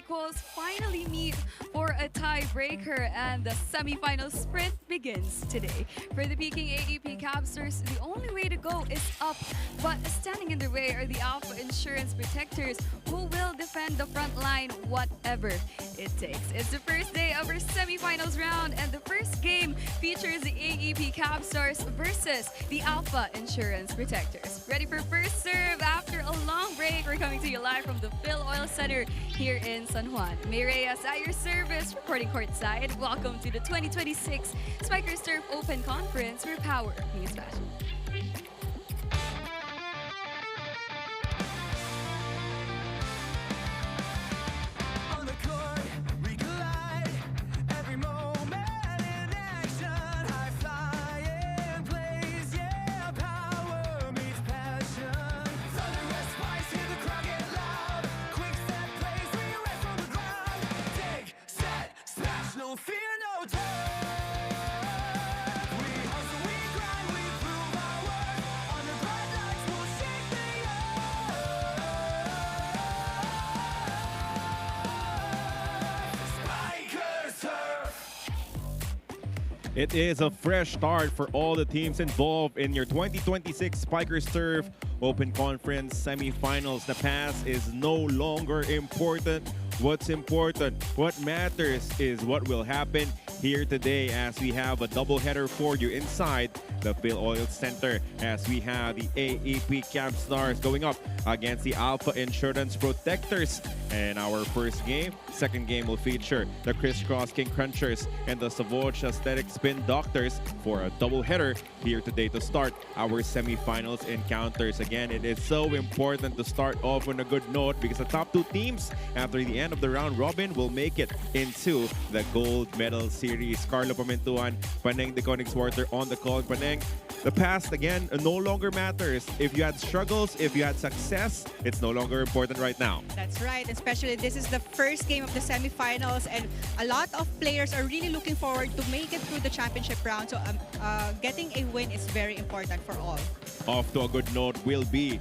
equals finally meet for a tiebreaker, and the semifinal sprint begins today. For the Peking AAP Capstars, the only way to go is up, but standing in the way are the Alpha Insurance Protectors, who will defend the front line whatever it takes. It's the first day of our semifinals round, and the first game features the AAP Capstars versus the Alpha Insurance Protectors. Ready for first serve after a long break? We're coming to you live from the Phil Oil Center here in San Juan. May Reyes at your service, reporting courtside. Welcome to the 2026 Spikers Turf Open Conference, where power meets passion. It is a fresh start for all the teams involved in your 2026 Spikers Turf Open Conference semifinals. The past is no longer important. What's important, what matters is what will happen here today, as we have a doubleheader for you inside the Phil Oil Center, as we have the AAP Capstars going up against the Alpha Insurance Protectors. And our first game, second game, will feature the Crisscross King Crunchers and the Savoge Aesthetic Spin Doctors for a doubleheader here today to start our semifinals encounters. Again, it is so important to start off on a good note, because the top two teams after the end of the round robin will make it into the gold medal series. Carlo Pamentuan, Paneng de Koningswater on the call. Paneng, the past, again, no longer matters. If you had struggles, if you had success, it's no longer important right now. That's right. Especially this is the first game of the semifinals, and a lot of players are really looking forward to make it through the championship round. So getting a win is very important for all. Off to a good note will be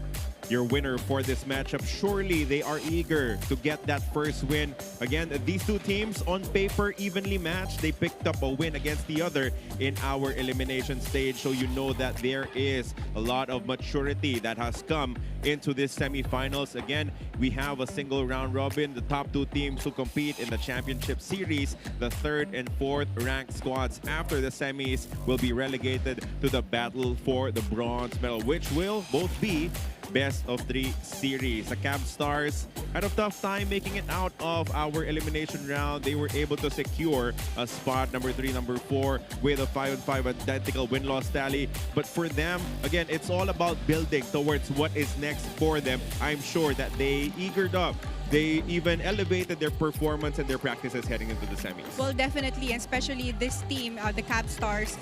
your winner for this matchup. Surely they are eager to get that first win. Again, these two teams on paper evenly matched. They picked up a win against the other in our elimination stage. So you know that there is a lot of maturity that has come into this semifinals. Again, we have a single round robin. The top two teams who compete in the championship series, the third and fourth ranked squads after the semis, will be relegated to the battle for the bronze medal, which will both be best of three series. The CABSTARS had a tough time making it out of our elimination round. They were able to secure a spot number 3, number 4 with a 5-5 identical win-loss tally. But for them, again, it's all about building towards what is next for them. I'm sure that they eagered up. They even elevated their performance and their practices heading into the semis. Well, definitely, and especially this team, the CABSTARS,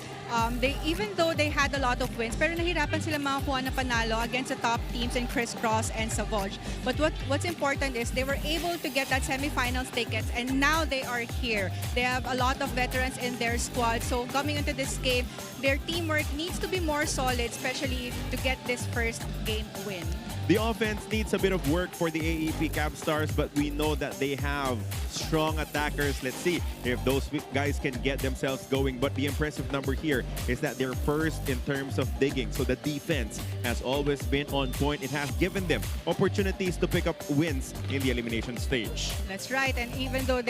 they, even though they had a lot of wins, pero nahirapan sila makakuha ng panalo against the top teams in Crisscross and Savoge. But what's important is they were able to get that semifinals tickets, and now they are here. They have a lot of veterans in their squad, so coming into this game, their teamwork needs to be more solid, especially to get this first game win. The offense needs a bit of work for the AAP Capstars, but we know that they have strong attackers. Let's see if those guys can get themselves going. But the impressive number here is that they're first in terms of digging. So the defense has always been on point. It has given them opportunities to pick up wins in the elimination stage. That's right. And even though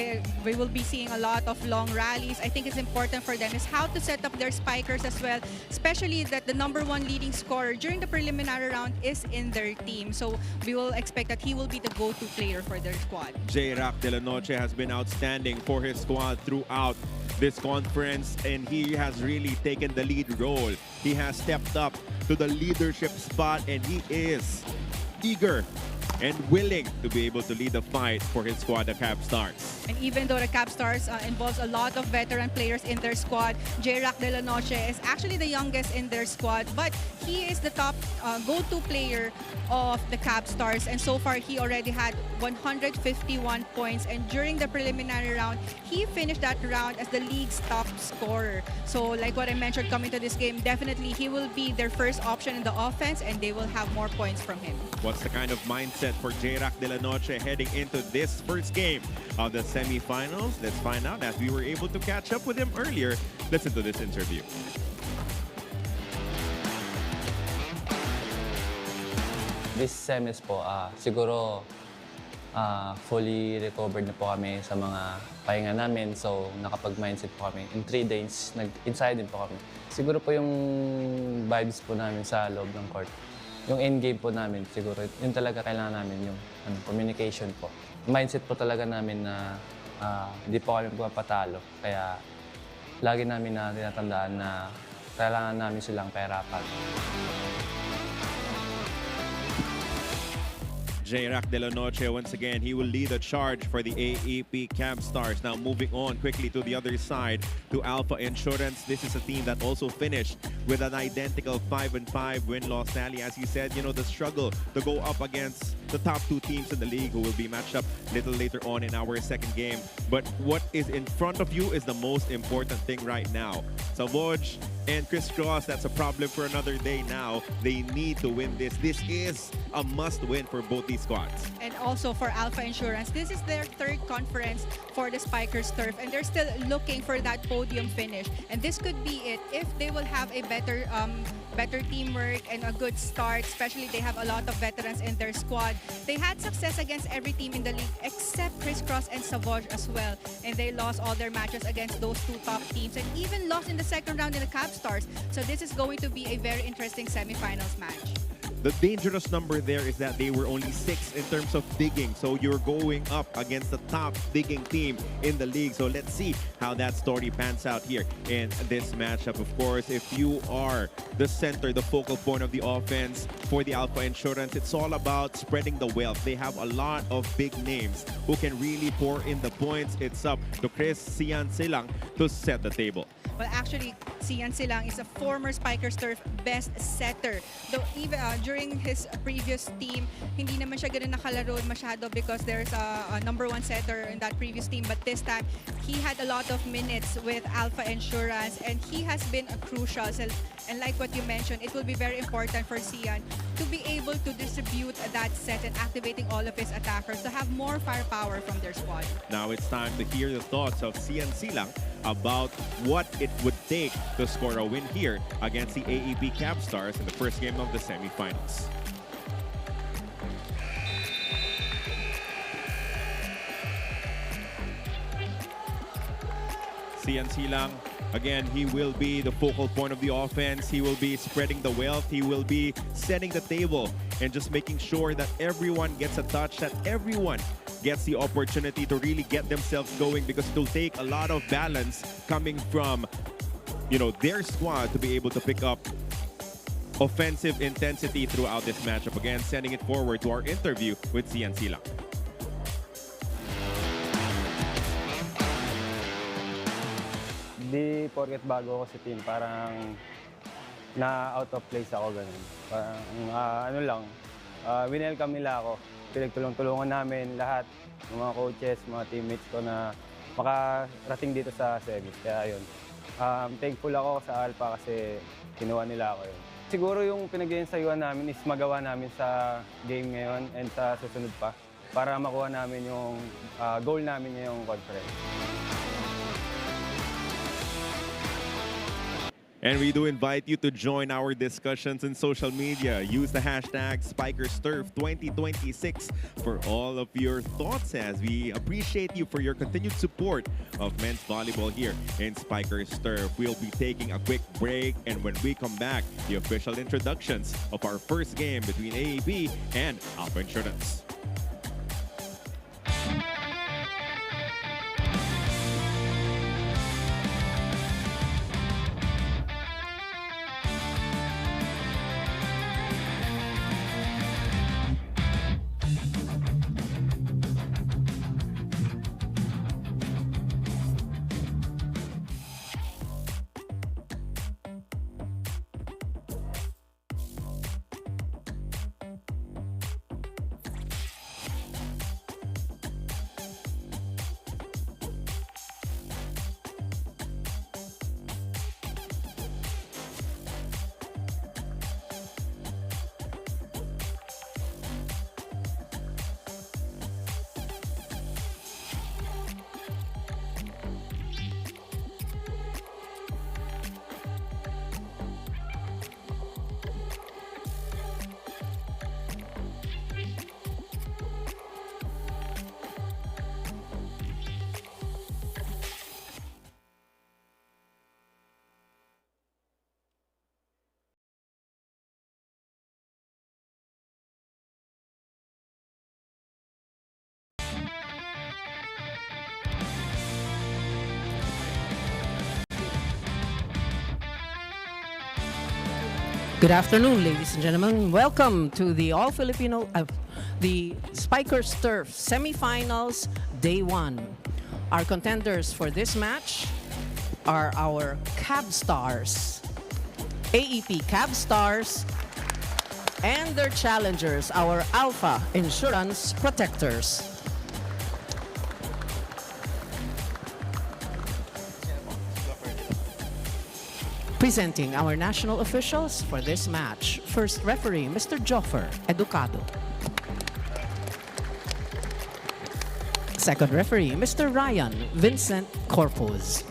we will be seeing a lot of long rallies, I think it's important for them is how to set up their spikers as well, especially that the number 1 leading scorer during the preliminary round is in their team. So we will expect that he will be the go-to player for their squad. J-Rock De La Noche has been outstanding for his squad throughout this conference, and he has really taken the lead role. He has stepped up to the leadership spot, and he is eager and willing to be able to lead the fight for his squad, the CABSTARS. And even though the CABSTARS involves a lot of veteran players in their squad, J-Rock De La Noche is actually the youngest in their squad, but he is the top go-to player of the CABSTARS, and so far he already had 151 points, and during the preliminary round, he finished that round as the league's top scorer. So like what I mentioned, coming to this game, definitely he will be their first option in the offense, and they will have more points from him. What's the kind of mindset mindset for J-Rack de la Noche heading into this first game of the semifinals? Let's find out as we were able to catch up with him earlier. Listen to this interview. This semis po, siguro fully recovered na po kami sa mga pahinga namin. So, nakapag-mindset po kami. In 3 days, nag-inside din po kami. Siguro po yung vibes po namin sa loob ng court. Yung end game po namin, siguro, yun talaga kailangan namin, yung communication po. Mindset po talaga namin na hindi po kami papatalo. Kaya, lagi namin na tinatandaan na kailangan namin silang pahirapan. J-Rack de la Noche, once again, he will lead the charge for the AAP Capstars. Now moving on quickly to the other side, to Alpha Insurance. This is a team that also finished with an identical 5-5 win-loss tally. As you said, you know, the struggle to go up against the top 2 teams in the league who will be matched up a little later on in our second game. But what is in front of you is the most important thing right now. Savoj and Chris Cross, that's a problem for another day now. They need to win this. This is a must-win for both these squads. And also for Alpha Insurance, this is their 3rd conference for the Spikers Turf, and they're still looking for that podium finish. And this could be it if they will have a better teamwork and a good start. Especially they have a lot of veterans in their squad. They had success against every team in the league except Chris Cross and Savoj as well. And they lost all their matches against those 2 top teams and even lost in the second round in the CABSTARS. So this is going to be a very interesting semifinals match. The dangerous number there is that they were only 6 in terms of digging. So you're going up against the top digging team in the league. So let's see how that story pans out here in this matchup. Of course, if you are the center, the focal point of the offense for the Alpha Insurance, it's all about spreading the wealth. They have a lot of big names who can really pour in the points. It's up to Chris Sian Silang to set the table. Well, actually, Sian Silang is a former Spikers Turf best setter. Though even during his previous team, hindi naman siya ganun nakalaro masyado because there's a number 1 setter in that previous team. But this time, he had a lot of minutes with Alpha Insurance and he has been crucial. So, and like what you mentioned, it will be very important for Sian to be able to distribute that set and activating all of his attackers to have more firepower from their squad. Now it's time to hear the thoughts of Sian Silang about what it would take to score a win here against the AAP Capstars in the first game of the semifinals. Sian Silang, again, he will be the focal point of the offense. He will be spreading the wealth. He will be setting the table and just making sure that everyone gets a touch, that everyone gets the opportunity to really get themselves going, because it will take a lot of balance coming from, you know, their squad to be able to pick up offensive intensity throughout this matchup. Again, sending it forward to our interview with Sian Silang. Di porket bago ako sa team, parang na out of place ako, ganun. Parang ano lang, winelcome nila ako. Pinagtulong-tulungan namin lahat, ng mga coaches, mga teammates ko na makarating dito sa semis. Kaya yun, thankful ako sa Alpha kasi kinuha nila ako yun. Siguro yung pinag-iensayuhan namin is magawa namin sa game ngayon and sa susunod pa para makuha namin yung goal namin ngayong conference. And we do invite you to join our discussions in social media. Use the hashtag SpikersTurf2026 for all of your thoughts, as we appreciate you for your continued support of men's volleyball here in Spikers Turf. We'll be taking a quick break, and when we come back, the official introductions of our first game between AAP and Alpha Insurance. Good afternoon, ladies and gentlemen. Welcome to the the Spikers Turf Semifinals Day 1. Our contenders for this match are our CABSTARS, AEP Cabstars, and their challengers, our Alpha Insurance Protectors. Presenting our national officials for this match. First referee, Mr. Joffer Educado. Second referee, Mr. Ryan Vincent Corpus.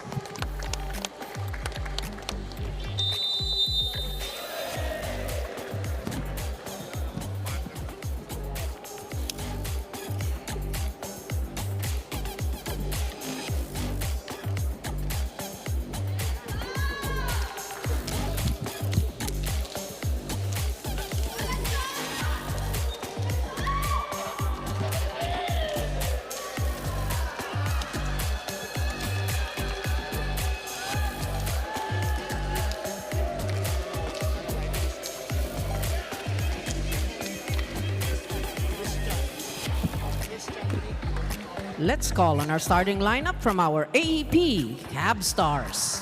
Let's call on our starting lineup from our AEP Cabstars.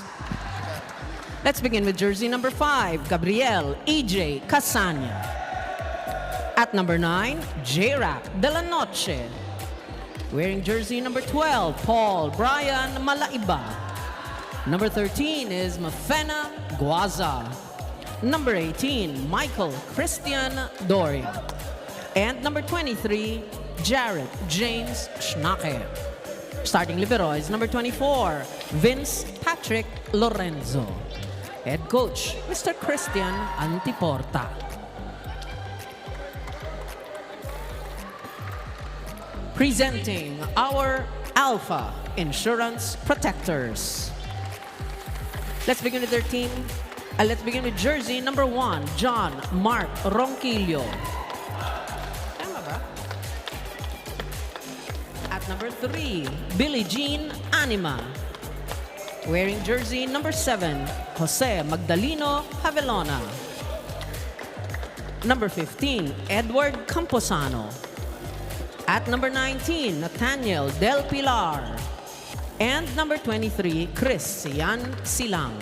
Let's begin with jersey number 5, Gabriel EJ Casanya. At number 9, J-Rap De La Noche. Wearing jersey number 12, Paul Brian Malaiba. Number 13 is Mafena Guaza. Number 18, Michael Christian Doria. And number 23, Jared James Schnake. Starting libero is number 24, Vince Patrick Lorenzo. Head coach, Mr. Christian Antiporta. Presenting our Alpha Insurance Protectors. Let's begin with their team. Let's begin with jersey number 1, John Mark Ronquillo. At number 3, Billie Jean Anima. Wearing jersey number 7, Jose Magdaleno Havelona. Number 15, Edward Camposano. At number 19, Nathaniel Del Pilar. And number 23, Chris Sian Silang.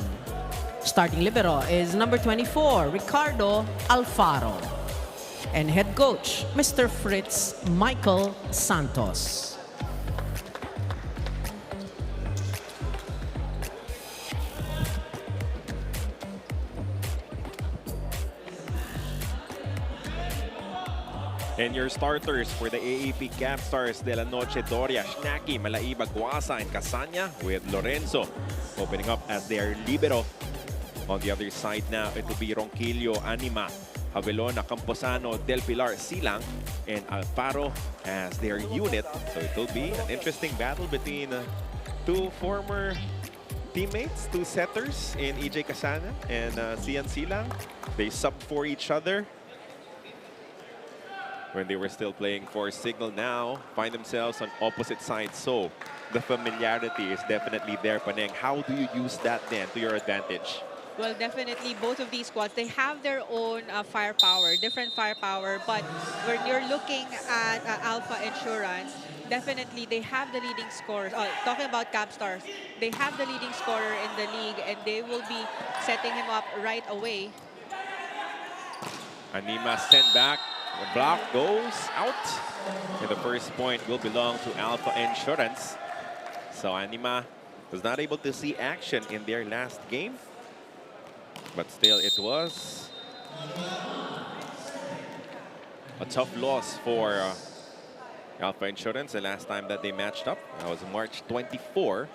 Starting libero is number 24, Ricardo Alfaro. And head coach, Mr. Fritz Michael Santos. And your starters for the AAP Capstars, De La Noche, Doria, Schnaki, Malaiba, Guasa, and Casanya, with Lorenzo opening up as their libero. On the other side now, it will be Ronquillo, Anima, Havelona, Camposano, Del Pilar, Silang, and Alfaro as their unit. So it will be an interesting battle between two former teammates, two setters in EJ Casana and Sian Silang. They sub for each other when they were still playing for Signal. Now find themselves on opposite sides, so the familiarity is definitely there. Paneng, how do you use that then to your advantage? Well, definitely both of these squads, they have their own firepower, different firepower. But when you're looking at Alpha Insurance, definitely they have the leading scorers. Talking about Capstars, they have the leading scorer in the league, and they will be setting him up right away. Anima sent back. The block goes out. And the first point will belong to Alpha Insurance. So Anima was not able to see action in their last game. But still, it was a tough loss for Alpha Insurance. The last time that they matched up, that was March 24.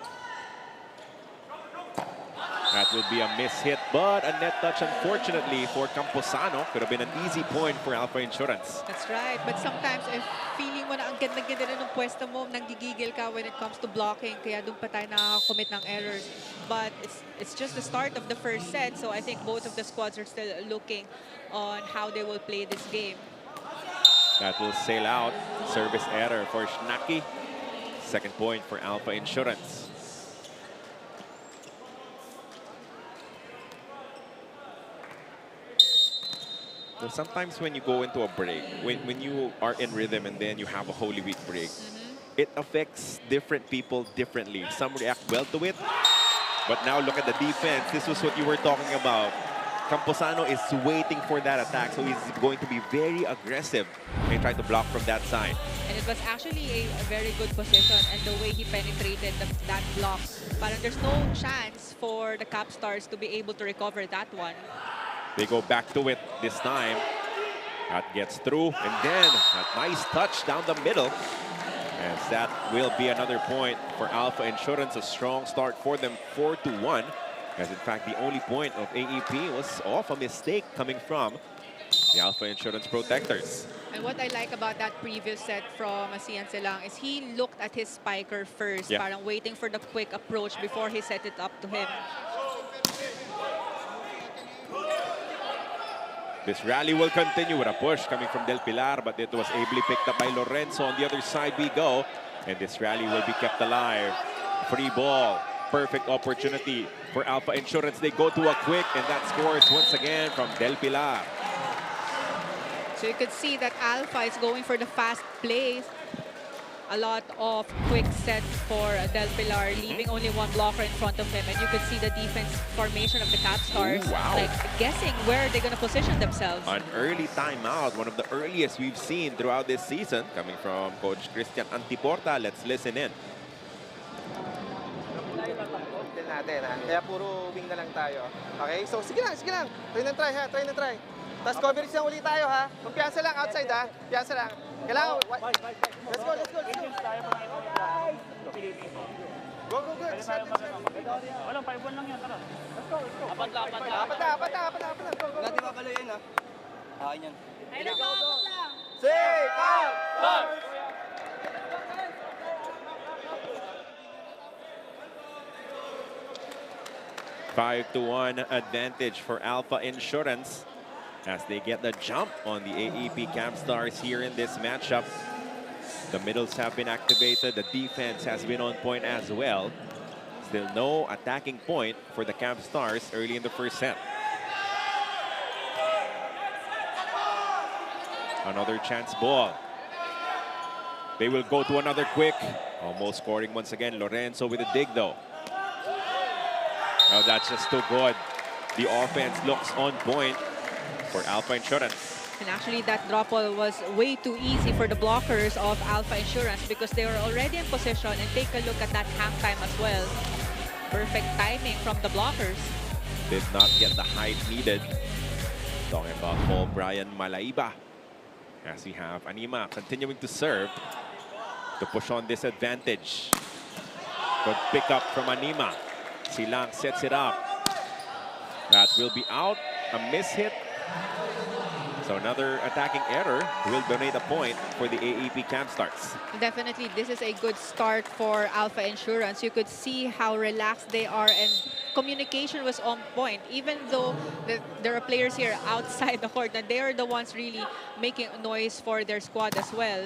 That will be a miss hit, but a net touch, unfortunately, for Camposano. Could have been an easy point for Alpha Insurance. That's right. But sometimes, if feeling mo na ang ganda-ganda na ng pwesto mo, nanggigigil ka when it comes to blocking, kaya doon pa tayo nakaka-commit ng errors. But it's just the start of the first set, so I think both of the squads are still looking on how they will play this game. That will sail out. Service error for Schnaki. Second point for Alpha Insurance. So sometimes when you go into a break, when you are in rhythm and then you have a Holy Week break, it affects different people differently. Some react well to it, but now look at the defense. This was what you were talking about. Camposano is waiting for that attack, so he's going to be very aggressive and try to block from that side. And it was actually a very good position, and the way he penetrated that block, parang there's no chance for the Capstars to be able to recover that one. They go back to it this time. That gets through, and then a nice touch down the middle. As that will be another point for Alpha Insurance. A strong start for them, 4-1. As in fact, the only point of AEP was off a mistake coming from the Alpha Insurance Protectors. And what I like about that previous set from Asian Selang is he looked at his spiker first, Yeah. parang waiting for the quick approach before he set it up to him. This rally will continue with a push coming from Del Pilar, but it was ably picked up by Lorenzo. On the other side we go, and this rally will be kept alive. Free ball, perfect opportunity for Alpha Insurance. They go to a quick, and that scores once again from Del Pilar. So you could see that Alpha is going for the fast plays. A lot of quick sets for Del Pilar, leaving only one blocker in front of him. And you could see the defense formation of the Capstars, Ooh, wow. like guessing where they're going to position themselves. An early timeout, one of the earliest we've seen throughout this season, coming from Coach Christian Antiporta. Let's listen in. Din natin, ha? Kaya puro wing na lang tayo. Okay? So, sige lang. Try na try. Tapos coverage lang ulit tayo, ha? Kumpiyansa lang outside, ha? Kumpiyansa lang. Kailangan... Let's go. Go. Walang 5-1 lang yan, tara. Let's go. Apat na. Go. Hindi makakalo yan, ha? Yan. Say, out! 5-1 advantage for Alpha Insurance as they get the jump on the AAP Capstars here in this matchup. The middles have been activated. The defense has been on point as well. Still no attacking point for the Capstars early in the first set. Another chance ball. They will go to another quick. Almost scoring once again. Lorenzo with a dig though. Oh, that's just too good. The offense looks on point for Alpha Insurance. And actually, that drop ball was way too easy for the blockers of Alpha Insurance because they were already in position. And take a look at that hang time as well. Perfect timing from the blockers. Did not get the height needed. Talking about Paul Brian Malaiba. As we have Anima continuing to serve to push on this advantage. Good pick up from Anima. Silang sets it up. That will be out. A miss hit. So another attacking error will donate a point for the AAP Capstars. Definitely, this is a good start for Alpha Insurance. You could see how relaxed they are and communication was on point. Even though there are players here outside the court, and they are the ones really making noise for their squad as well.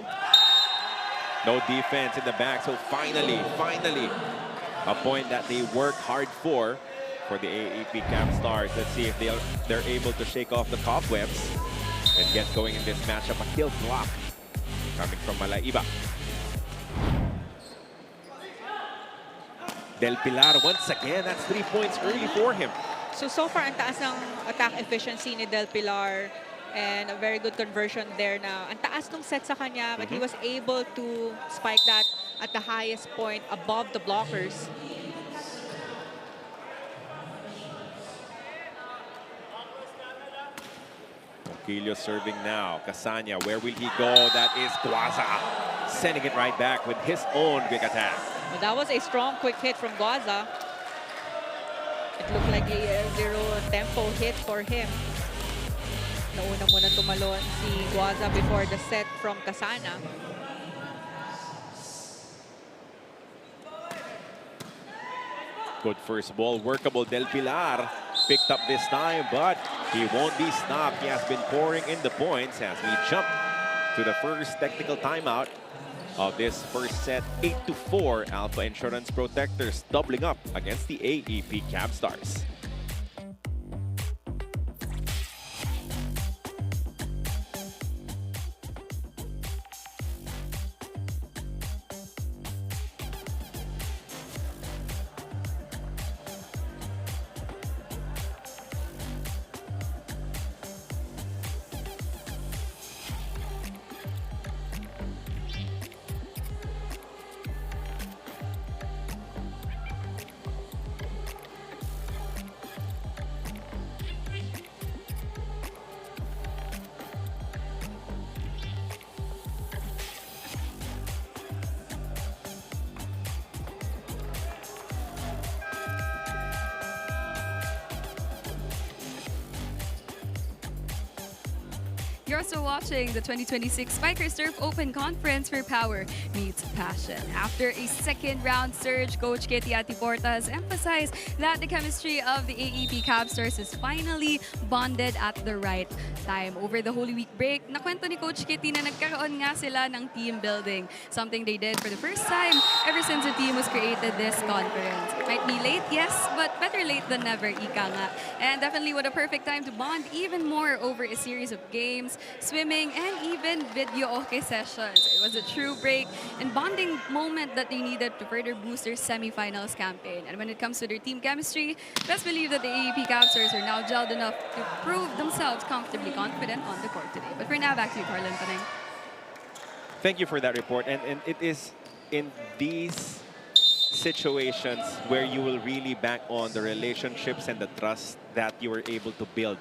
No defense in the back, so finally, a point that they work hard for the AAP Capstars. Let's see if they're able to shake off the cobwebs and get going in this matchup. A kill block coming from Malaiba. Del Pilar once again, that's 3 points early for him. So far, ang taas ng attack efficiency ni Del Pilar and a very good conversion there na ang taas ng set sa kanya, but he was able to spike that at the highest point above the blockers. Quillo serving now. Casanya, where will he go? That is Guaza sending it right back with his own big attack. Well, that was a strong quick hit from Guaza. It looked like a zero tempo hit for him. Nauna muna tumalon si Guaza before the set from Casana. Good first ball, workable. Del Pilar picked up this time, but he won't be stopped. He has been pouring in the points as we jump to the first technical timeout of this first set. 8-4, Alpha Insurance Protectors doubling up against the AEP Capstars. You're also watching the 2026 Spikers Turf Open Conference where power meets passion. After a second round surge, Coach Kitty Atiporta has emphasized that the chemistry of the AAP Capstars is finally bonded at the right time. Over the Holy Week break, nakwento ni Coach Kitty na nagkaroon nga sila ng team building. Something they did for the first time ever since the team was created this conference. It might be late, yes, but better late than never, ika nga. And definitely what a perfect time to bond even more over a series of games, swimming, and even video okay sessions. It was a true break and bonding moment that they needed to further boost their semifinals campaign. And when it comes to their team chemistry, let's believe that the AAP Capstars are now gelled enough to prove themselves comfortably confident on the court today. But for now, back to you, Carlin Panay. Thank you for that report. And it is in these situations where you will really bank on the relationships and the trust that you were able to build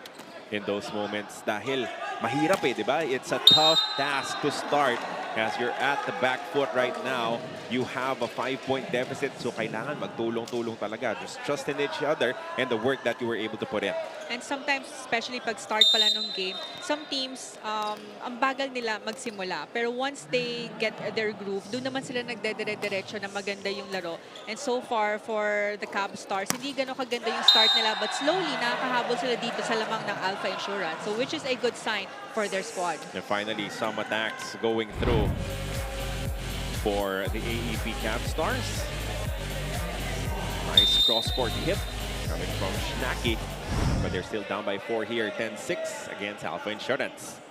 in those moments. Dahil mahirap di ba? It's a tough task to start as you're at the back foot right now. You have a 5-point deficit, so kailangan magtulong-tulong talaga. Just trust in each other and the work that you were able to put in. And sometimes, especially pag start pala nung game, some teams, ang bagal nila magsimula. Pero once they get their groove, doon naman sila nagdedire-diretso na maganda yung laro. And so far, for the CABSTARS, hindi gano'n kaganda yung start nila. But slowly, nakakahabol sila dito sa lamang ng Alpha Insurance. So which is a good sign for their squad. And finally, some attacks going through for the AAP Capstars. Nice cross-court hit coming from Schnacky. But they're still down by 4 here, 10-6 against Alpha Insurance.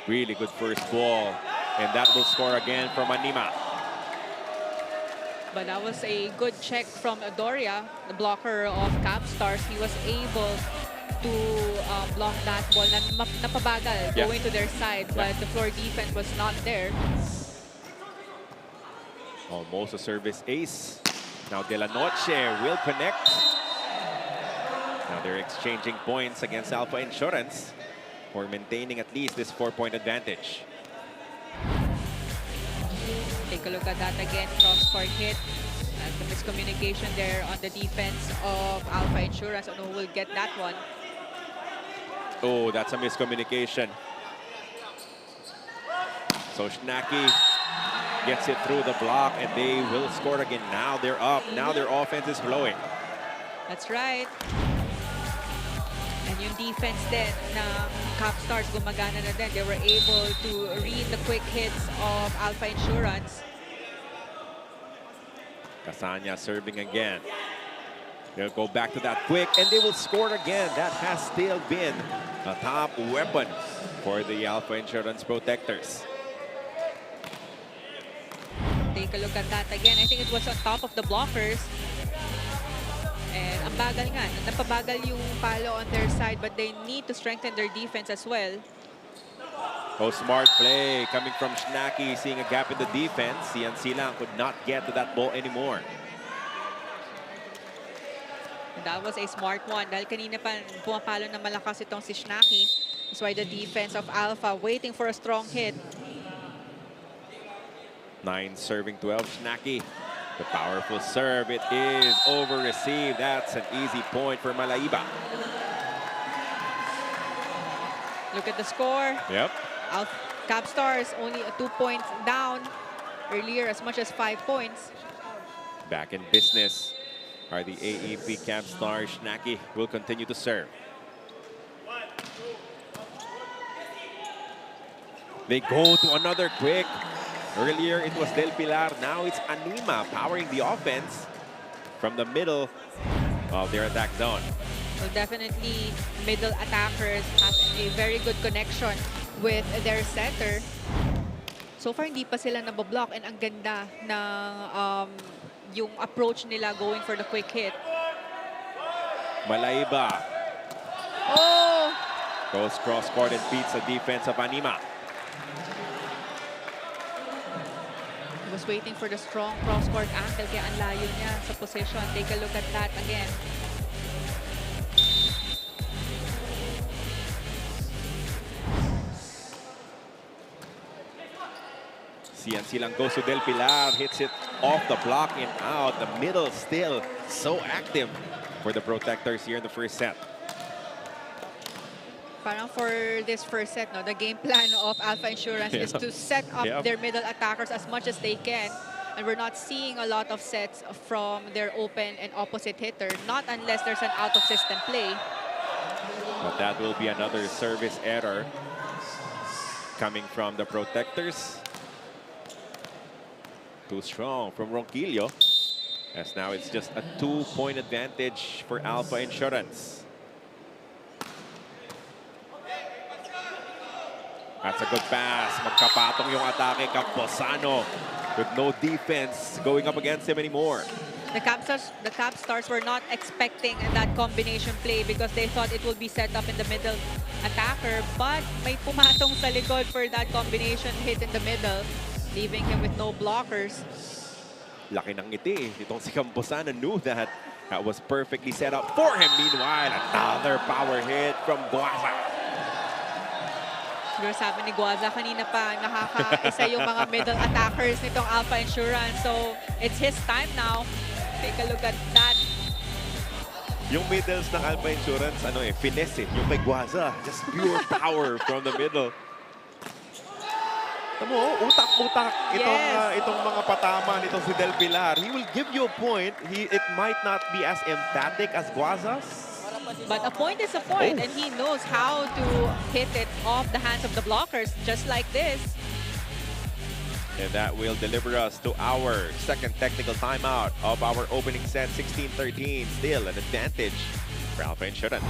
Really good first ball. And that will score again from Anima. But that was a good check from Doria, the blocker of CABSTARS. He was able to block that ball na napabagal going to their side, but the floor defense was not there. Almost a service ace. Now De La Noche will connect. Now they're exchanging points against Alpha Insurance for maintaining at least this 4-point advantage. Take a look at that again, cross-court hit. And the miscommunication there on the defense of Alpha Insurance. I don't know who will get that one. Oh, that's a miscommunication. So Schnacky gets it through the block and they will score again. Now they're up. Now their offense is flowing. That's right. And yung defense then ng CABSTARS gumagana na din. They were able to read the quick hits of Alpha Insurance. Casanya serving again. They'll go back to that quick and they will score again. That has still been a top weapon for the Alpha Insurance Protectors. Take a look at that again. I think it was on top of the blockers. And ang bagal nga. Napabagal yung palo on their side, but they need to strengthen their defense as well. Oh, smart play coming from Schnacky, seeing a gap in the defense. Sian Silang could not get to that ball anymore. And that was a smart one. Dahil kanina pa pumapalo na malakas itong si Schnacky. That's why the defense of Alpha waiting for a strong hit. 9 serving 12, Schnacky. The powerful serve, it is over-received. That's an easy point for Malaiba. Look at the score. Yep. CABSTARS only 2 points down. Earlier, as much as 5 points. Back in business are the AAP Capstars. Schnacky will continue to serve. They go to another quick. Earlier, it was Del Pilar. Now it's Anima powering the offense from the middle of their attack zone. So definitely, middle attackers have a very good connection with their center. So far, hindi pa sila nabablock and ang ganda ng yung approach nila going for the quick hit. Malaiba. Oh! Goes cross-court and beats the defense of Anima. Was waiting for the strong cross-court angle kaya ang layo niya sa position. Take a look at that again. Sian Silang goes to Del Pilar, hits it off the block and out. The middle still so active for the Protectors here in the first set. Parang for this first set, no, the game plan of Alpha Insurance is to set up their middle attackers as much as they can. And we're not seeing a lot of sets from their open and opposite hitter, not unless there's an out-of-system play. But that will be another service error coming from the protectors. Too strong from Ronquillo. As now it's just a 2-point advantage for Alpha Insurance. That's a good pass. Magkapatong yung atake kang Bosano with no defense going up against him anymore. The Capstars were not expecting that combination play because they thought it would be set up in the middle attacker, but may pumatong sa likod for that combination hit in the middle, leaving him with no blockers. Laki ng ngiti. Itong si Campusana knew that was perfectly set up for him. Meanwhile, another power hit from Guaza. Siguro sabi ni Guaza kanina pa, nakakaisa yung mga middle attackers nitong Alpha Insurance. So, it's his time now. Take a look at that. Yung middles ng Alpha Insurance, finesse eh. Yung kay Guaza, just pure power from the middle. Tamo, utak-utak itong mga patama nitong si Del Pilar. He will give you a point. It might not be as emphatic as Guaza's. But a point is a point, and he knows how to hit it off the hands of the blockers, just like this. And that will deliver us to our second technical timeout of our opening set, 16-13. Still an advantage for Alpha Insurance.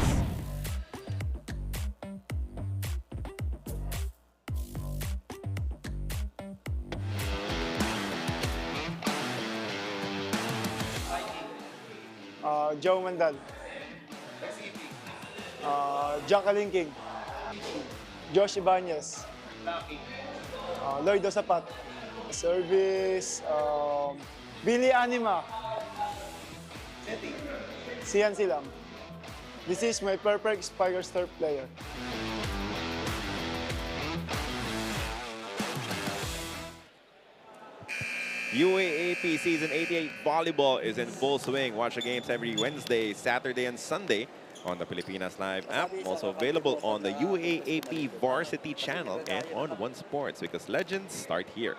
Joe Mandal. Jacqueline King. Josh Ibanez. Lloyd Osapat. Service. Billy Anima. Sian Silam. This is my perfect spikersturf player. UAAP Season 88 Volleyball is in full swing. Watch the games every Wednesday, Saturday, and Sunday on the Pilipinas Live app. Also available on the UAAP Varsity channel and on One Sports, because legends start here.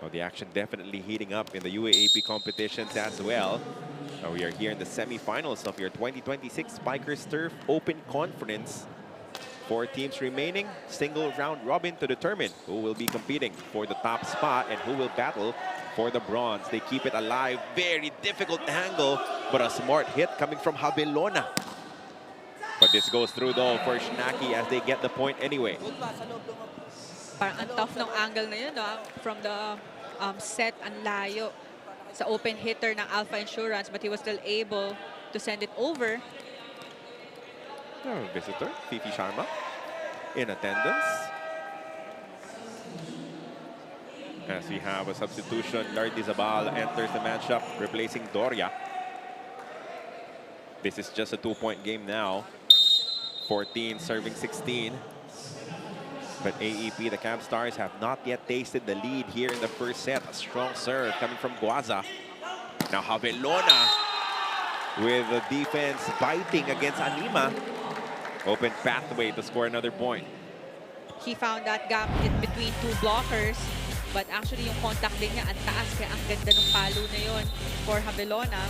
Oh, the action definitely heating up in the UAAP competitions as well. We are here in the semifinals of your 2026 SpikersTurf Open Conference. 4 teams remaining, single round robin to determine who will be competing for the top spot and who will battle for the bronze. They keep it alive. Very difficult angle, but a smart hit coming from Habelona. But this goes through though for Shnaki as they get the point anyway. Parang ang tough ng angle na yun, from the set, ang layo sa open hitter ng Alpha Insurance, but he was still able to send it over. Visitor, Fifi Sharma, in attendance. As we have a substitution, Lardy Zabal enters the matchup, replacing Doria. This is just a 2-point game now. 14 serving 16. But AEP, the Cabstars, have not yet tasted the lead here in the first set. A strong serve coming from Guaza. Now Habelona with the defense biting against Anima. Open pathway to score another point. He found that gap in between 2 blockers, but actually yung contact din niya ang taas, kaya ang ganda ng palo na yun for Habelona.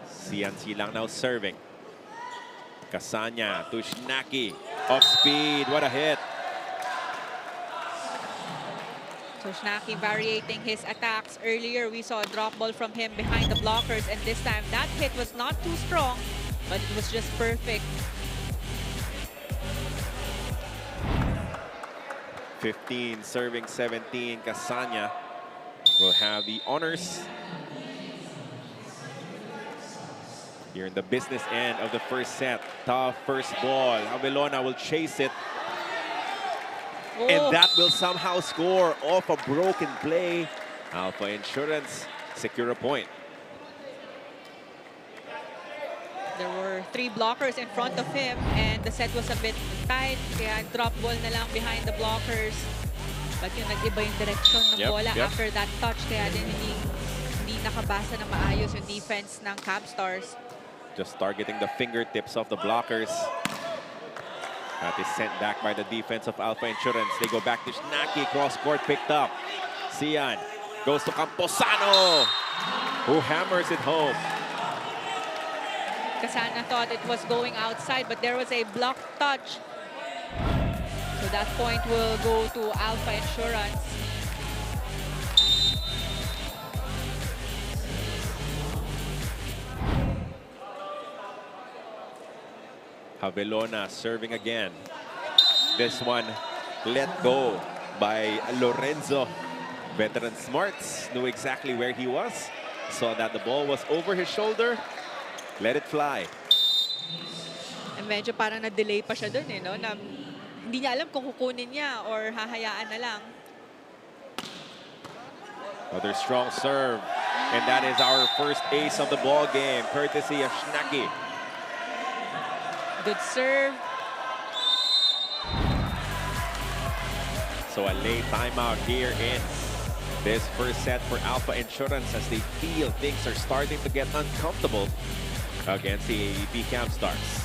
CNC lang now serving. Casanya to Shnaki. Off speed, what a hit. So Shnaki variating his attacks. Earlier, we saw a drop ball from him behind the blockers, and this time that hit was not too strong, but it was just perfect. 15 serving 17. Casanya will have the honors here in the business end of the first set. Tough first ball. Habelona will chase it. Oh. And that will somehow score off a broken play. Alpha Insurance secure a point. There were 3 blockers in front of him, and the set was a bit tight, kaya drop ball na lang behind the blockers. But yung nag-iba yung direction ng bola after that touch, kaya din hindi nakabasa na maayos yung defense ng Cabstars. Just targeting the fingertips of the blockers. That is sent back by the defense of Alpha Insurance. They go back to Shnaki. Cross-court picked up. Sian goes to Camposano, who hammers it home. Kasana thought it was going outside, but there was a block touch. So that point will go to Alpha Insurance. Javelona serving again. This one let go by Lorenzo. Veteran Smarts knew exactly where he was. Saw that the ball was over his shoulder. Let it fly. And medyo parang na-delay pa siya dun no? Na hindi niya alam kung kukunin niya or hahayaan na lang. Another strong serve. And that is our first ace of the ball game, courtesy of Shnaki. Good serve. So a late timeout here in this first set for Alpha Insurance as they feel things are starting to get uncomfortable against the AAP Capstars.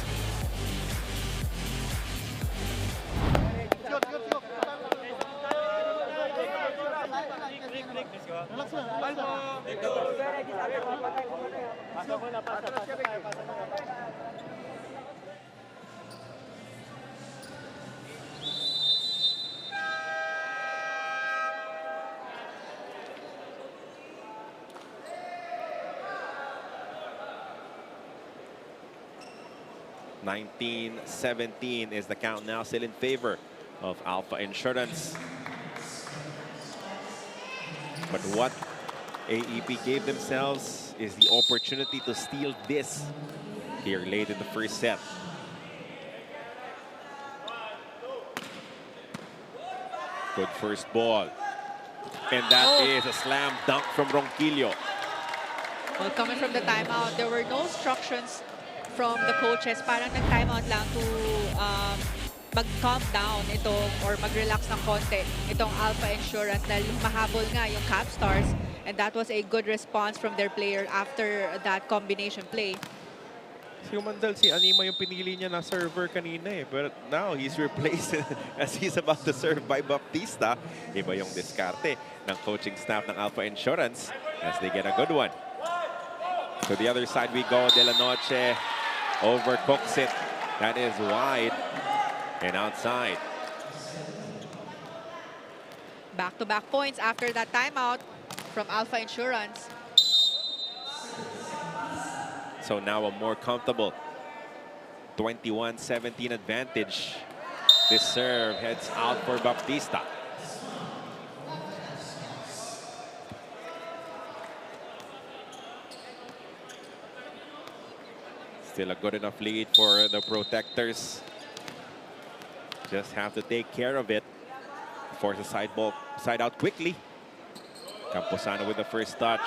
(19-17) is the count now, still in favor of Alpha Insurance. But what AEP gave themselves is the opportunity to steal this here late in the first set. Good first ball. And that is a slam dunk from Ronquillo. Well, coming from the timeout, there were no instructions from the coaches. Parang nag-timeout lang to mag-calm down ito or mag-relax ng konti itong Alpha Insurance dahil mahabol nga yung Capstars, and that was a good response from their player after that combination play. Si Umandal, si Anima yung pinili niya na server kanina eh. But now he's replaced as he's about to serve by Baptista. Iba yung diskarte ng coaching staff ng Alpha Insurance as they get a good one. To the other side we go. De La Noche overcooks it. That is wide and outside. Back-to-back points after that timeout from Alpha Insurance. So now a more comfortable 21-17 advantage. This serve heads out for Baptista. Still a good enough lead for the Protectors. Just have to take care of it. Force the side out quickly. Camposano with the first touch.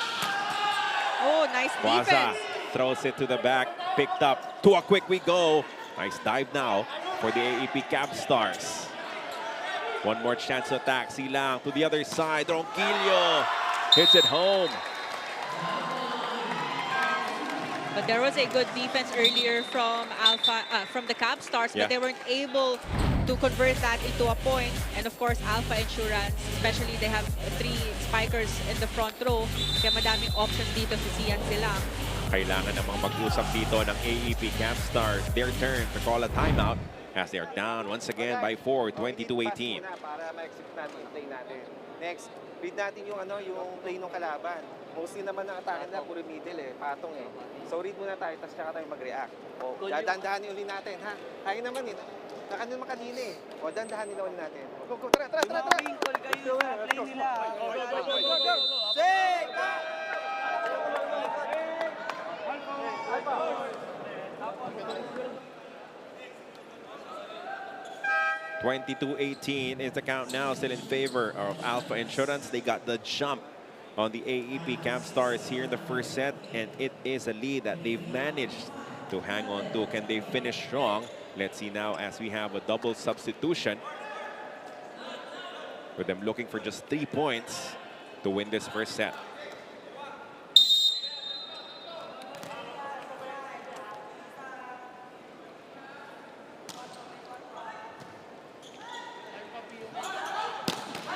Oh, nice defense. Throws it to the back, picked up. To a quick we go. Nice dive now for the AAP Capstars. One more chance to attack. Silang to the other side. Ronquillo hits it home. But there was a good defense earlier from from the Capstars, but they weren't able to convert that into a point. And of course, Alpha Insurance, especially they have 3 spikers in the front row. Kaya madaming options dito si Sian Silang. Kailangan namang mag-usap dito ng AAP Capstars. Their turn to call a timeout as they are down once again by 4, 22-18. Para ma-execute natin yung play natin. Next, read natin yung play ng kalaban. Mostly naman ng atake na puro middle patong So read muna tayo, tapos tsaka tayo mag-react. O, dadandahanin uli natin, ha? Kaya naman Naka naman kanina O, dandahanin na uli natin. Go, tara! Winkle kayo sa play nila. Go! Sek! 22-18 is the count now, still in favor of Alpha Insurance. They got the jump on the AAP Capstars here in the first set, and it is a lead that they've managed to hang on to. Can they finish strong? Let's see now as we have a double substitution with them looking for just 3 points to win this first set.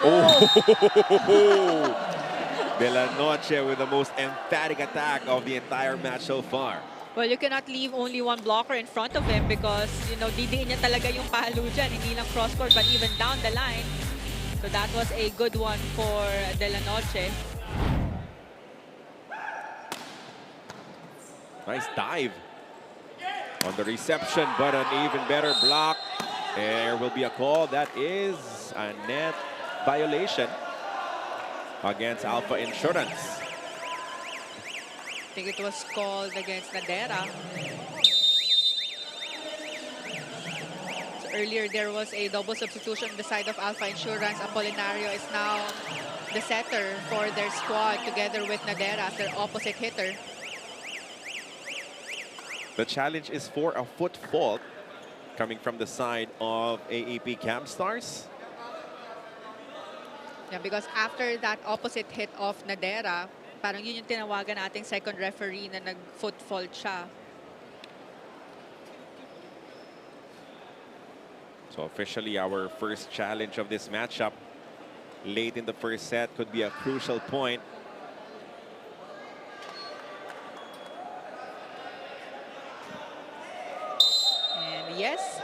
Oh! De La Noche with the most emphatic attack of the entire match so far. Well, you cannot leave only one blocker in front of him because, didiin niya talaga yung palo dyan. Hindi lang cross-court, but even down the line. So that was a good one for De La Noche. Nice dive on the reception, but an even better block. There will be a call. That is a net violation against Alpha Insurance. I think it was called against Nadera. So earlier there was a double substitution on the side of Alpha Insurance. Apolinario is now the setter for their squad together with Nadera as their opposite hitter. The challenge is for a foot fault coming from the side of AAP Capstars. Yeah, because after that opposite hit of Nadera, parang yun yung tinawagan nating second referee na nag-foot fault siya. So officially our first challenge of this matchup late in the first set could be a crucial point. And yes,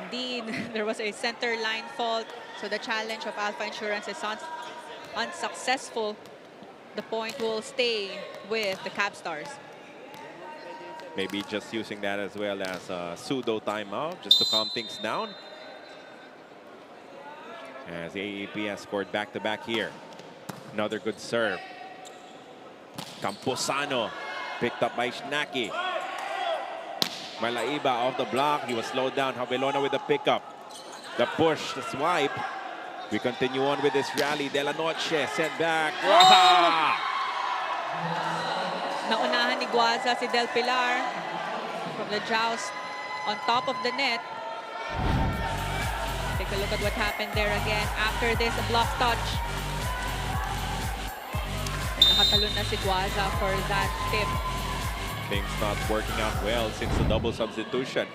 indeed, there was a center line fault. So the challenge of Alpha Insurance is unsuccessful. The point will stay with the Cabstars. Maybe just using that as well as a pseudo timeout just to calm things down. As AAP has scored back-to-back here. Another good serve. Camposano picked up by Shnaki. Malaiba off the block. He was slowed down. Javelona with the pickup. The push, the swipe. We continue on with this rally. De La Noche sent back. Oh! Naunahan ni Guaza si Del Pilar from the joust on top of the net. Take a look at what happened there again. After this, a block touch. Nakatalon na si Guaza for that tip. Things not working out well since the double substitution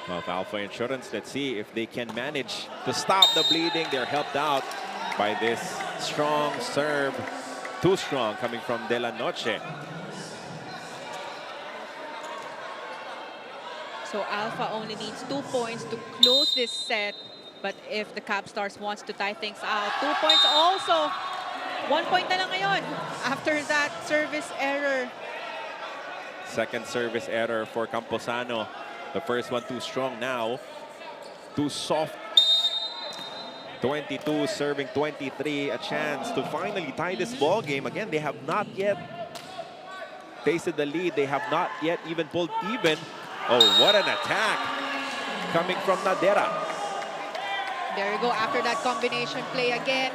of Alpha Insurance. Let's see if they can manage to stop the bleeding. They're helped out by this strong serve. Too strong coming from De La Noche. So Alpha only needs 2 points to close this set. But if the Cabstars wants to tie things out, 2 points also. 1 point na lang ngayon after that service error. Second service error for Camposano. The first one too strong now. Too soft. 22 serving 23. A chance to finally tie this ball game. Again, they have not yet tasted the lead. They have not yet even pulled even. Oh, what an attack coming from Nadera. There you go. After that combination play again,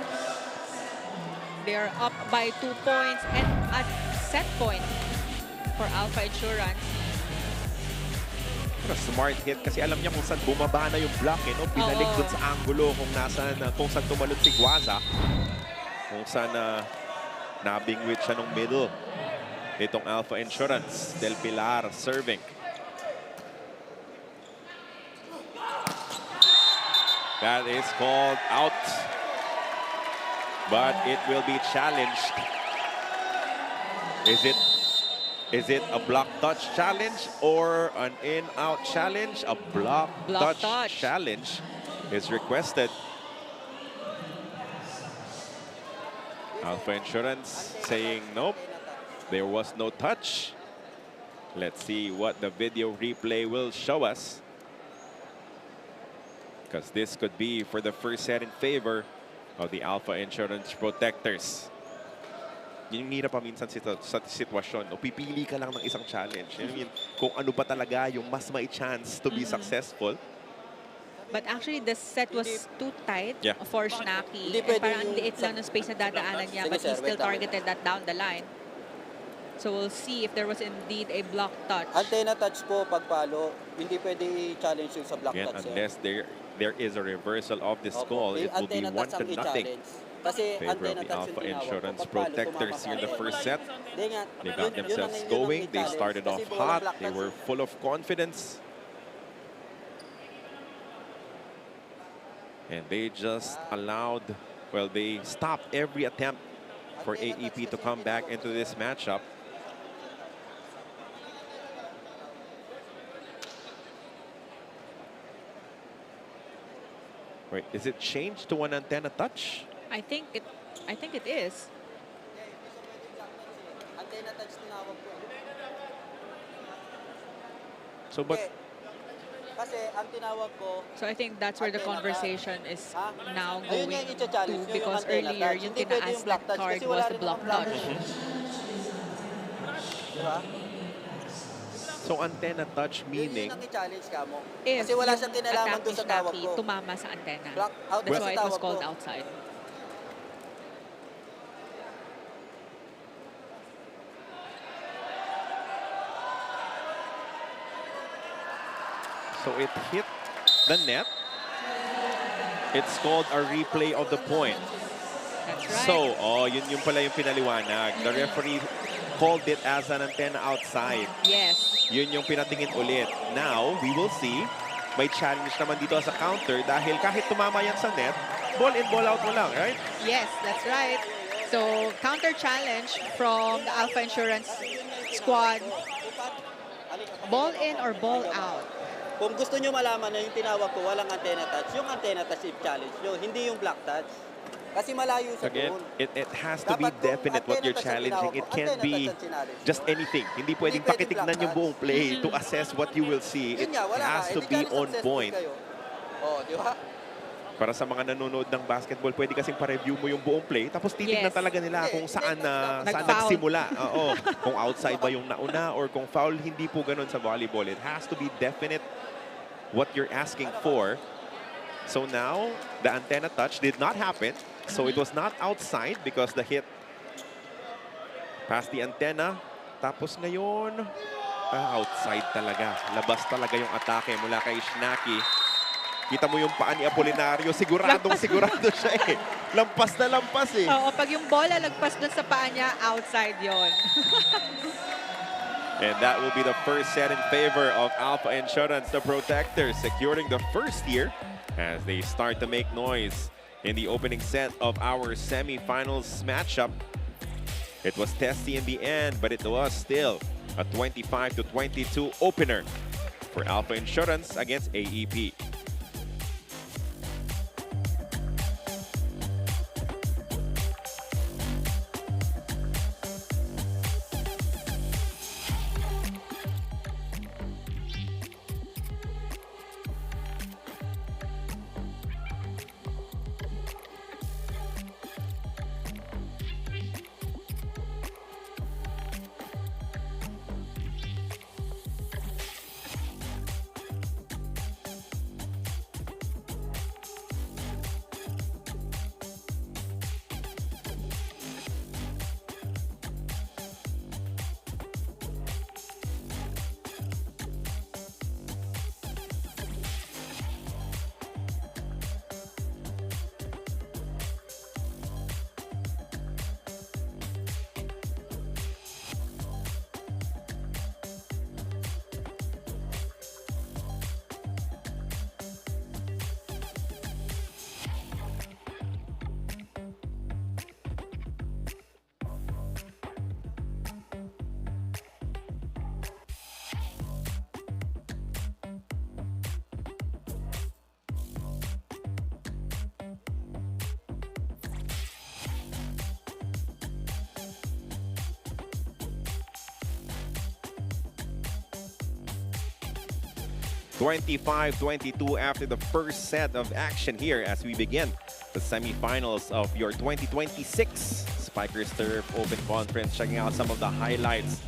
they're up by 2 points and a set point for Alpha Insurance. A smart hit kasi alam niya kung saan bumaba na yung block. No? Pinalik dun sa angulo kung saan tumalon si Guaza. Kung saan nabingwit siya nung middle. Itong Alpha Insurance. Del Pilar serving. That is called out. But it will be challenged. Is it a block touch challenge or an in-out challenge? A block touch challenge is requested. Alpha Insurance saying nope, there was no touch. Let's see what the video replay will show us. Because this could be for the first set in favor of the Alpha Insurance Protectors. Yun yung hirap pa minsan sa sitwasyon. O pipili ka lang ng isang challenge. Yun, kung ano ba talaga yung mas may chance to be successful. But actually, the set was too tight for Shnaki. Hindi And parang ang liit lang ng space na dadaanan niya. But he still targeted that down the line. So we'll see if there was indeed a block touch. Antenna touch po pagpalo. Hindi pwede i-challenge yung sa block touch. Unless there is a reversal of this call, it will be 1-0. Favor of the Alpha Insurance Protectors here in the first set. They got themselves going. They started off hot. They were full of confidence. And they just allowed, well, they stopped every attempt for AEP to come back into this matchup. Wait, is it changed to an antenna touch? I think it is. Antenna touch tinawag ko. So, but Kasi ang tinawag ko, So I think that's where the conversation is now ayun going yung i-challenge to, nyo, yung because antenna earlier touch. yung Hindi pwede tinaas yung na block touch card kasi wala was the rin block namang block touch. Diba? so antenna touch Yun meaning ang i-challenge ka mo. If Kasi wala yung siyang kinalaman attack doon ni sa tawag Shnaki ko. tumama sa antenna. Block out That's kasi why it was tawag called ko. outside. so it hit the net. It's called a replay of the point. That's right. So, yun yung pala yung pinaliwanag. The referee called it as an antenna outside. Yes. Yun yung pinatingin ulit. Now, we will see. May challenge naman dito sa counter dahil kahit tumama yan sa net, ball in, ball out mo lang, right? Yes, that's right. So, counter challenge from the Alpha Insurance squad. Ball in or ball out? Kung gusto nyo malaman na yung tinawag ko, walang antenna touch, yung antenna touch i-challenge nyo, hindi yung block touch. Kasi malayo sa Again, doon. it has to be Dapat kung definite what you're antenna touch ang challenging. tinawag It ko, can't antenna be touch ang challenge just nyo. anything. Hindi pwedeng pwedeng pakitignan block yung buong touch. play to assess what you will see. It Yun nga, wala has ka. to Hindi be challenge on successful point. kayo. Oh, di ba? Para sa mga nanonood ng basketball, pwede kasing pa-review mo yung buong play. Tapos titignan Yes. talaga nila kung saan saan Nag-foul. nagsimula. Oo. Kung outside ba yung nauna or kung foul. Hindi po ganun sa volleyball. It has to be definite what you're asking for. So now, the antenna touch did not happen. So it was not outside because the hit past the antenna. Tapos ngayon, outside talaga. Labas talaga yung atake mula kay Shnaki. Kita mo yung paa ni Apolinario. Siguradong sigurado siya eh. Lampas na lampas eh. Oo, pag yung bola lagpas dun sa paa niya, outside yon. And that will be the first set in favor of Alpha Insurance, the Protectors, securing the first here as they start to make noise in the opening set of our semifinals matchup. It was testy in the end, but it was still a 25-22 opener for Alpha Insurance against AEP. (25-22) after the first set of action here as we begin the semifinals of your 2026 Spikers Turf Open Conference. Checking out some of the highlights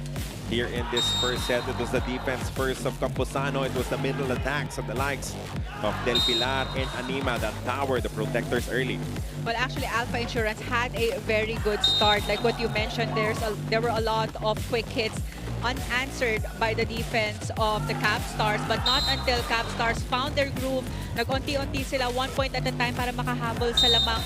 here in this first set. It was the defense first of Camposano. It was the middle attacks of the likes of Del Pilar and Anima that towered the Protectors early. Well, actually, Alpha Insurance had a very good start. Like what you mentioned, there were a lot of quick hits unanswered by the defense of the Capstars, but not until Capstars found their groove. Nag-unti-unti sila 1 point at a time para makahabol sa lamang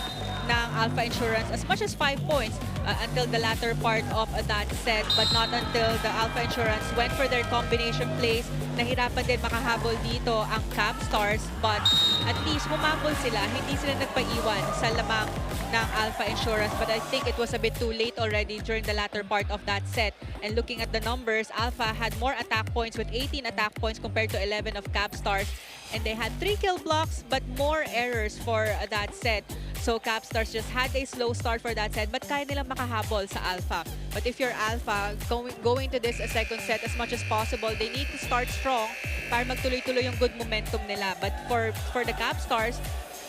ng Alpha Insurance as much as 5 points. until the latter part of that set, but not until the Alpha Insurance went for their combination plays. Nahirapan din makahabol dito ang CABSTARS, but at least humabol sila. Hindi sila nagpaiwan sa lamang ng Alpha Insurance, but I think it was a bit too late already during the latter part of that set. And looking at the numbers, Alpha had more attack points with 18 attack points compared to 11 of CABSTARS. And they had 3 kill blocks, but more errors for that set. So CABSTARS just had a slow start for that set, but kaya nilang makahabol sa Alpha. But if you're Alpha, going to this second set as much as possible, they need to start strong para magtuloy-tuloy yung good momentum nila. But for the CABSTARS,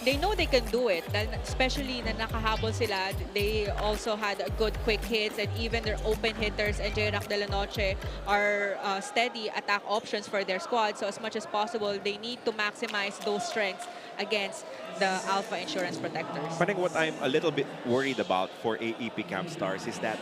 they know they can do it, especially na nakahabol sila. They also had good quick hits, and even their open hitters and J-Rock de la Noche are steady attack options for their squad. So as much as possible, they need to maximize those strengths against the Alpha Insurance Protectors. I think what I'm a little bit worried about for AAP Capstars is that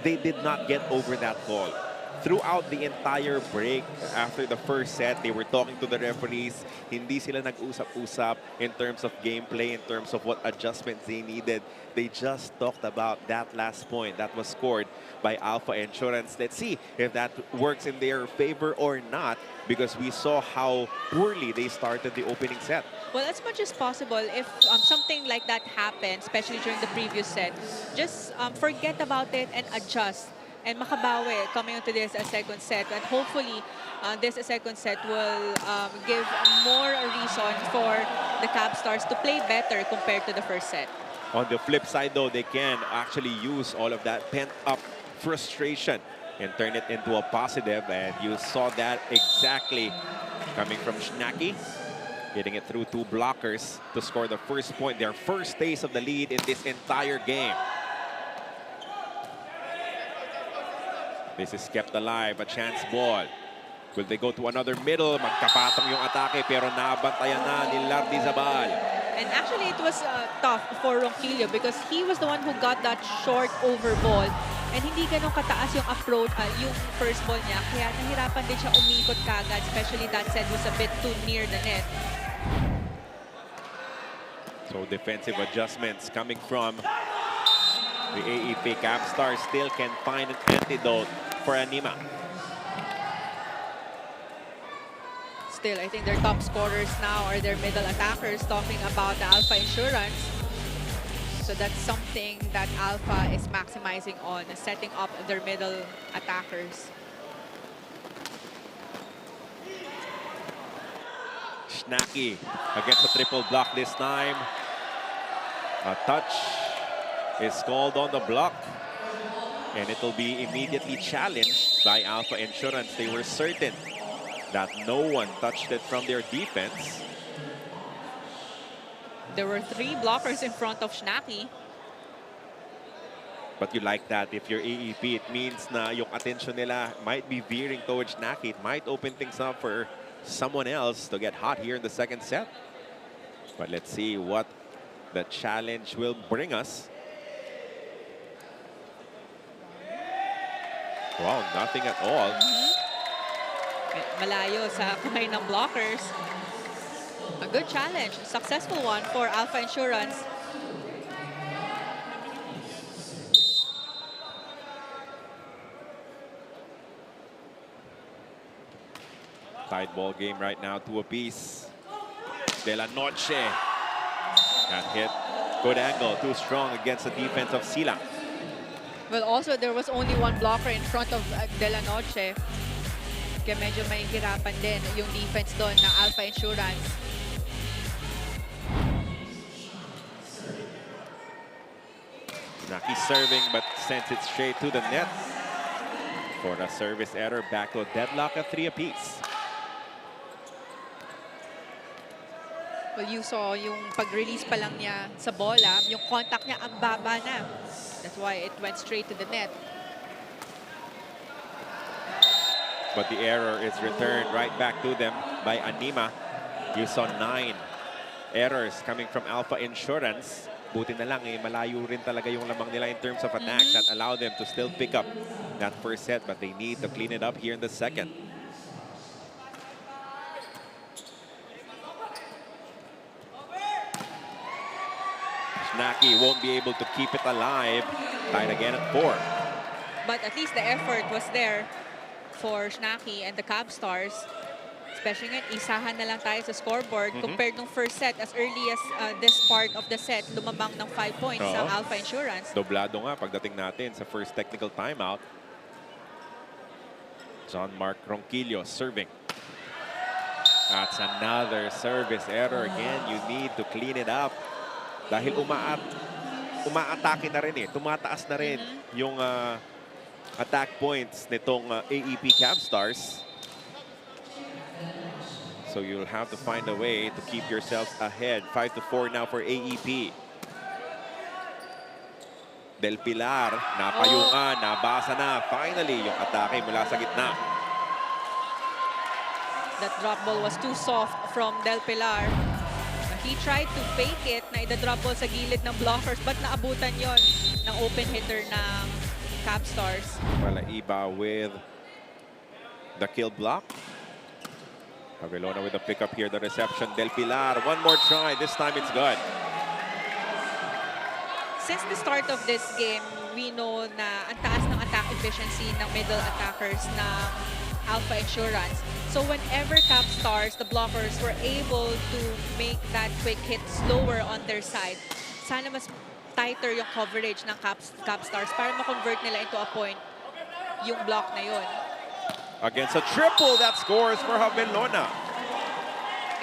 they did not get over that call. Throughout the entire break, after the first set, they were talking to the referees. Hindi sila nag-usap-usap in terms of gameplay, in terms of what adjustments they needed. They just talked about that last point that was scored by Alpha Insurance. Let's see if that works in their favor or not, because we saw how poorly they started the opening set. Well, as much as possible, if something like that happened, especially during the previous set, just forget about it and adjust. And makabawi coming into this second set. And hopefully, this second set will give more reason for the CABSTARS to play better compared to the first set. On the flip side, though, they can actually use all of that pent-up frustration and turn it into a positive. And you saw that exactly coming from Shnaki, hitting it through 2 blockers to score the first point, their first taste of the lead in this entire game. This is kept alive, a chance ball. Will they go to another middle? Magkapatong yung atake, pero nabantayan na ni Lardizabal. And actually, it was tough for Ronquillo because he was the one who got that short over ball. And hindi ganun kataas yung approach, yung first ball niya. Kaya nahirapan din siya umikot kagad, especially that set was a bit too near the net. So defensive adjustments coming from the AAP Capstars. Still can find an antidote for Anima. Still, I think their top scorers now are their middle attackers, talking about the Alpha Insurance. So that's something that Alpha is maximizing on, setting up their middle attackers. Shnaki against a triple block this time. A touch is called on the block, and it will be immediately challenged by Alpha Insurance. They were certain that no one touched it from their defense. There were 3 blockers in front of Shnaki. But you like that. If you're AEP, it means na yung attention nila might be veering towards Shnaki. It might open things up for someone else to get hot here in the second set. But let's see what the challenge will bring us. Wow, nothing at all. Malayo sa kamay ng blockers. A good challenge, successful one for Alpha Insurance. Tied ball game right now, 2 apiece. De la Noche. That hit. Good angle, too strong against the defense of Silang. Well, also, there was only 1 blocker in front of De La Noche. Kaya medyo mahihirapan din yung defense doon ng Alpha Insurance. Naki serving, but sends it straight to the net. For a service error, back to a deadlock of 3 apiece. Well, you saw yung pag-release pa lang niya sa bola, yung contact niya ang baba na. That's why it went straight to the net. But the error is returned right back to them by Anima. You saw 9 errors coming from Alpha Insurance. Buti na lang, malayo rin talaga yung lamang nila in terms of attacks that allow them to still pick up that first set, but they need to clean it up here in the second. Shnaki won't be able to keep it alive. Tied again at 4. But at least the effort was there for Shnaki and the Cabstars. Especially ngayon, isahan na lang tayo sa scoreboard compared nung first set as early as this part of the set, lumamang ng 5 points sa Alpha Insurance. Doblado nga pagdating natin sa first technical timeout. John Mark Ronquillo serving. That's another service error again. You need to clean it up. Dahil umaatake na rin eh. Tumataas na rin yung attack points nitong AEP Capstars. So you'll have to find a way to keep yourselves ahead. 5-4 now for AEP. Del Pilar, napayungan, nabasa na. Finally, yung atake mula sa gitna. That drop ball was too soft from Del Pilar. He tried to fake it na ida-drop ball sa gilid ng blockers but naabutan yon ng open hitter ng Cabstars. Malaiba with the kill block. Avelona with the pickup here, the reception. Del Pilar, one more try. This time it's good. Since the start of this game, we know na ang taas ng attack efficiency ng middle attackers ng Alpha Insurance. So whenever Capstars, the blockers, were able to make that quick hit slower on their side, sana mas tighter yung coverage ng Capstars para ma-convert nila into a point yung block na yun. Against a triple that scores for Avelona.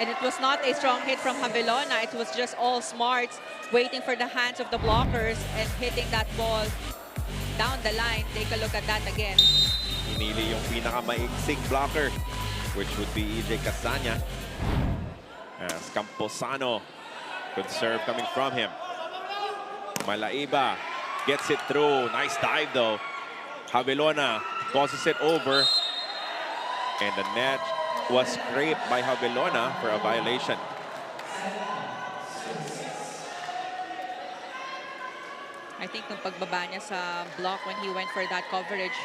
And it was not a strong hit from Avelona. It was just all smarts waiting for the hands of the blockers and hitting that ball down the line. Take a look at that again. Hinili yung pinakamaiksing blocker, which would be EJ Casanya. As Camposano, good serve coming from him. Malaiba gets it through. Nice dive though. Avelona tosses it over. And the net was scraped by Avelona for a violation. I think nung pagbaba niya sa block when he went for that coverage,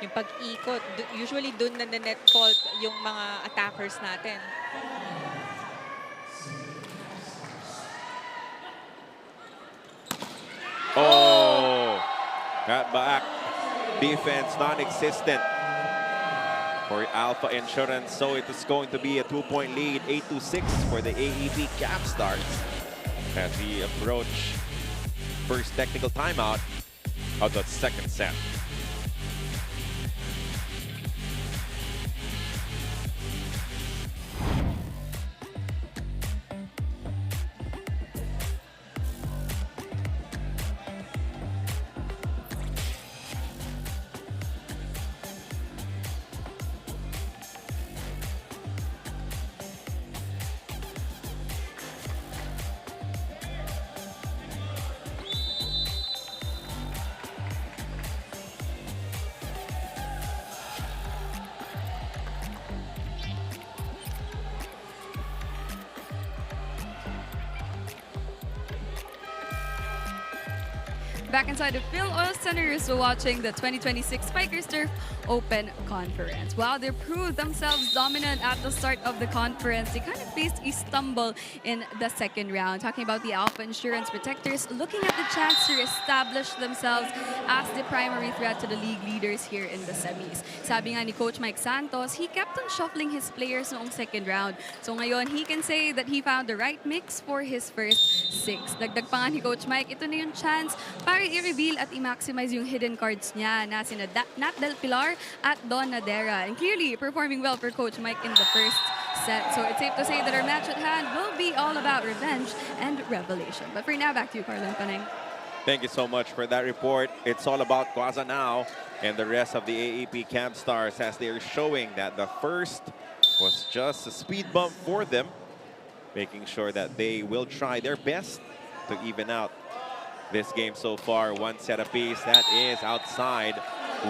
yung pag-ikot, usually dun na net fault yung mga attackers natin. Oh! That back defense non-existent for Alpha Insurance. So it is going to be a 2-point lead, 8-6 for the AEP Capstars as we approach first technical timeout of the second set. Back inside the Phil Oil Center, you're still watching the 2026 Spikers Turf Open Conference. While they proved themselves dominant at the start of the conference, they kind of faced a stumble in the second round. Talking about the Alpha Insurance Protectors, looking at the chance to establish themselves as the primary threat to the league leaders here in the semis. Sabi nga ni Coach Mike Santos, he kept on shuffling his players noong second round. So ngayon, he can say that he found the right mix for his first 6. Dagdag pa nga ni Coach Mike, ito na yung chance para i-reveal at i-maximize yung hidden cards niya na sina Nat Del Pilar at Don Nadera. And clearly, performing well for Coach Mike in the first set. So it's safe to say that our match at hand will be all about revenge and revelation. But for now, back to you, Carlin Paneng. Thank you so much for that report. It's all about Quaza now and the rest of the AAP Capstars as they are showing that the first was just a speed bump for them, making sure that they will try their best to even out this game so far. One set apiece. That is outside,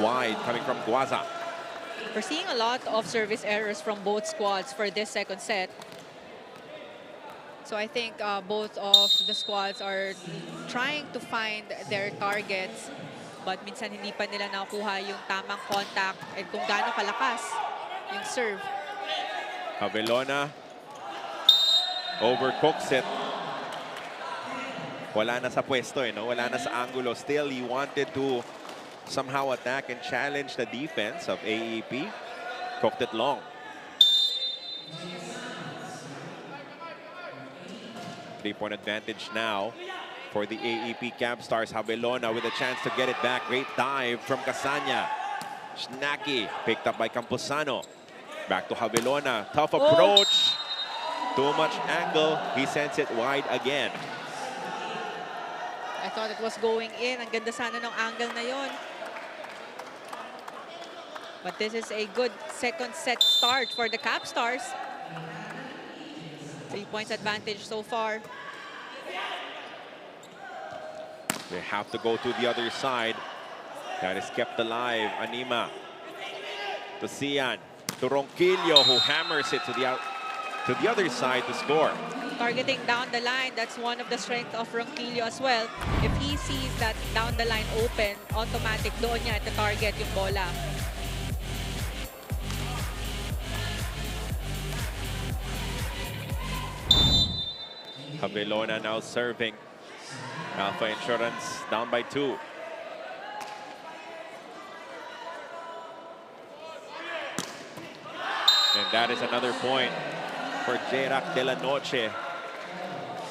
wide, coming from Quaza. We're seeing a lot of service errors from both squads for this second set. So I think both of the squads are trying to find their targets, but minsan hindi pa nila nakuha yung tamang contact at kung gaano kalakas yung serve. Avelona overcooks it. wala na sa pwesto, no? Wala na sa angulo. Still, he wanted to somehow attack and challenge the defense of AEP. Cooked it long. Three-point advantage now for the AEP Capstars. Habelona with a chance to get it back. Great dive from Casanya. Snacky picked up by Camposano. Back to Habelona. Tough approach. Too much angle. He sends it wide again. I thought it was going in. Ang ganda sana ng angle na yon. But this is a good second set start for the Capstars. 3 points advantage so far. They have to go to the other side. That is kept alive. Anima to Sian. To Ronquillo, who hammers it to the other side to score. Targeting down the line, that's one of the strengths of Ronquillo as well. If he sees that down the line open, automatic doon niya to target yung bola. Habelona now serving. Alpha Insurance down by 2. And that is another point for Jerac de la Noche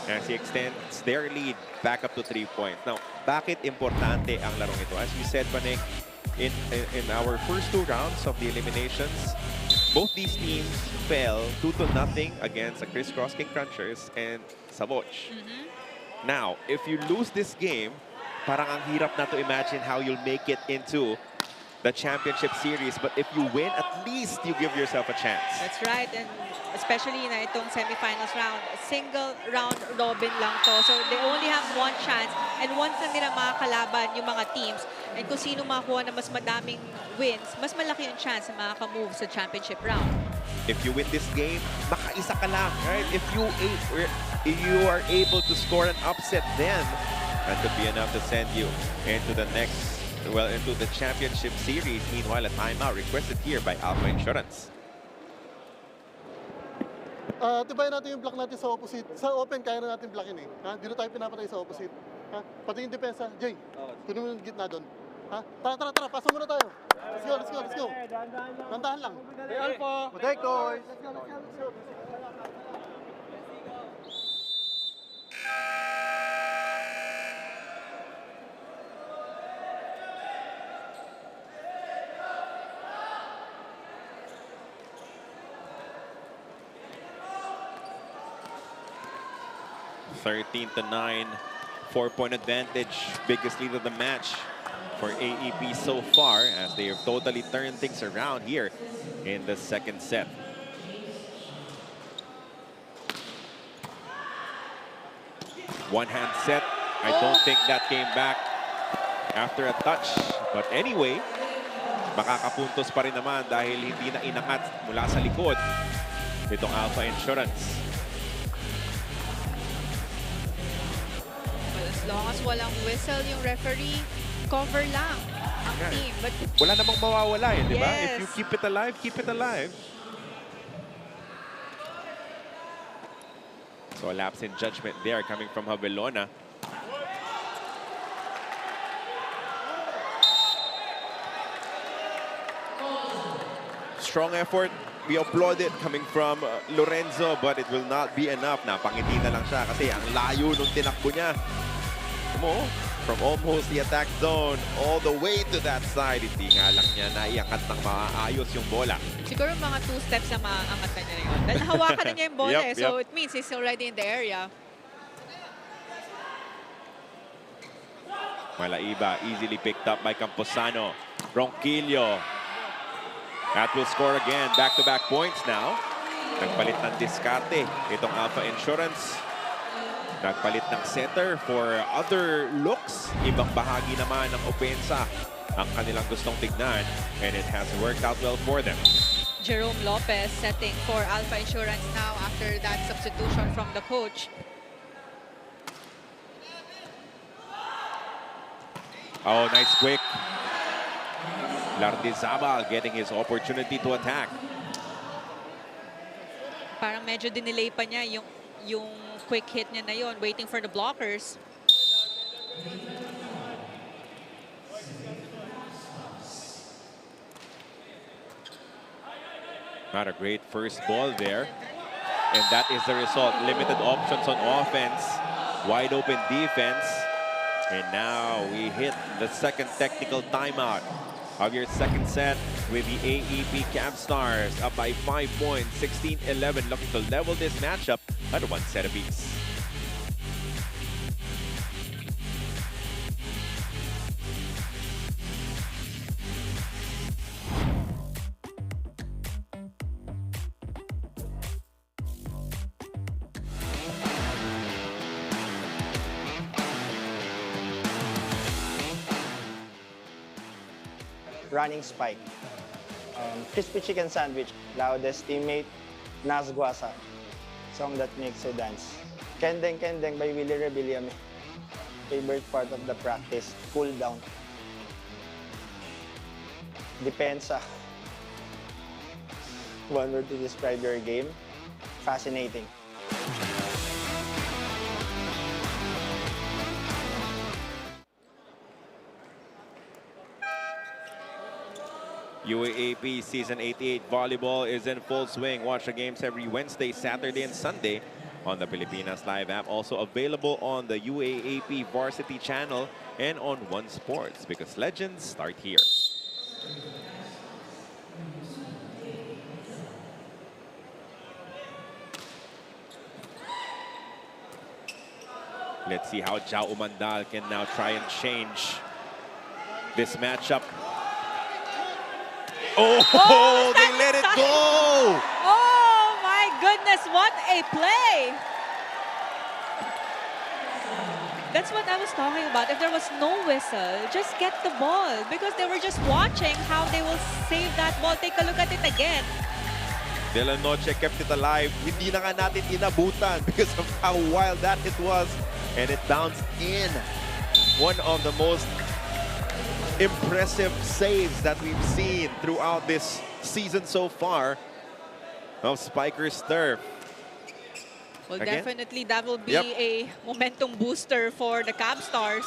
as he extends their lead back up to 3 points. Now, bakit importante ang larong ito? As we said, Panik, in our first 2 rounds of the eliminations, both these teams fell 2-0 against the Crisscross King Crunchers and Savoge. Now, if you lose this game, parang ang hirap na to imagine how you'll make it into the championship series. But if you win, at least you give yourself a chance. That's right, and especially na itong semifinals round, single round robin lang to. So they only have one chance, and once na nila makakalaban yung mga teams, and kung sino makakuha na mas madaming wins, mas malaki yung chance na makaka-move sa championship round. If you win this game, makaisa ka lang, right? If you are able to score an upset, then that could be enough to send you into the next, well, into the championship series. Meanwhile, a timeout requested here by Alpha Insurance. Tibayan natin yung block natin sa opposite. Sa open, kaya na natin blockin eh. Ha? Dito tayo pinapatay sa opposite. Ha? Pati yung depensa. Jay, kunin mo yung gitna doon. Ha? Tara, pasok muna tayo. Let's go. Dandahan lang. Hey, Alpha. Protect, boys. Let's go. 13-9, 4-point advantage, biggest lead of the match for AEP so far, as they have totally turned things around here in the second set. One-hand set. I don't think that came back after a touch. But anyway, makakapuntos pa rin naman dahil hindi na inangat mula sa likod itong Alpha Insurance. Well, as long as walang whistle yung referee, cover lang ang team. But wala namang mawawala eh, di ba? Yes. If you keep it alive, keep it alive. So a lapse in judgment there coming from Habelona. Strong effort. We applaud it coming from Lorenzo, but it will not be enough. Napangiti na lang siya kasi ang layo nung tinakbo niya. From almost the attack zone all the way to that side. Hindi nga lang niya naiangat ng maayos yung bola. siguro mga 2 steps na maangat na niya na yun. Dahil hawakan na niya yung bola Yep, eh. So it means he's already in the area. Malaiba easily picked up by Camposano. Ronquillo. That will score again. Back-to-back points now. Nagpalit ng diskarte itong Alpha Insurance. Nagpalit ng setter for other looks. Ibang bahagi naman ng opensa ang kanilang gustong tignan. And it has worked out well for them. Jerome Lopez setting for Alpha Insurance now after that substitution from the coach. Oh, nice quick. Lardizabal getting his opportunity to attack. Parang medyo dinelay pa niya yung quick hit niya na yon, waiting for the blockers. Not a great first ball there. And that is the result. Limited options on offense. Wide open defense. And now we hit the second technical timeout of your second set with the AEP Capstars up by 5 points, 16-11, looking to level this matchup at 1 set apiece. Running spike. Crispy chicken sandwich. Loudest teammate, Nasguasa. Song that makes you dance. Kendeng Kendeng by Willie Rebillame. Favorite part of the practice, cool down. Depensa. One word to describe your game, fascinating. UAAP Season 88 Volleyball is in full swing. Watch the games every Wednesday, Saturday, and Sunday on the Pilipinas Live app. Also available on the UAAP Varsity channel and on One Sports, because legends start here. Let's see how Jao Umandal can now try and change this matchup. Oh, they let it go! Oh my goodness, what a play! That's what I was talking about. If there was no whistle, just get the ball, because they were just watching how they will save that ball. Take a look at it again. De La Noche kept it alive. Hindi na nga natin inabutan because of how wild that it was. And it bounced in. One of the most impressive saves that we've seen throughout this season so far of Spikers Turf. Well, Again? definitely that will be a momentum booster for the Cabstars.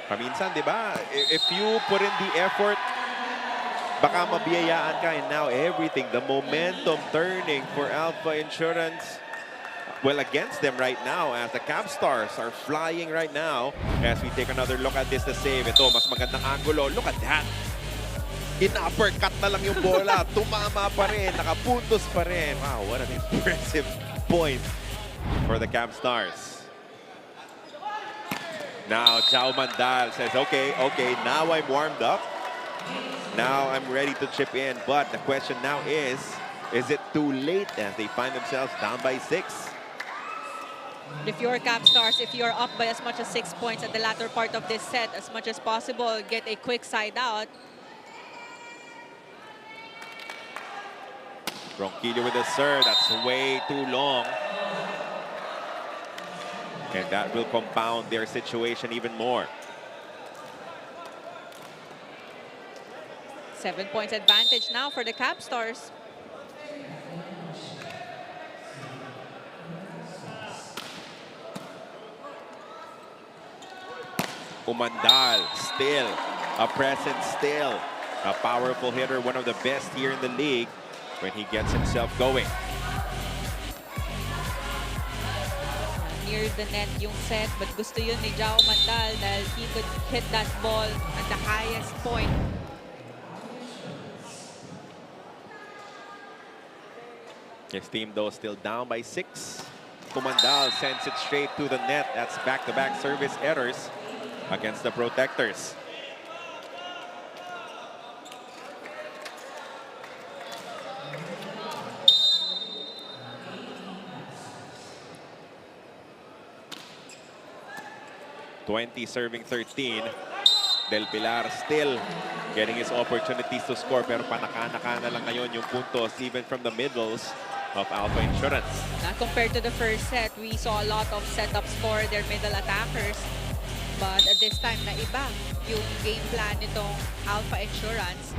Paminsan, di ba? If you put in the effort, baka mabiyayaan ka. And now everything, the momentum turning for Alpha Insurance. Well, against them right now, as the Cabstars are flying right now. As we take another look at this, the save. Ito, mas magandang angulo. Look at that. In-uppercut na lang yung bola. Tumama pa rin. Nakapuntos pa rin. Wow, what an impressive point for the Cabstars. Now, Jao Mandal says, okay, now I'm warmed up. Now I'm ready to chip in. But the question now is it too late as they find themselves down by 6? If you're Cabstars, if you're up by as much as 6 points at the latter part of this set, as much as possible, get a quick side out. Ronquillo with a serve. That's way too long. And that will compound their situation even more. 7 points advantage now for the Cabstars. Umandal, still a presence, still a powerful hitter, one of the best here in the league when he gets himself going. Near the net yung set, but gusto yun ni Jao Mandal dahil he could hit that ball at the highest point. His team, though, still down by 6. Umandal sends it straight to the net. That's back-to-back service errors against the Protectors. (20 serving 13). Del Pilar still getting his opportunities to score, pero panaka-naka na lang ngayon yung puntos even from the middles of Alpha Insurance. Now, compared to the first set, we saw a lot of setups for their middle attackers. But at this time, naiba yung game plan nitong Alpha Insurance.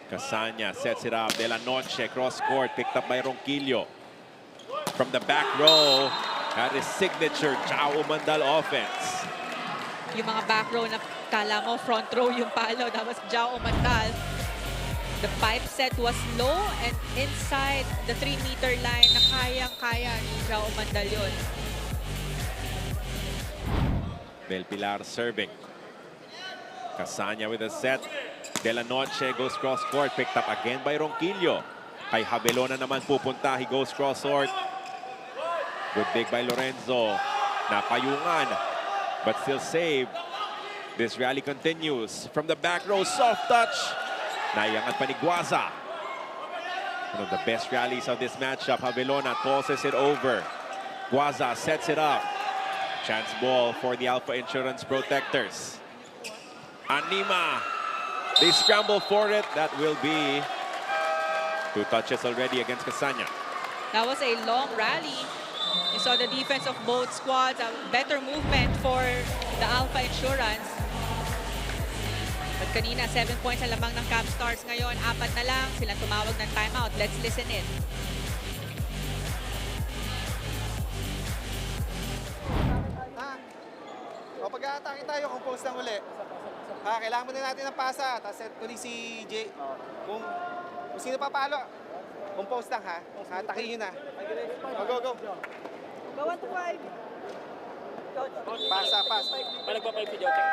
Casanya sets it up. De La Noche cross court, picked up by Ronquillo. From the back row, that is signature Jao Umandal offense. Yung mga back row na Kala mo front row yung palo. That was Jao Umandal. The pipe set was low and inside the 3-meter line na kayang-kaya ni Jao Umandal yun. Del Pilar serving. Casanya with a set. De La Noche goes cross-court. Picked up again by Ronquillo. Kay Habelona naman pupunta. He goes cross-court. Good dig by Lorenzo. Napayungan. But still saved. This rally continues. From the back row, soft touch. Naiangat pa ni Guaza. One of the best rallies of this matchup. Habelona tosses it over. Guaza sets it up. Chance ball for the Alpha Insurance Protectors. Anima. They scramble for it. That will be 2 touches already against Casanya. That was a long rally. You saw the defense of both squads. A better movement for the Alpha Insurance. But kanina, 7 points ang lamang ng Capstars. Ngayon, 4 na lang. Sila tumawag ng timeout. Let's listen in. O pag-aatake tayo, compose lang uli. Kailangan muna natin ng pasa. Tapos tuloy si Jay. Kung sino papalo, compose lang ha. Takihin nyo na. Go, go, go. Go 1 to 5. Pasa, pass. May nagpa-5 si Jojo.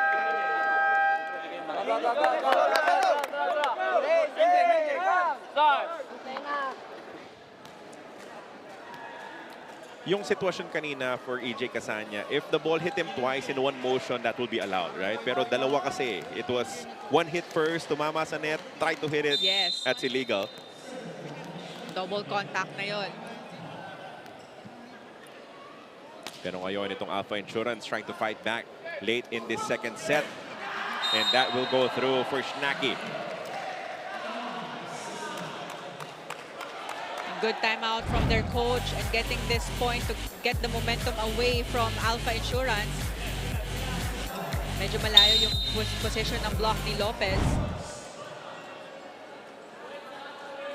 Yung sitwasyon kanina for EJ Casanya, if the ball hit him twice in one motion, that will be allowed, right? Pero dalawa kasi. It was one hit first, tumama sa net, try to hit it. Yes. That's illegal. Double contact na yon. Pero ngayon, itong Alpha Insurance trying to fight back late in this second set. And that will go through for Schnacky. Good timeout from their coach and getting this point to get the momentum away from Alpha Insurance. Medyo malayo yung position ng block ni Lopez.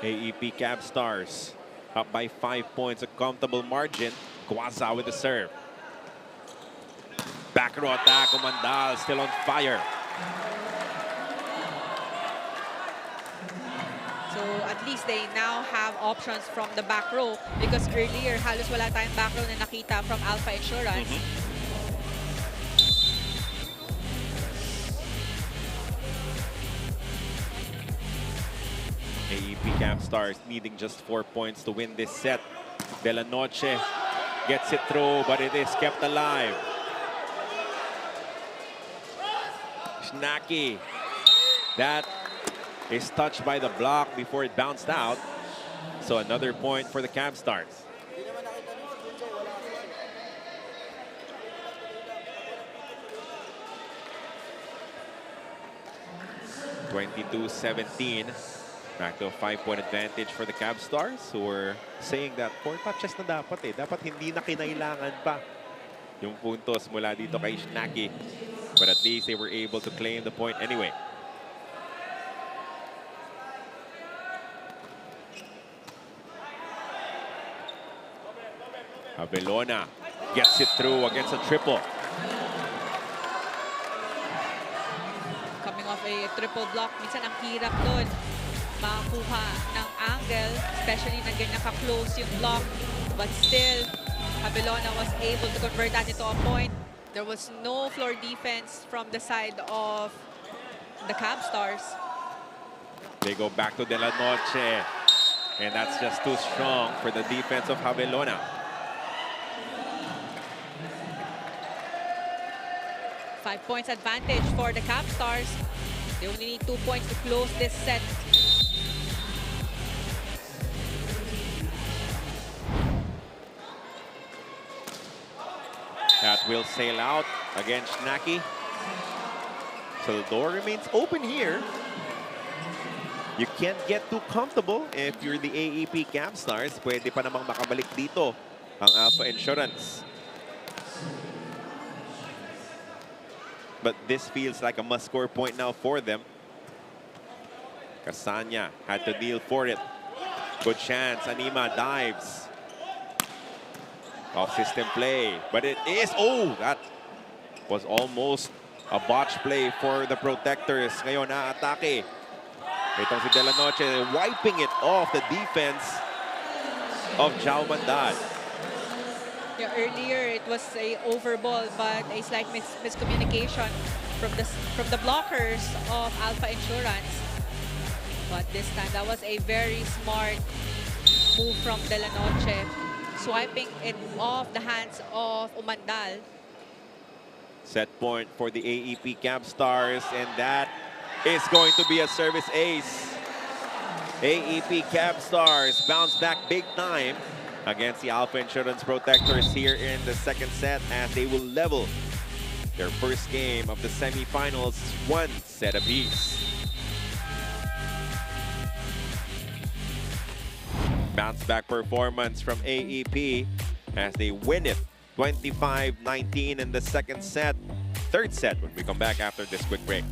AEP Capstars up by 5 points, a comfortable margin. Guaza with the serve. Back row attack, Umandal still on fire. So at least they now have options from the back row because earlier halos wala tayong back row na nakita from Alpha Insurance. AEP Capstars needing just 4 points to win this set. De La Noche gets it through, but it is kept alive. Schnacky. That is touched by the block before it bounced out. So another point for the Cabstars. (22-17). Back to a 5-point advantage for the Cabstars, who were saying that 4 touches na dapat eh. Dapat hindi na kinailangan pa yung puntos mula dito kay Schnacky. But at least they were able to claim the point anyway. Habelona gets it through against a triple. Coming off a triple block, minsan ang hirap doon makakuha ng angle, especially na ganyan ka-close yung block. But still, Habelona was able to convert that into a point. There was no floor defense from the side of the Cabstars. They go back to De La Noche. And that's just too strong for the defense of Habelona. 5 points advantage for the Cabstars. They only need 2 points to close this set. That will sail out against Schnacky. So the door remains open here. You can't get too comfortable if you're the AAP Capstars. Pwede pa namang makabalik dito ang Alpha Insurance. But this feels like a must-score point now for them. Casanya had to deal for it. Good chance. Anima dives. Off-system play. But it is... Oh, that was almost A botch play for the Protectors. Ngayon, atake. Itong si De La Noche wiping it off the defense of Jao Mandal. Yeah, earlier it was a overball, but a slight miscommunication from the blockers of Alpha Insurance. But this time, that was a very smart move from De La Noche, swiping it off the hands of Umandal. Set point for the AEP Capstars, and that is going to be a service ace. AEP Capstars bounce back big time against the Alpha Insurance Protectors here in the second set as they will level their first game of the semifinals, 1 set apiece. Bounce back performance from AEP as they win it 25-19 in the second set. Third set when we come back after this quick break.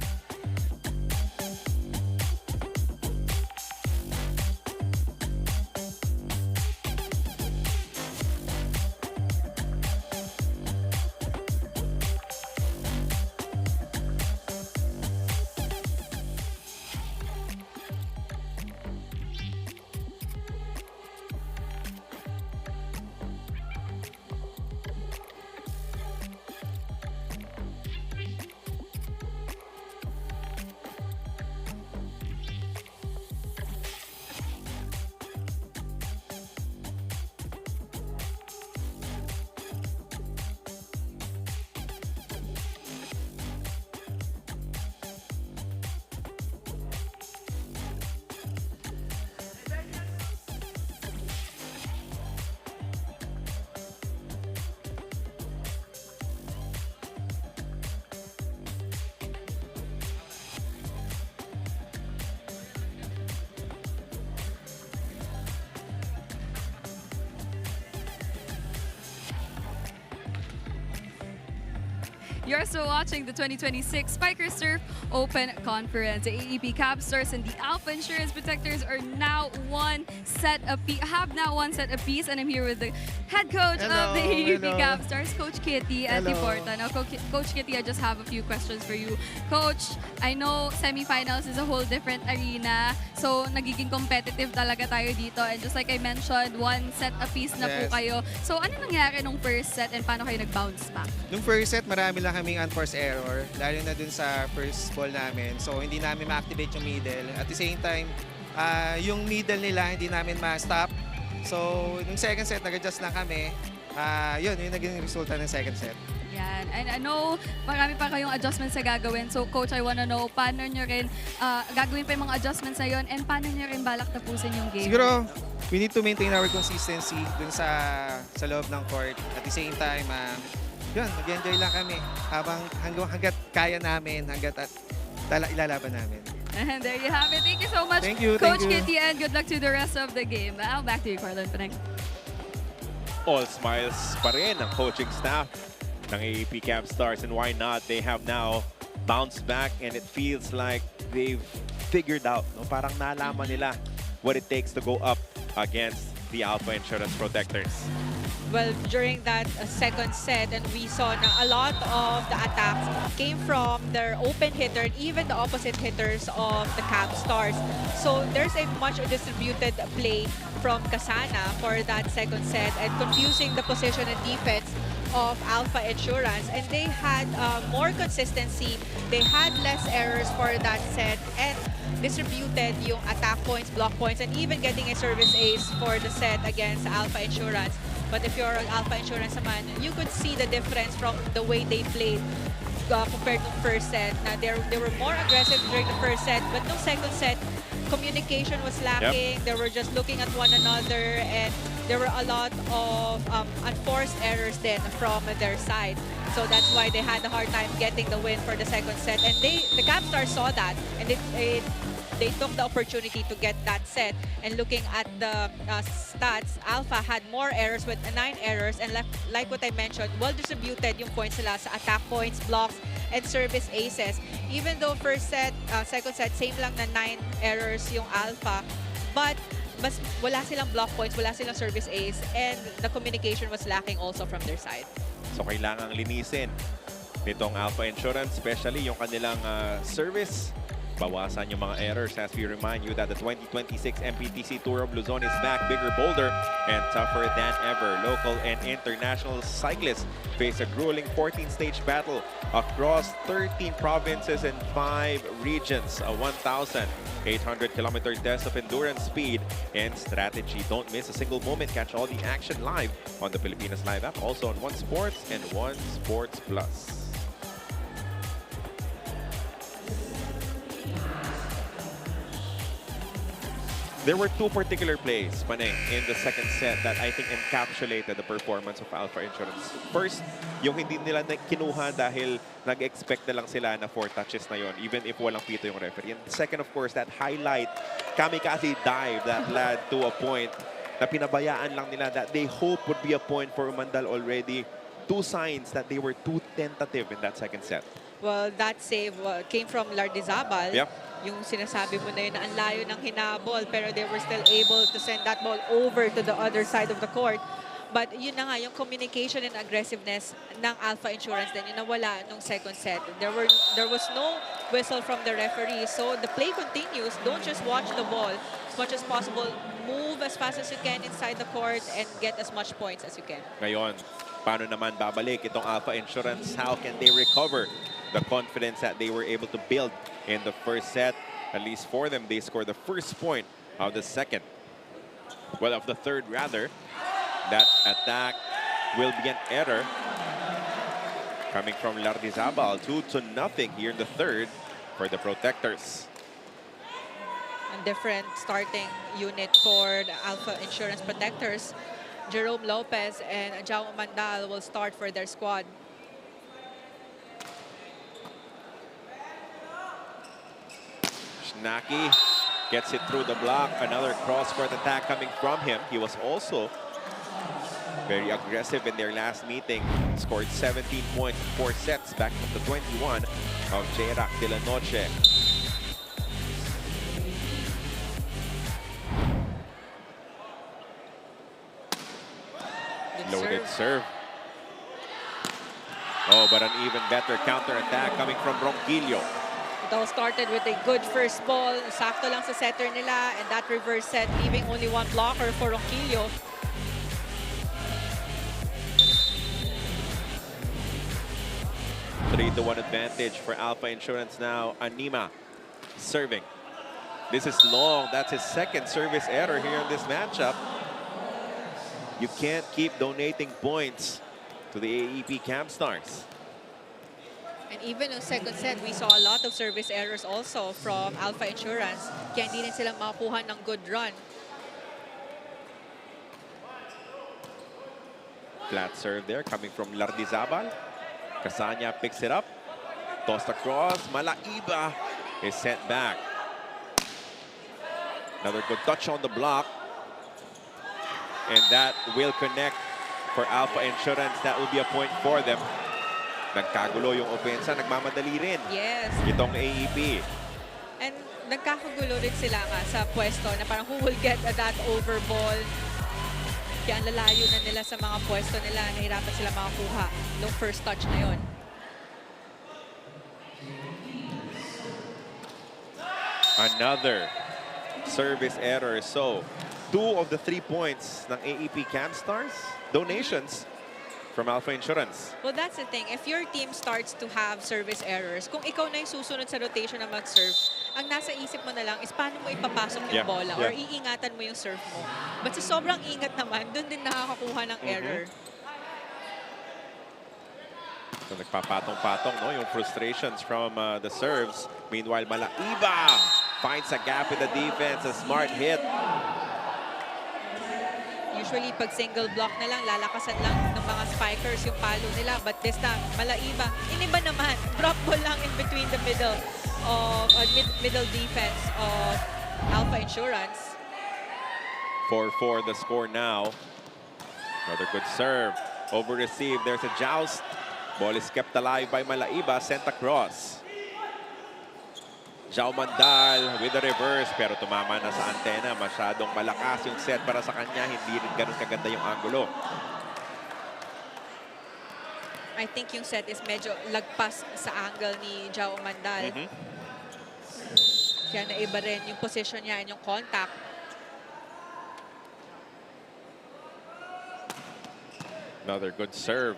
You're still watching the 2026 Spiker Surf Open Conference. The AAP Capstars and the Alpha Insurance Protectors are now one set apiece. Have now one set apiece, and I'm here with the head coach of the AAP Capstars, Coach Kitty Antiporta. Now, Coach Kitty, I just have a few questions for you. Coach, I know semifinals is a whole different arena, so nagiging competitive talaga tayo dito. And just like I mentioned, one set apiece na po kayo. So ano nangyari nung first set and paano kayo nag-bounce back? Nung first set, marami lang kaming unforced error, lalo na dun sa first ball namin. So, hindi namin ma-activate yung middle. At the same time, yung middle nila, hindi namin ma-stop. So, nung second set, nag-adjust lang kami. Yun, yung naging resulta ng second set. Yan. And I know, marami pa kayong adjustments na gagawin. So, Coach, I wanna know, paano nyo rin gagawin pa yung mga adjustments na yun and paano nyo rin balak tapusin yung game? Siguro, we need to maintain our consistency dun sa loob ng court. At the same time, yun, nag-enjoy lang kami hanggat kaya namin, hanggat ilalaban namin. And there you have it. Thank you so much, thank you, Coach thank you. Kitty, and good luck to the rest of the game. Now, back to you, Carlon Paneng. All smiles pa rin ang coaching staff ng AAP Capstars, and why not? They have now bounced back and it feels like they've figured out, no? Parang nalaman nila what it takes to go up against the Alpha Insurance Protectors. Well, during that second set, and we saw na a lot of the attacks came from their open hitter and even the opposite hitters of the Cabstars. So there's a much distributed play from Kasana for that second set and confusing the position and defense of Alpha Insurance, and they had more consistency. They had less errors for that set and distributed yung attack points, block points, and even getting a service ace for the set against Alpha Insurance. But if you're an Alpha Insurance naman, you could see the difference from the way they played compared to the first set. Now, they were more aggressive during the first set, but no second set, communication was lacking. They were just looking at one another, and there were a lot of unforced errors then from their side. So that's why they had a hard time getting the win for the second set. And the Capstars saw that, and they took the opportunity to get that set. And looking at the stats, Alpha had more errors with 9 errors. And like what I mentioned, well-distributed yung points nila sa attack points, blocks, and service aces. Even though first set, second set, same lang na 9 errors yung Alpha. But mas wala silang block points, wala silang service ace, and the communication was lacking also from their side. So kailangang linisin nitong Alpha Insurance, especially yung kanilang service. Bawasan yung mga errors as we remind you that the 2026 MPTC Tour of Luzon is back, bigger, bolder, and tougher than ever. Local and international cyclists face a grueling 14-stage battle across 13 provinces and 5 regions. A 1,800-kilometer test of endurance, speed, and strategy. Don't miss a single moment. Catch all the action live on the Pilipinas Live app, also on One Sports and One Sports Plus. There were two particular plays, Panay, in the second set that I think encapsulated the performance of Alpha Insurance. First, yung hindi nila kinuha dahil nag-expect na lang sila na 4 touches na yon, even if walang pito yung referee. And second, of course, that highlight kamikaze dive that led to a point na pinabayaan lang nila that they hope would be a point for Umandal already. 2 signs that they were too tentative in that second set. Well, that save came from Lardizabal. Yep. Yung sinasabi mo na yun na ang layo ng hinabol, pero they were still able to send that ball over to the other side of the court. But yun na nga, yung communication and aggressiveness ng Alpha Insurance din, yun nawala nung second set. There was no whistle from the referee. So the play continues. Don't just watch the ball. As much as possible, move as fast as you can inside the court and get as much points as you can. Ngayon, paano naman babalik itong Alpha Insurance? How can they recover the confidence that they were able to build in the first set? At least for them, they scored the first point of the second. Well, of the third, rather. That attack will be an error coming from Lardizabal. 2-0 here in the third for the Protectors. A different starting unit for the Alpha Insurance Protectors. Jerome Lopez and Jao Mandal will start for their squad. Shnaki gets it through the block. Another cross-court attack coming from him. He was also very aggressive in their last meeting. Scored 17 points in 4 sets back from the 21 of Jerac de la Noche. Loaded serve. Oh, but an even better counter-attack coming from Ronquillo. It all started with a good first ball. Sakto lang sa setter nila, and that reverse set, leaving only 1 blocker for Ronquillo. 3-1 advantage for Alpha Insurance now. Anima serving. This is long. That's his second service error here in this matchup. You can't keep donating points to the AAP Capstars. And even in second set, we saw a lot of service errors also from Alpha Insurance. Kaya hindi rin sila makakuha ng good run. Flat serve there coming from Lardizabal. Casanya picks it up. Tossed across. Malaiba is sent back. Another good touch on the block. And that will connect for Alpha Insurance. That will be a point for them. Nagkagulo yung opensa. Nagmamadali rin. Yes. Itong AEP. And nagkakagulo rin sila nga sa pwesto na parang who will get that over ball. Kaya ang lalayo na nila sa mga pwesto nila. Nahirapan sila makakuha nung first touch na yon. Another service error. So, 2 of the 3 points ng AEP Capstars, donations from Alpha Insurance. Well, that's the thing. If your team starts to have service errors, kung ikaw na yung susunod sa rotation na mag-serve, ang nasa isip mo na lang is paano mo ipapasok yung bola or iingatan mo yung serve mo. But sa sobrang ingat naman, dun din nakakakuha ng error. So, nagpapatong-patong, no? Yung frustrations from the serves. Meanwhile, Malaiba finds a gap in the defense. A smart hit. Usually, pag single block na lang, lalakasan lang ng mga spikers yung palo nila. But this time, Malaiba, iniba naman. Drop ball lang in between the middle of middle defense of Alpha Insurance. 4-4 the score now. Another good serve. Over receive. There's a joust. Ball is kept alive by Malaiba. Sent across. Jao Mandal with the reverse, pero tumama na sa antena. Masyadong malakas yung set para sa kanya. Hindi rin ganun kaganda yung angulo. I think yung set is medyo lagpas sa angle ni Jao Mandal. Kaya naiba rin yung position niya and yung contact. Another good serve.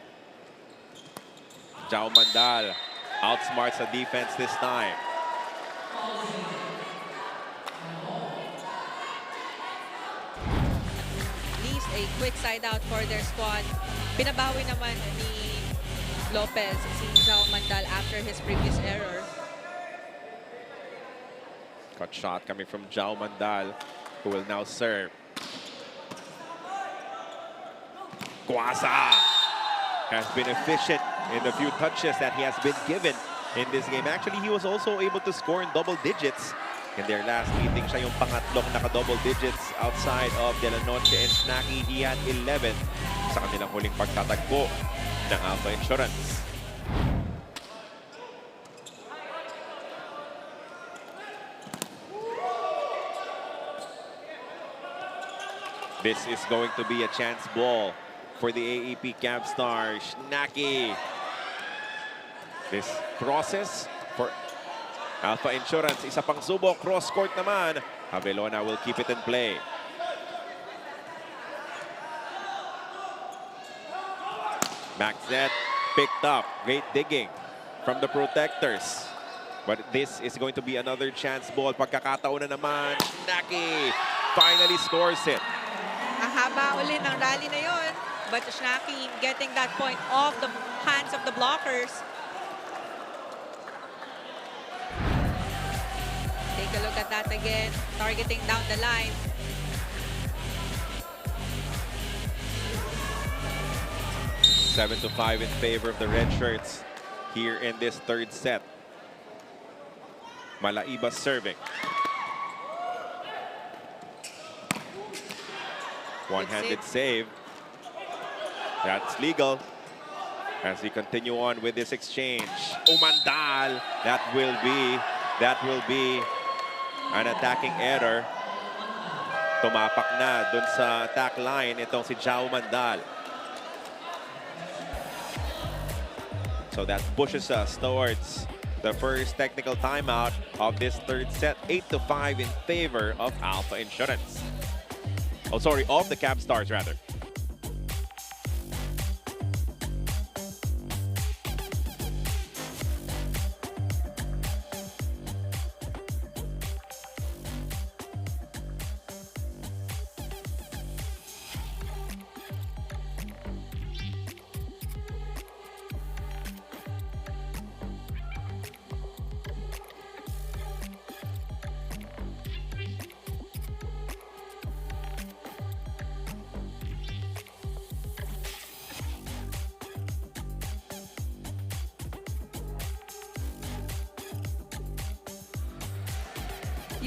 Jao Mandal outsmarts the defense this time. At least a quick side out for their squad. Pinabawi naman ni Lopez si Jao Mandal after his previous error. Cut shot coming from Jao Mandal, who will now serve. Guasa has been efficient in the few touches that he has been given in this game. Actually, he was also able to score in double digits in their last meeting. Siya yung pangatlong naka-double digits outside of De La Noche and Snacky. He had 11 sa kanilang huling pagtatagpo ng Alpha Insurance. This is going to be a chance ball for the AAP Capstars. Snacky. This crosses for Alpha Insurance. Isa pang subok. Cross court naman. Avelona will keep it in play. Back set. Picked up. Great digging from the protectors. But this is going to be another chance ball. Pagkakataon na naman. Snacky finally scores it. Ang haba ulit ng rally na yun. But Snacky getting that point off the hands of the blockers. Take a look at that again. Targeting down the line. 7-5 in favor of the red shirts here in this third set. Malaiba serving. One-handed save. That's legal as we continue on with this exchange. Umandal, that will be an attacking error. Tumapak na dun sa attack line itong si Jao Mandal. So that pushes us towards the first technical timeout of this third set. 8-5 in favor of Alpha Insurance. Oh, sorry, of the Cabstars, rather.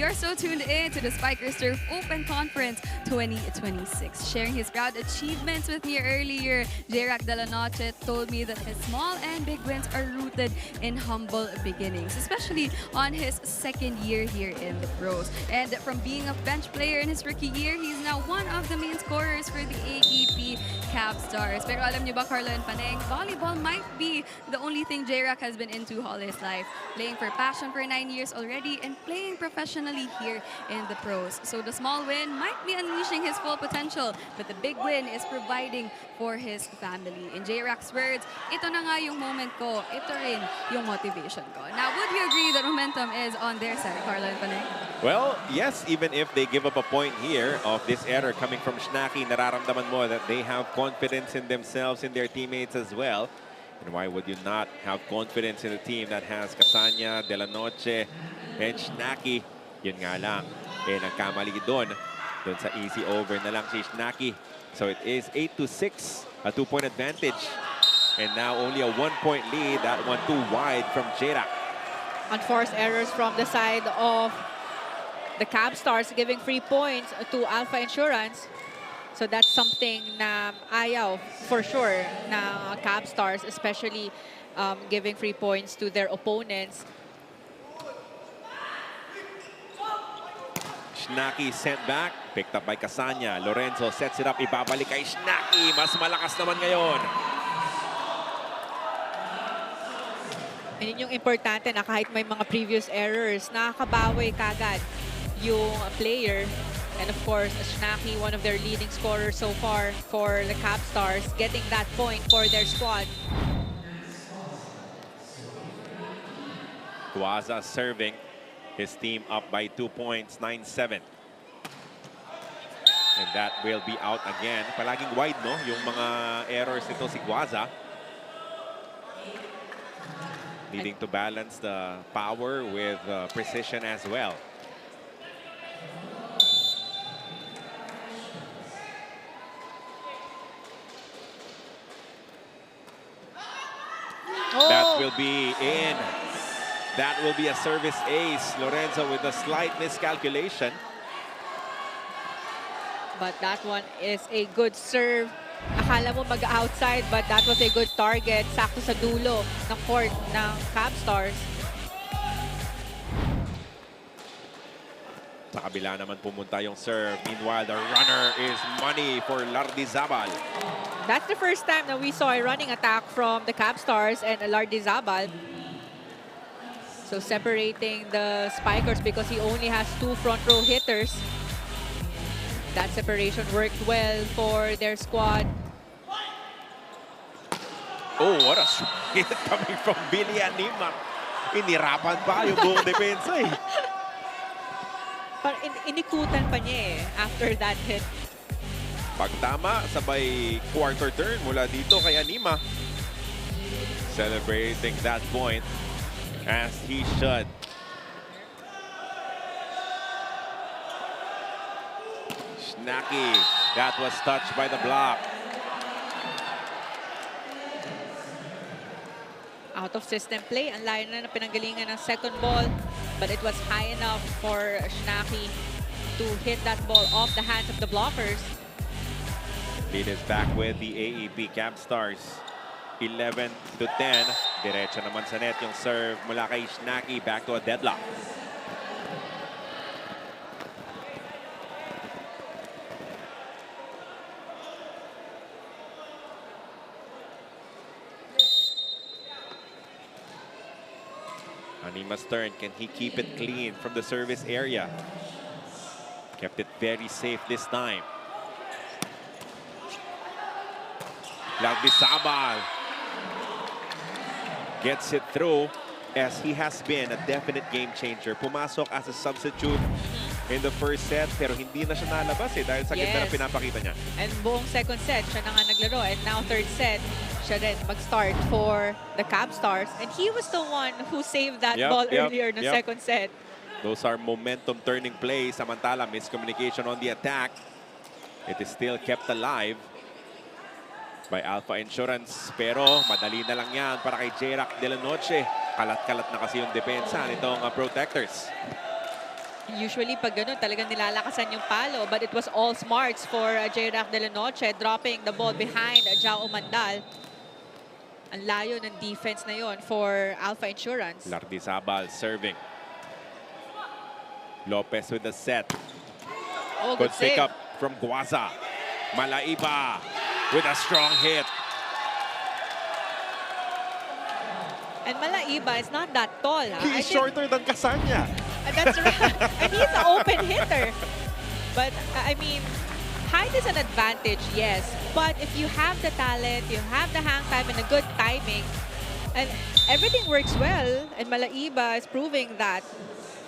You're so tuned in to the SpikersTurf Open Conference 2026. Sharing his proud achievements with me earlier, J-Rack De La Noche told me that his small and big wins are rooted in humble beginnings, especially on his second year here in the pros. And from being a bench player in his rookie year, he's now one of the main scorers for the AAP Capstars. Pero alam niyo ba, Carlo and Paneng, volleyball might be the only thing J-Rack has been into all his life. Playing for passion for 9 years already and playing professionally here in the pros. So the small win might be unleashing his full potential, but the big win is providing for his family. In J-Rack's words, ito na nga yung moment ko, ito rin yung motivation ko. Now, would you agree that momentum is on their side, Carlo and Panay? Well, yes, even if they give up a point here of this error coming from Snacky, nararamdaman mo that they have confidence in themselves, in their teammates as well. And why would you not have confidence in a team that has Casanya, De La Noche, and Snacky? Yun nga lang, nagkamali doon sa easy over na lang si Snacky. So it is 8-6, a 2-point advantage. And now only a 1-point lead, that one too wide from J-Rack. Unforced errors from the side of the Cabstars, giving 3 points to Alpha Insurance. So that's something na ayaw for sure na Cabstars, especially giving 3 points to their opponents. Snacky sent back, picked up by Casanya. Lorenzo sets it up, ibabalik kay Snacky. Mas malakas naman ngayon. And yun yung importante na kahit may mga previous errors, nakakabawi kagad yung player. And of course, Shnaki, one of their leading scorers so far for the Capstars, getting that point for their squad. Guaza serving. His team up by 2 points, 9-7. And that will be out again. Palaging wide, no? Yung mga errors nito si Guaza. Needing to balance the power with precision as well. That will be in. That will be a service ace. Lorenzo with a slight miscalculation. But that one is a good serve. Akala mo mag-outside, but that was a good target. Sakto sa dulo ng court ng Cabstars. Sa kabila naman pumunta yung serve. Meanwhile, the runner is money for Lardizabal. That's the first time that we saw a running attack from the Cabstars and Lardizabal. So separating the spikers because he only has 2 front row hitters. That separation worked well for their squad. Oh, what a hit coming from Billy Anima. Inirapan pa yung buong depensa eh. Parang inikutan pa niya eh after that hit. Pagtama, sabay quarter turn mula dito kay Anima. Celebrating that point as he should. Shnaki, that was touched by the block. Out of system play. Ang layo na pinanggalingan ng second ball. But it was high enough for Shnaki to hit that ball off the hands of the blockers. Lead is back with the AAP Capstars. 11-10. Diretso naman sa net yung serve mula kay Shnaki. Back to a deadlock. Anima's turn. Can he keep it clean from the service area? Kept it very safe this time. Lardizabal gets it through as he has been a definite game changer. Pumasok as a substitute in the first set pero hindi na siya nalabas eh dahil sa ganda na pinapakita niya. And buong second set, siya na nga naglaro. And now third set, siya rin mag-start for the Cabstars. And he was the one who saved that ball earlier in the second set. Those are momentum turning plays. Samantala, miscommunication on the attack. It is still kept alive by Alpha Insurance. Pero madali na lang yan para kay J-Rock de la Noche. Kalat-kalat na kasi yung depensa nitong Protectors. Usually, pag ganun, talagang nilalakasan yung palo. But it was all smarts for J-Rock de la Noche, dropping the ball behind Jao Mandal. Ang layo ng defense na yon for Alpha Insurance. Lardizabal serving. Lopez with the set. Oh, good pick save. up from Guaza. Malaiba with a strong hit. And Malaiba is not that tall. He is shorter than Casanya. That's right. And he's an open hitter. But, I mean, height is an advantage, yes. But if you have the talent, you have the hang time and a good timing, and everything works well, and Malaiba is proving that.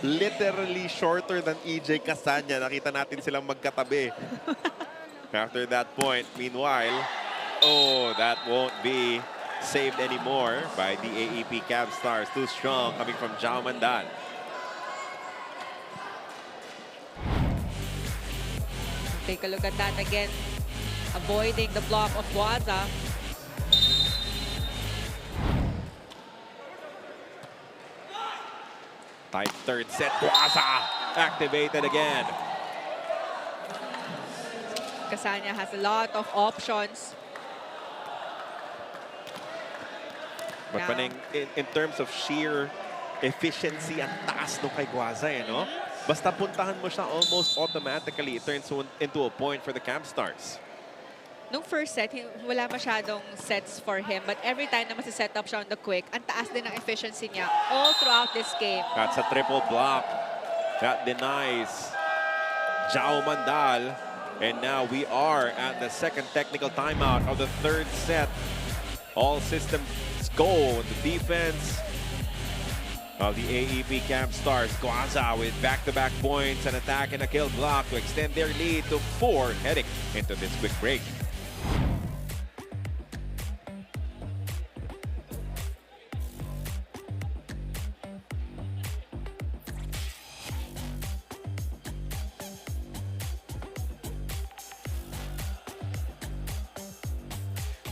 Literally shorter than EJ Casanya. Nakita natin silang magkatabi. After that point, meanwhile, oh, that won't be saved anymore by the AAP Capstars. Too strong coming from Jao Mandal. Take a look at that again. Avoiding the block of Guaza. Tight third set. Guaza activated again. Casanya has a lot of options. But paning, in terms of sheer efficiency, ang taas nung kay Guaza, eh, no? Basta puntahan mo siya almost automatically, it turns into a point for the Capstars. nung first set, wala masyadong sets for him. But every time na masiset up siya on the quick, ang taas din ang efficiency niya all throughout this game. That's a triple block. That denies Jao Mandal. And now we are at the second technical timeout of the third set. All systems go. The defense of the AEP Capstars. Guaza with back-to-back points, an attack and a kill block to extend their lead to 4 heading into this quick break.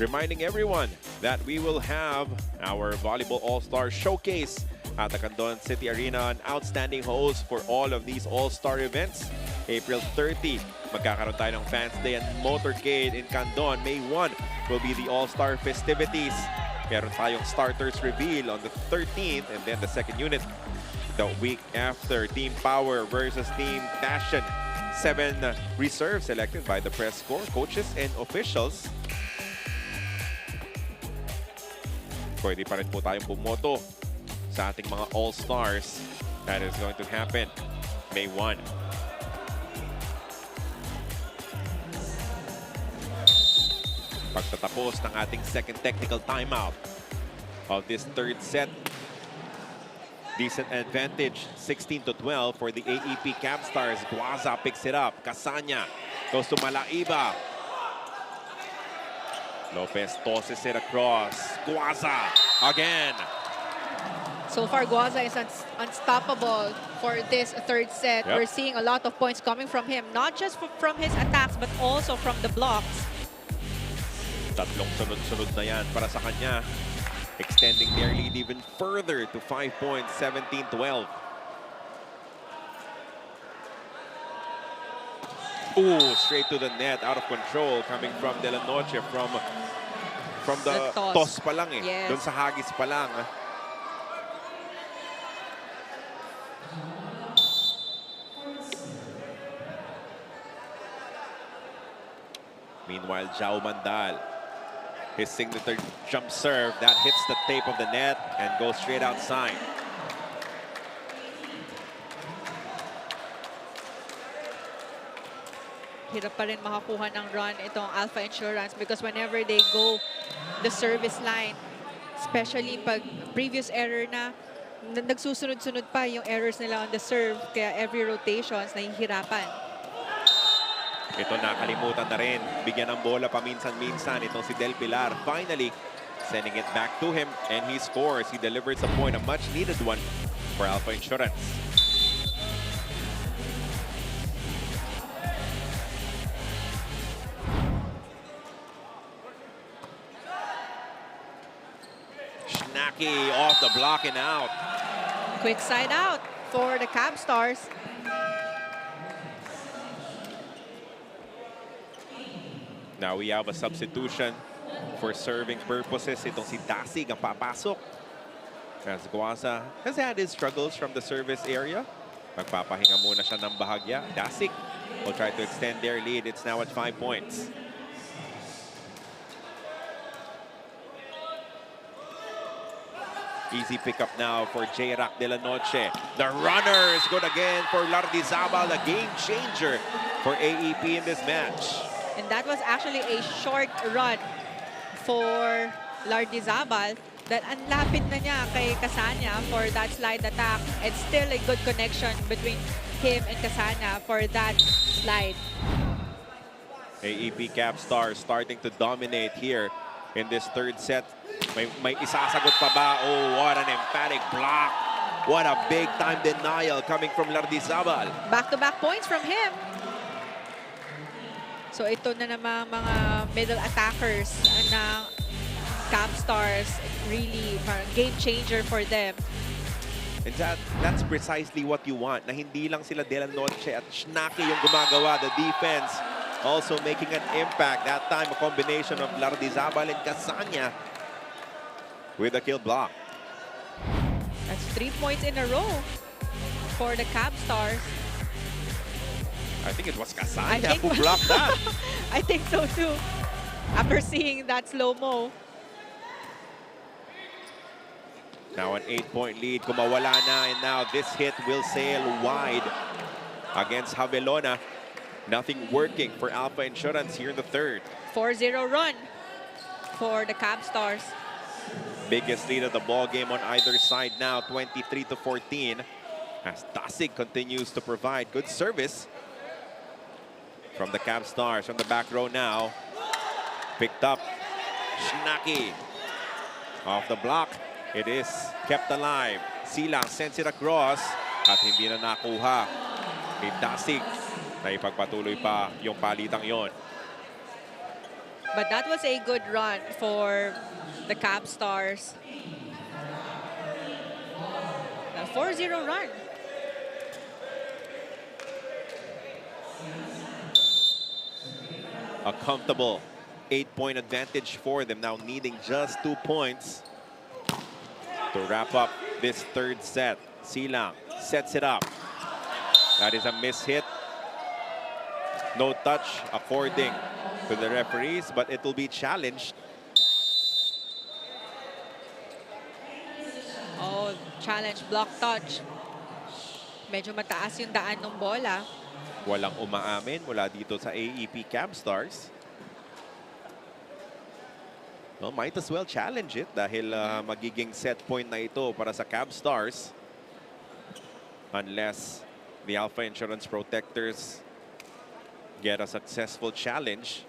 Reminding everyone that we will have our Volleyball All-Star Showcase at the Candon City Arena, an outstanding host for all of these All-Star events. April 30, magkakaroon tayo ng Fans Day and Motorcade in Candon. May 1 will be the All-Star festivities. Meron tayong starters reveal on the 13th, and then the second unit the week after. Team Power versus Team Passion. 7 reserves selected by the press corps, coaches, and officials. Pwede pa rin po tayong bumoto sa ating mga All-Stars. That is going to happen May 1. Pagtatapos ng ating second technical timeout of this third set. Decent advantage, 16-12 for the AEP Capstars. Guaza picks it up. Casanya goes to Malaiba. Lopez tosses it across. Guaza again. So far, Guaza is unstoppable for this third set. Yep. We're seeing a lot of points coming from him, not just from his attacks, but also from the blocks. Tatlong sunod-sunod na yan para sa kanya. Extending their lead even further to 5 points, 17-12. Ooh, straight to the net, out of control, coming from De La Noche from the toss pa lang eh. Yes. Doon sa hagis pa lang. Meanwhile, Jao Mandal, his signature jump serve, that hits the tape of the net and goes straight outside. Hirap pa rin makakuha ng run itong Alpha Insurance because whenever they go the service line, especially pag previous error na, nagsusunod-sunod pa yung errors nila on the serve, kaya every rotations nahihirapan. Ito nakalimutan na rin. Bigyan ng bola paminsan-minsan itong si Del Pilar. Finally, sending it back to him and he scores. He delivers a point, a much-needed one for Alpha Insurance. Schnacki off the block and out. Quick side out for the Cabstars. Now we have a substitution for serving purposes. Itong si Dasig ang papasok. As Guaza has had his struggles from the service area. Magpapahinga muna siya ng bahagya. Dasig will try to extend their lead. It's now at 5 points. Easy pickup now for J-Rock De La Noche. The runner is good again for Lardizabal, a game changer for AEP in this match. And that was actually a short run for Lardizabal that ang lapit na niya kay Casanya for that slide attack. And still a good connection between him and Casanya for that slide. AEP Capstars starting to dominate here in this third set. May isasagot pa ba? Oh, what an emphatic block. What a big-time denial coming from Lardizabal. Back-to-back points from him. So ito na namang mga middle attackers ng Capstars. Really game changer for them. And that's precisely what you want, na hindi lang sila De La Noche at Schnacki yung gumagawa. The defense also making an impact. That time, a combination of Lardizabal and Casanya with a kill block. That's 3 points in a row for the Cabstars. I think it was Casanya who blocked that. I think so too. after seeing that slow-mo. Now an 8-point lead. Kumawala na, and now this hit will sail wide against Javelona. Nothing working for Alpha Insurance here in the third. 4-0 run for the Cabstars. Biggest lead of the ball game on either side now, 23-14. As Dasig continues to provide good service from the Cabstars from the back row now. Picked up, Shnaki off the block. It is kept alive. Silang sends it across at hindi na nakuha kay Dasig. Na ipagpatuloy pa yung palitang yon. But that was a good run for the Cabstars. A 4-0 run. A comfortable 8-point advantage for them, now needing just 2 points to wrap up this third set. Silang sets it up. That is a miss hit. No touch according to the referees, but it will be challenged. Oh, challenge, block touch. Medyo mataas yung daan ng bola. Walang umaamin mula dito sa AEP Capstars. Well, might as well challenge it dahil magiging set point na ito para sa Capstars. Unless the Alpha Insurance Protectors get a successful challenge.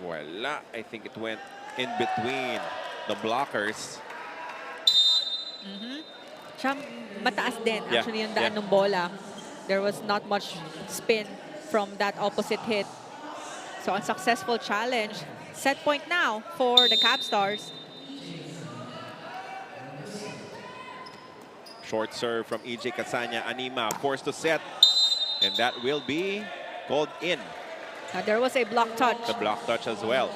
Wala. I think it went in between the blockers. Siya, mataas din Yeah, actually yung daan yeah. ng bola. There was not much spin from that opposite hit. So, unsuccessful challenge. Set point now for the Cabstars. Short serve from EJ Casanya. Anima forced to set. And that will be called in. There was a block touch. The block touch as well.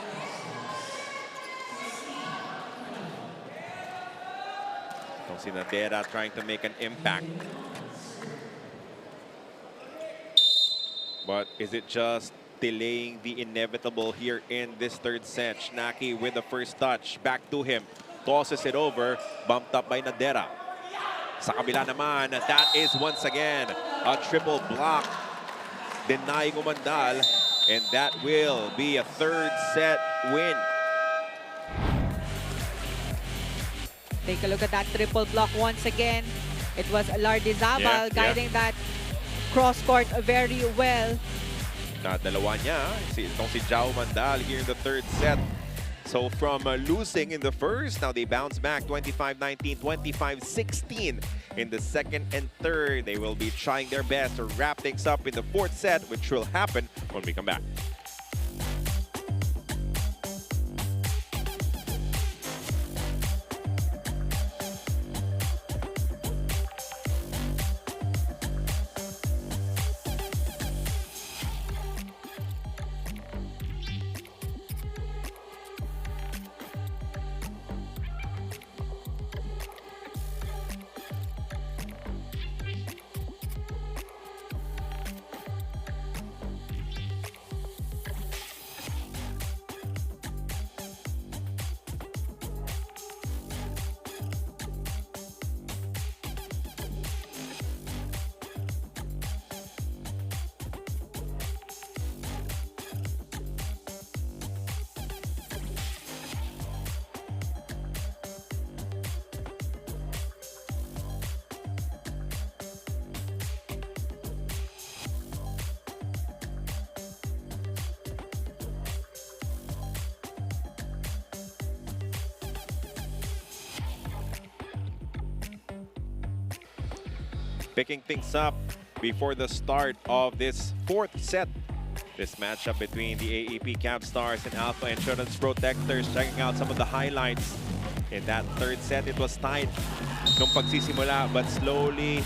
Itong si Nadera trying to make an impact. But is it just delaying the inevitable here in this third set? Shnaki with the first touch. Back to him. Tosses it over. Bumped up by Nadera. Sa kabila naman, that is once again a triple block. Denying umandal. And that will be a third set win. Take a look at that triple block once again. It was Lardizabal guiding that cross court very well. Dalawa niya, itong si Jao Mandal here in the third set. So from losing in the first, now they bounce back 25-19, 25-16 in the second and third. They will be trying their best to wrap things up in the fourth set, which will happen when we come back. Picking things up before the start of this fourth set. This matchup between the AAP Capstars and Alpha Insurance Protectors. Checking out some of the highlights in that third set. It was tight nung pagsisimula, but slowly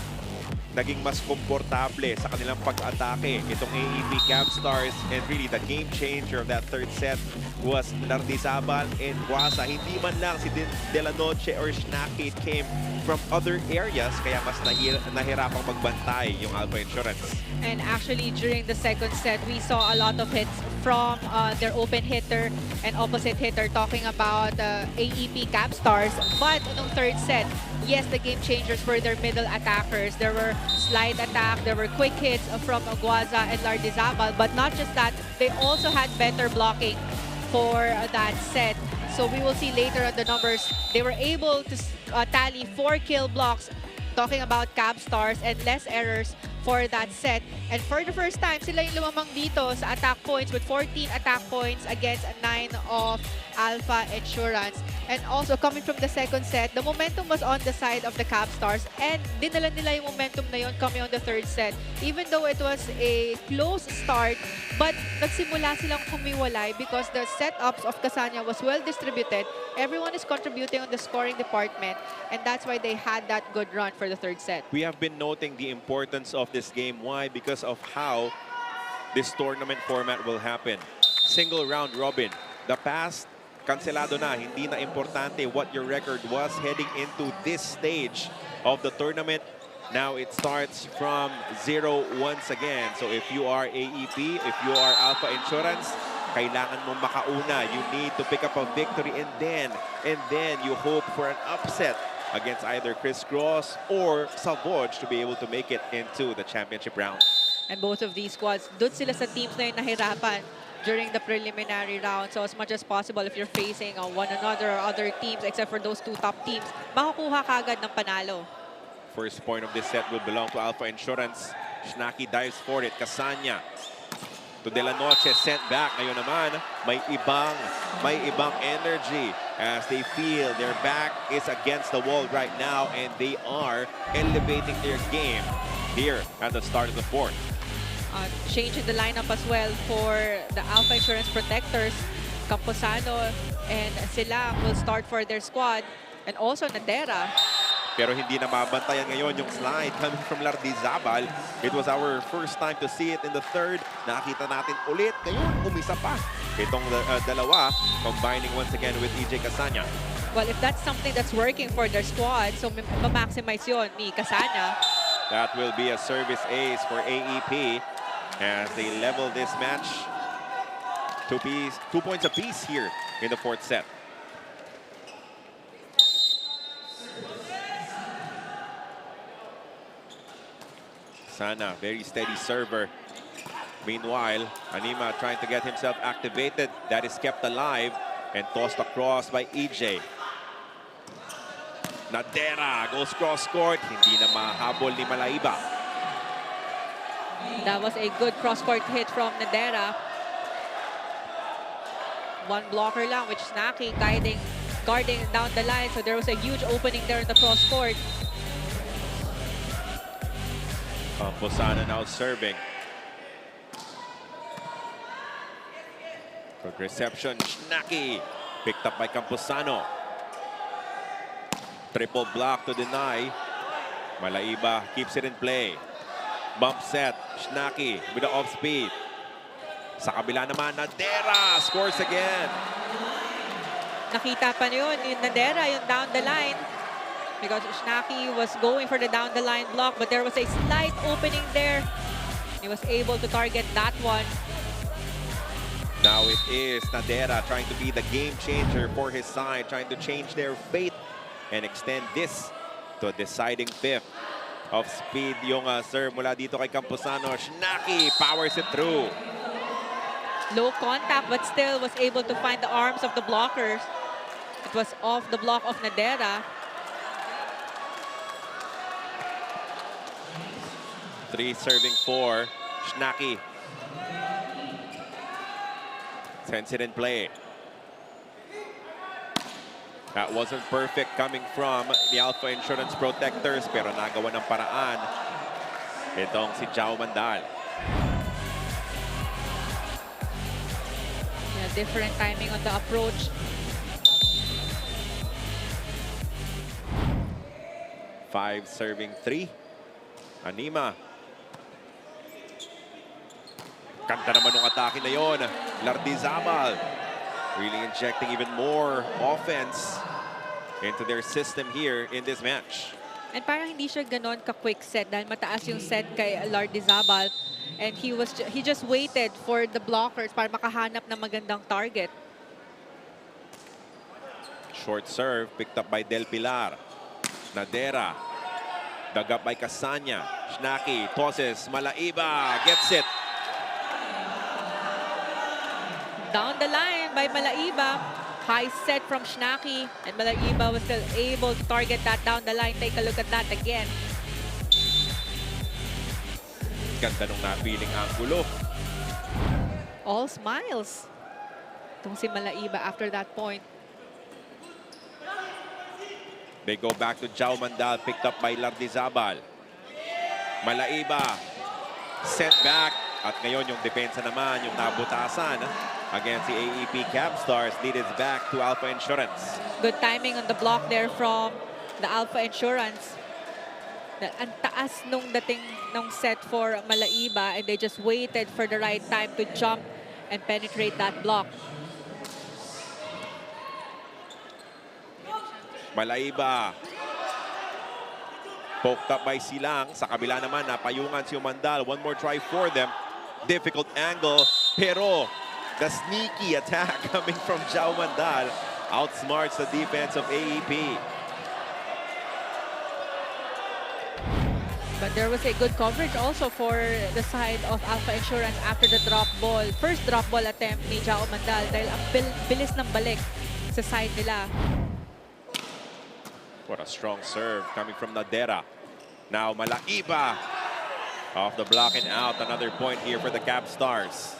naging mas komportable sa kanilang pag-atake itong AAP Capstars, and really the game changer of that third set was Lardizabal and Guasa. Hindi man lang si De La Noche or Shnaki, it came from other areas, kaya mas nahirapang magbantay yung Alpha Insurance. And actually, during the second set, we saw a lot of hits from their open hitter and opposite hitter, talking about AEP Capstars. But in the third set, yes, the game changers were their middle attackers. There were slide attack, there were quick hits from Guaza and Lardizabal. But not just that, they also had better blocking for that set. So we will see later on the numbers. They were able to tally 4 kill blocks, talking about Cabstars, and less errors for that set. And for the first time, sila yung lumamang dito sa attack points with 14 attack points against 9 of Alpha Insurance. And also, coming from the second set, the momentum was on the side of the Cabstars, and dinala nila yung momentum na yun coming on the third set. Even though it was a close start, but nagsimula silang humiwalay because the setups of Casania was well distributed. Everyone is contributing on the scoring department, and that's why they had that good run for the third set. We have been noting the importance of this game. Why? Because of how this tournament format will happen. Single round robin. The past, cancelado na. Hindi na importante what your record was heading into this stage of the tournament. Now it starts from 0 once again. So if you are AEP, if you are Alpha Insurance, kailangan mo makauna. You need to pick up a victory, and then you hope for an upset against either Chris Cross or Savoj to be able to make it into the championship round. And both of these squads, doon sila sa teams na yung nahirapan during the preliminary round. So as much as possible, if you're facing one another or other teams, except for those two top teams, makakuha kagad ng panalo. First point of this set will belong to Alpha Insurance. Shnaki dives for it. Casania to De La Noche, sent back. Ngayon naman, may ibang energy as they feel their back is against the wall right now, and they are elevating their game here at the start of the fourth. Changing the lineup as well for the Alpha Insurance Protectors. Camposano and sila will start for their squad, and also Nadera. Pero hindi na mabantayan ngayon yung slide coming from Lardizabal. It was our first time to see it in the third. Nakita natin ulit. Ngayon, umisa pa. Itong dalawa, combining once again with EJ Casania. Well, if that's something that's working for their squad, so ma-maximize yun ni Casania. That will be a service ace for AEP as they level this match. 2 points apiece here in the fourth set. Sana, very steady server. Meanwhile, Anima trying to get himself activated. That is kept alive and tossed across by EJ. Nadera goes cross court. Hindi na mahabol ni Malaiba. That was a good cross-court hit from Nadera. One blocker lang, which is Naki guarding down the line. So there was a huge opening there in the cross-court. Camposano now serving. Good reception. Shnaki picked up by Camposano. Triple block to deny. Malaiba keeps it in play. Bump set. Shnaki with the off speed. Sa kabila naman, Nadera scores again. Nakita pa yun, yung Nadera, yung down the line. Because Shnaki was going for the down the line block, but there was a slight opening there. He was able to target that one. Now it is Nadera trying to be the game changer for his side, trying to change their fate and extend this to a deciding fifth. Of speed yung serve mula dito kay Camposano. Shnaki powers it through. Low contact, but still was able to find the arms of the blockers. It was off the block of Nadera. 3 serving 4. Shnaki sends it in play. That wasn't perfect coming from the Alpha Insurance Protectors, pero nagawa ng paraan itong si Jao Mandal. Yeah, different timing on the approach. 5 serving 3. Anima. Ganda naman ng atake na yon. Lardizabal really injecting even more offense into their system here in this match. And parang hindi siya ganon ka-quick set dahil mataas yung set kay Lardizabal. And he just waited for the blockers para makahanap ng magandang target. Short serve picked up by Del Pilar. Nadera. Dug up by Casanya. Shnaki tosses. Malaiba gets it. Down the line by Malaiba. High set from Shnaki. And Malaiba was still able to target that down the line. Take a look at that again. Ganda nung napiling anggulo. All smiles. Itong si Malaiba after that point. They go back to Jao Mandal, picked up by Lardizabal. Malaiba sent back. At ngayon yung depensa naman, yung nabutasan against the AAP Capstars, leads back to Alpha Insurance. Good timing on the block there from the Alpha Insurance. Ang taas nung dating nung set for Malaiba, and they just waited for the right time to jump and penetrate that block. Malaiba. Poked up by Silang. Sa kabila naman, napayungan si Umandal. One more try for them. Difficult angle. Pero the sneaky attack coming from Jao Mandal outsmarts the defense of AEP. But there was a good coverage also for the side of Alpha Insurance after the drop ball. First drop ball attempt ni Jao Mandal dahil ang bilis ng balik sa side nila. What a strong serve coming from Nadera. Now Malaiba off the block and out. Another point here for the Cabstars.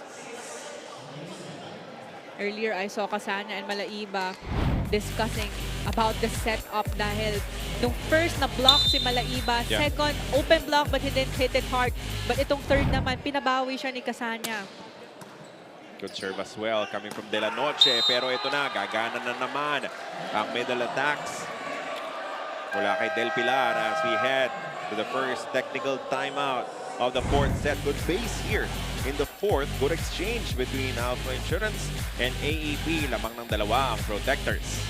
Earlier, I saw Kasana and Malaiba discussing about the setup dahil nung first na block si Malaiba, second open block but he didn't hit it hard. But itong third naman, pinabawi siya ni Kasanya. Good serve as well coming from De La Noche. Pero ito na, gagana na naman ang middle attacks mula kay Del Pilar as we head to the first technical timeout of the fourth set. Good base here in the fourth. Good exchange between Alpha Insurance and AEP. Lamang ng dalawa ang Protectors.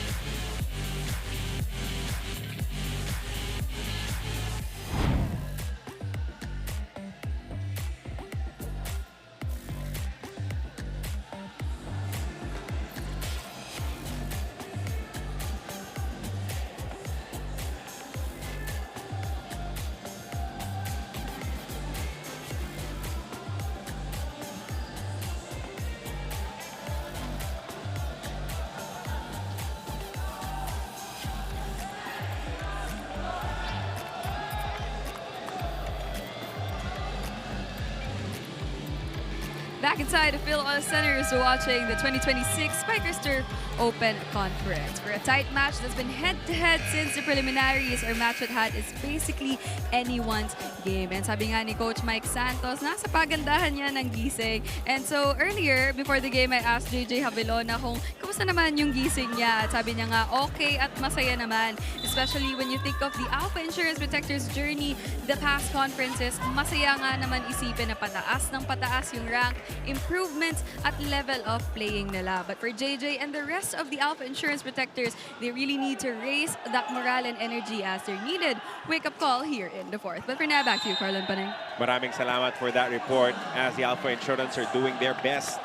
Back inside the Philippine Centers, watching the 2026 SpikersTurf Open Conference. For a tight match that's been head-to-head since the preliminaries, our match at hand is basically anyone's game. And sabi nga ni Coach Mike Santos, nasa pagandahan niya ng gising. And so earlier, before the game, I asked JJ Havilona kung kamusta naman yung gising niya. At sabi niya nga, okay at masaya naman. Especially when you think of the Alpha Insurance Protectors journey, the past conferences, masaya nga naman isipin na pataas ng pataas yung rank, improvements at level of playing nila. But for JJ and the rest of the Alpha Insurance Protectors, they really need to raise that morale and energy as they're needed. Wake-up call here in the fourth. But for now, back to you, Carlin Panay. Maraming salamat for that report as the Alpha Insurance are doing their best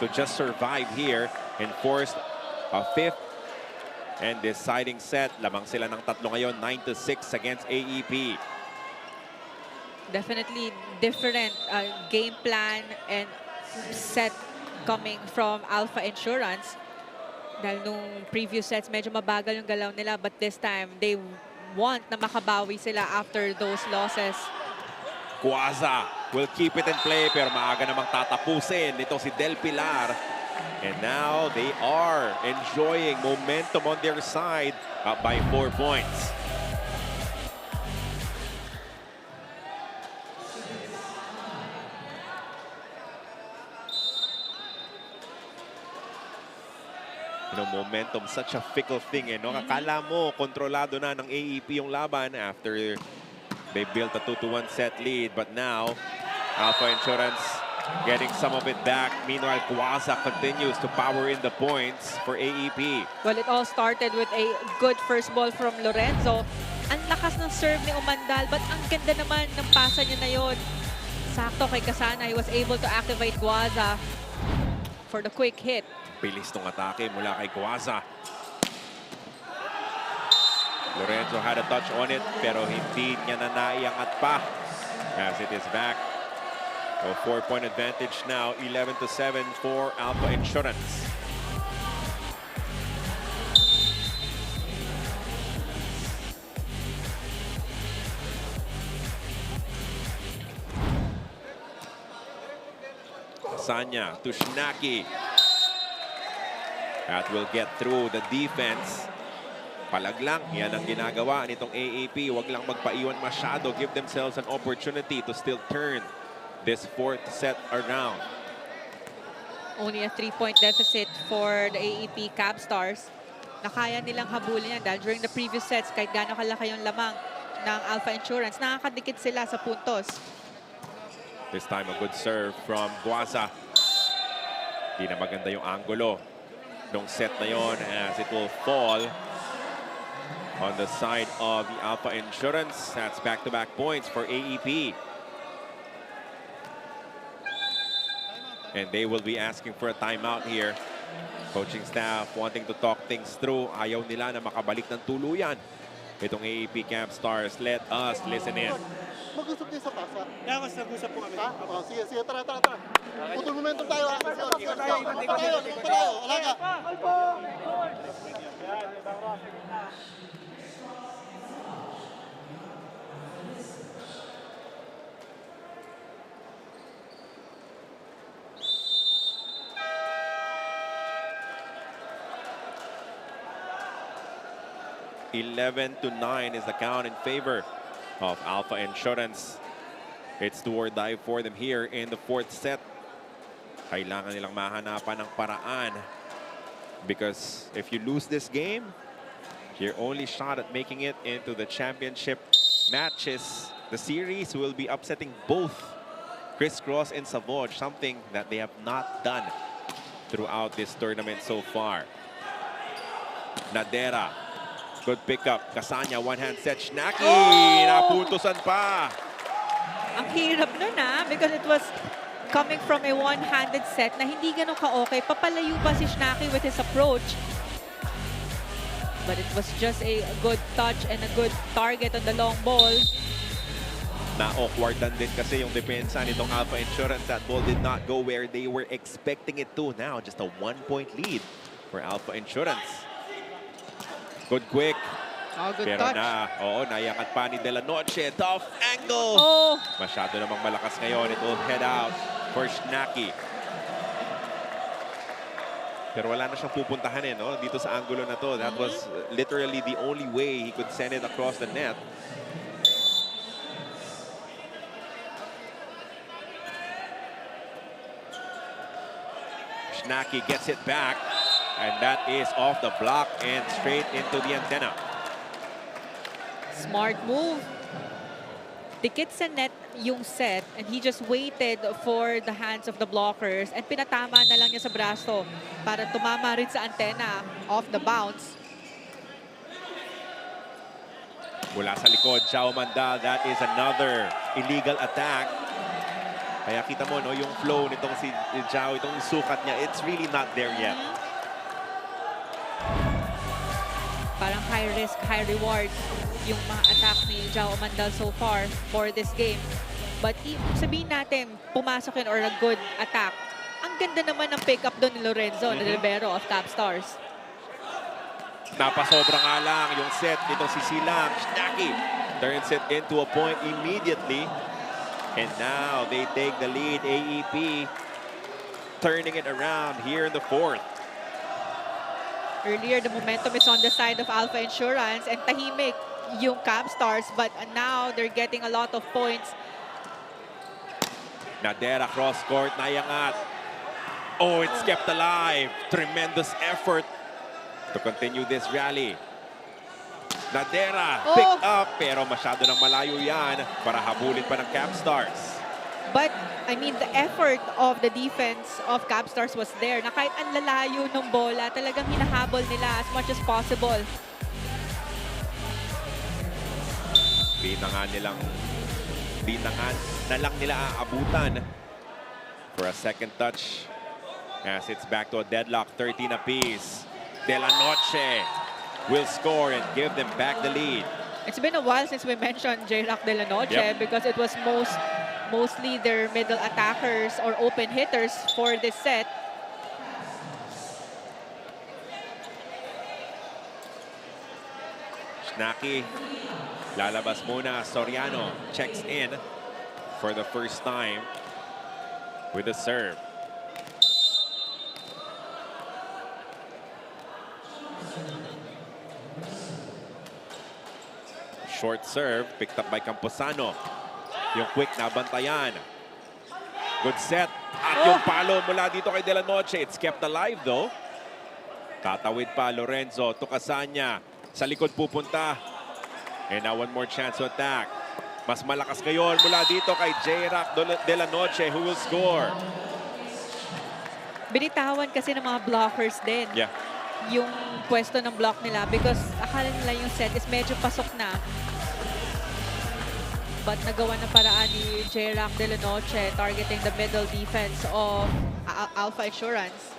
to just survive here and force a fifth and deciding set. Lamang sila ng tatlo ngayon, 9-6 against AEP. Definitely different game plan and set coming from Alpha Insurance. Dahil nung previous sets, medyo mabagal yung galaw nila. But this time, they want na makabawi sila after those losses. Guaza will keep it in play pero maaga namang tatapusin nito si Del Pilar. And now they are enjoying momentum on their side, up by 4 points. You know, momentum, such a fickle thing, eh, no? Akala mo, kontrolado na ng AEP yung laban after They built a 2-1 set lead, but now Alpha Insurance getting some of it back. Meanwhile, Guaza continues to power in the points for AEP. Well, it all started with a good first ball from Lorenzo. Ang lakas ng serve ni Umandal, but ang ganda naman ng pasa niya na yun. Sakto kay Kasana, he was able to activate Guaza for the quick hit. Bilis tong atake mula kay Guaza. Lorenzo had a touch on it, pero hindi niya na naiangat pa as it is back. So 4-point advantage now, 11-7 for Alpha Insurance. Sanya to Shnaki. That will get through the defense. Palag lang, yan ang ginagawa nitong AAP. Huwag lang magpaiwan masyado. Give themselves an opportunity to still turn this fourth set around. Only a 3-point deficit for the AAP Capstars. Na kaya nilang habulin yan dahil during the previous sets, kahit gaano kalaki yung lamang ng Alpha Insurance, nakakadikit sila sa puntos. This time a good serve from Guaza. Di na maganda yung angulo nung set na yon as it will fall on the side of the Alpha Insurance. That's back-to-back points for AEP. And they will be asking for a timeout here. Coaching staff wanting to talk things through. Ayaw nila na makabalik ng tuluyan itong AAP Capstars. Let us listen in. Mag-usap niyo sa pasa. Kaya mas nag-usap po kami. Ha? Oh, sige, sige, tara. Putol momentum tayo, ha? Sige, tayo. Alaga. (11-9) is the count in favor of Alpha Insurance. It's do or die for them here in the fourth set. Kailangan nilang mahanapan ng paraan because if you lose this game, your only shot at making it into the championship matches, the series will be upsetting both Crisscross and Savoj, something that they have not done throughout this tournament so far. Nadera. Good pickup. Kasanya, one-hand set. Shnaki! Napuntusan pa. Ang hirap nun because it was coming from a one-handed set na hindi ganun ka-okay. Papalayo pa si Shnaki with his approach. But it was just a good touch and a good target on the long ball. Na-awkwardan din kasi yung depensa nitong Alpha Insurance. That ball did not go where they were expecting it to. Now, just a 1-point lead for Alpha Insurance. Good quick. Oh, good Pero touch. naiangat pa ni De La Noche. Tough angle. Oh. Masyado namang malakas ngayon. It will head out for Shnaki. Pero wala na siyang pupuntahan dito sa angulo na to. That was literally the only way he could send it across the net. Shnaki gets it back. And that is off the block and straight into the antenna. Smart move. Dikit sa net yung set and he just waited for the hands of the blockers and pinatama na lang niya sa braso para tumama rin sa antenna off the bounce. Mula sa likod, Jao Mandal, that is another illegal attack. Kaya kita mo yung flow nitong si Jao, itong sukat niya, it's really not there yet. Parang high risk, high reward yung mga attack ni Jao Mandal so far for this game. But sabihin natin, pumasok yun or a good attack. Ang ganda naman ng pick-up doon ni Lorenzo, na libero of Capstars. Napasobra nga lang yung set nitong si Silang. Shnaki turns it into a point immediately. And now they take the lead. AEP turning it around here in the fourth. Earlier, the momentum is on the side of Alpha Insurance and tahimik yung Capstars, but now they're getting a lot of points. Nadera cross court, naiangat. Oh, it's kept alive. Tremendous effort to continue this rally. Nadera, Oh. pick up, pero masyado nang malayo yan para habulin pa ng Capstars. But, I mean, the effort of the defense of CABSTARS was there na kahit ang lalayo ng bola, talagang hinahabol nila as much as possible. Di na lang nila aabutan for a second touch. As it's back to a deadlock, 13 apiece. De La Noche will score and give them back the lead. It's been a while since we mentioned J-Rock De La Noche because it was mostly their middle attackers or open hitters for this set. Schnacki, lalabas muna. Soriano checks in for the first time with a serve. Short serve, picked up by Camposano. Yung quick na bantayan. Good set. At yung palo mula dito kay De La Noche. It's kept alive though. Tatawid pa Lorenzo to Casanya. Sa likod pupunta. And now one more chance to attack. Mas malakas ngayon mula dito kay J-Rock De La Noche who will score. Binitawan kasi ng mga blockers din. Yeah. Yung pwesto ng block nila because akala nila yung set is medyo pasok na. But nagawa ng paraan ni J-Rock De La Noche targeting the middle defense of Alpha Insurance.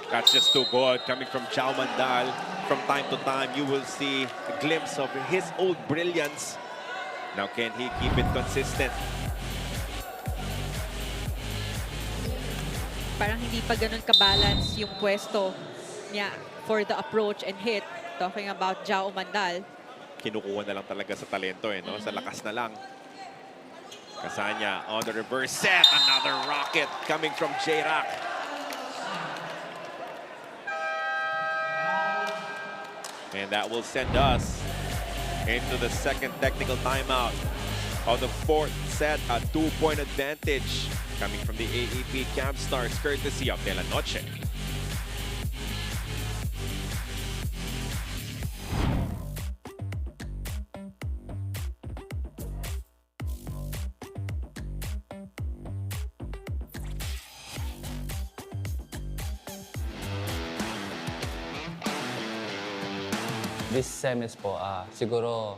That's just too good coming from Chao Mandal. From time to time, you will see a glimpse of his old brilliance. Now, can he keep it consistent? Parang hindi pa ganun kabalance yung pwesto niya for the approach and hit. Talking about Chao Mandal. Kinukuha na lang talaga sa talento no? Sa lakas na lang. Casanya on the reverse set. Another rocket coming from J-Rock. And that will send us into the second technical timeout of the fourth set. A 2-point advantage coming from the AAP Capstars courtesy of De La Noche. This semis po, siguro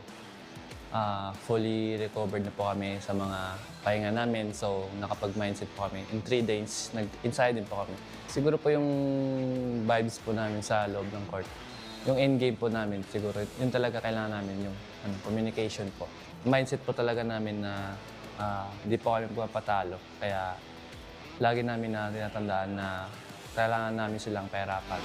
fully recovered na po kami sa mga pahinga namin. So, nakapag-mindset po kami. In 3 days, nag-inside din po kami. Siguro po yung vibes po namin sa loob ng court. Yung end game po namin, siguro, yun talaga kailangan namin, yung communication po. Mindset po talaga namin na hindi po kami patalo. Kaya, lagi namin na tinatandaan na kailangan namin silang pahirapan.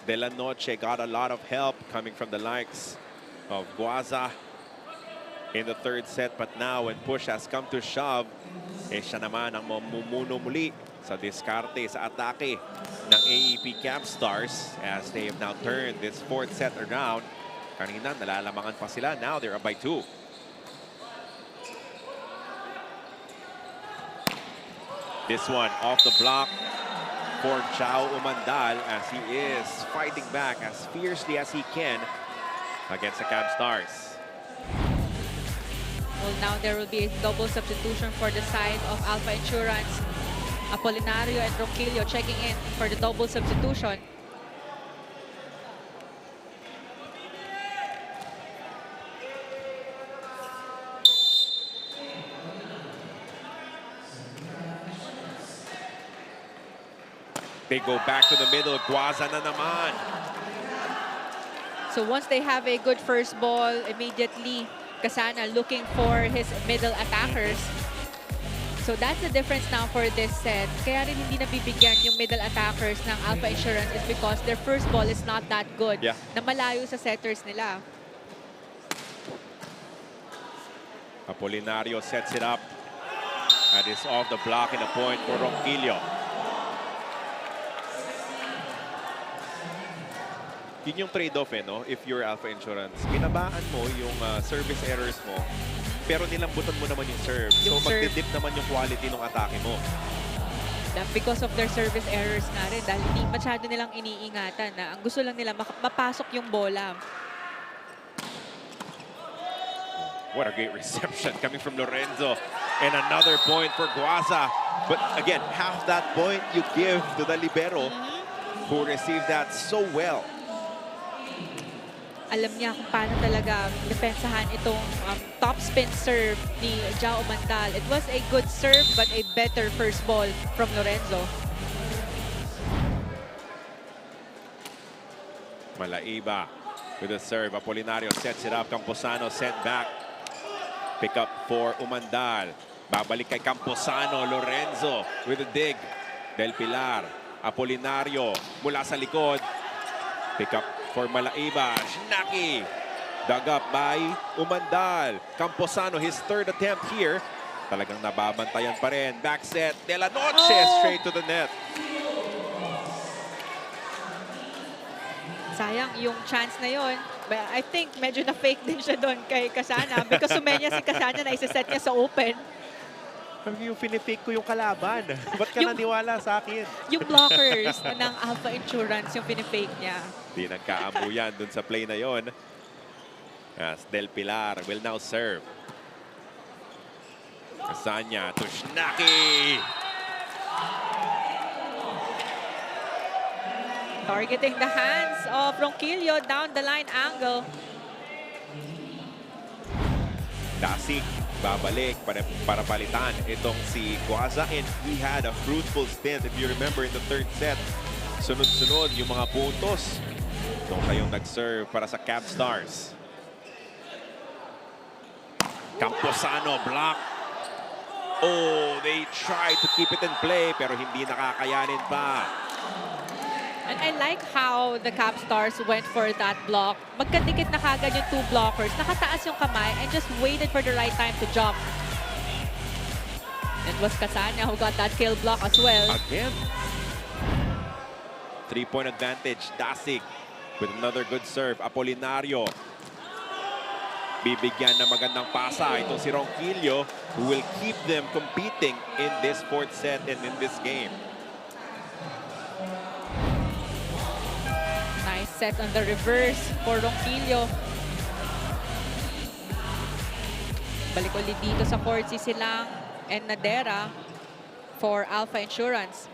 De La Noche got a lot of help coming from the likes of Guaza in the third set. But now when push has come to shove, siya naman ang mamumuno muli sa diskarte sa atake ng AEP Capstars as they have now turned this fourth set around. Kanina nalalamangan pa sila. Now they're up by 2. This one off the block for Chao Umandal as he is fighting back as fiercely as he can against the Cabstars. Well, now there will be a double substitution for the side of Alpha Insurance. Apolinario and Ronquillo checking in for the double substitution. They go back to the middle. Guaza na naman. So once they have a good first ball, immediately Casana looking for his middle attackers. So that's the difference now for this set. Kaya rin hindi nabibigyan yung middle attackers ng Alpha Insurance is because their first ball is not that good. Yeah. Na malayo sa setters nila. Apolinario sets it up. That is off the block and a point for Ronquillo. Yun yung trade-off no? If you're Alpha Insurance, binabaan mo yung service errors mo pero nilambutan mo naman yung serve. So Yung serve. magdidip naman yung quality ng atake mo. Because of their service errors nga rin, dahil hindi masyado nilang iniingatan na ang gusto lang nila mapasok yung bola. What a great reception coming from Lorenzo. And another point for Guasa. But again, half that point you give to the libero who received that so well. Alam niya kung paano talaga depensahan itong top spin serve ni Jao Mandal. It was a good serve but a better first ball from Lorenzo. Malaiba with the serve. Apolinario sets it up. Camposano sent back. Pick up for Umandal. Babalik kay Camposano. Lorenzo with a dig. Del Pilar. Apolinario mula sa likod. Pick up for Malaiba. Shnaki. Dug up by Umandal. Camposano, his third attempt here. Talagang nababantayan pa rin. Back set. De La Noche straight to the net. Sayang yung chance na yon. But I think medyo na-fake din siya doon kay Kasana because sumenya si Kasana na isa-set niya sa open. Yung pinifake ko yung kalaban. Ba't ka naniwala sa akin? Yung blockers ng Alpha Insurance yung pinifake niya. Di nagkaambuyan dun sa play na yon. As Del Pilar will now serve. Kasanya to Shnaki. Targeting the hands of Ronquillo down the line angle. Dasig babalik para palitan itong si Guasa, and he had a fruitful stint if you remember in the third set. Sunod-sunod yung mga puntos. Doon kayong nag-serve para sa CABSTARS. Camposano block. Oh, they tried to keep it in play pero hindi nakakayanin pa. And I like how the Capstars went for that block. Magkadikit na kagad yung two blockers. Nakataas yung kamay and just waited for the right time to jump. It was Kasanya who got that kill block as well. Again. 3-point advantage. Dasig with another good serve. Apolinario. Bibigyan ng magandang pasa itong si Ronquillo, who will keep them competing in this fourth set and in this game. Nice set on the reverse for Ronquillo. Balik ulit dito sa court si Silang and Nadera for Alpha Insurance.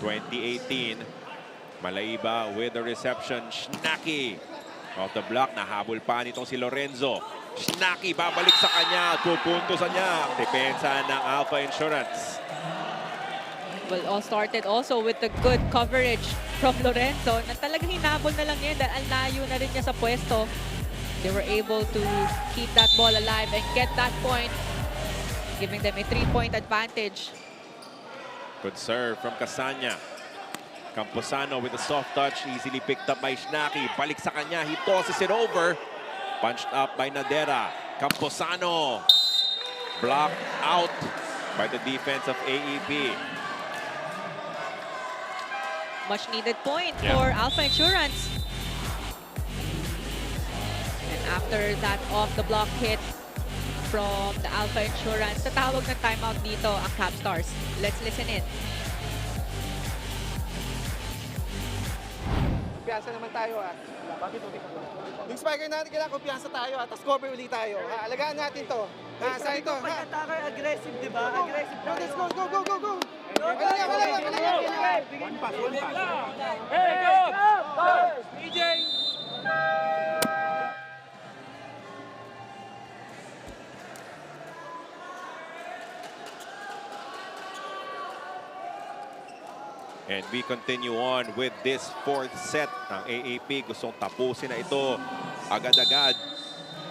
(2018). Malaiba with the reception. Shnaki off the block. Nahabol pa nitong si Lorenzo. Shnaki babalik sa kanya. Pupunto sa niya. Depensa ng Alpha Insurance. Well, all started also with the good coverage from Lorenzo na talagang hinabol na lang niya dahil ang layo na rin niya sa pwesto. They were able to keep that ball alive and get that point, giving them a 3-point advantage. Good serve from Kasanya. Camposano with a soft touch, easily picked up by Shnaki. Balik sa kanya, he tosses it over. Punched up by Nadera. Camposano. Blocked out by the defense of AEP. Much needed point for Alpha Insurance. And after that off the block hit from the Alpha Insurance, tatawag ng timeout dito ang Capstars. Let's listen in. Kumpiyansa naman tayo ha. Yung spiker natin, kailangan kumpiyansa tayo ha. Tapos cover ulit tayo. Ha? Alagaan natin to. Ha? Saan ito? Ha? Aggressive, di ba? Aggressive. Let's go, go, go, go, go! Galingan! One pass. Hey, go! DJ! And we continue on with this fourth set. Ang AAP gustong tapusin na ito agad-agad.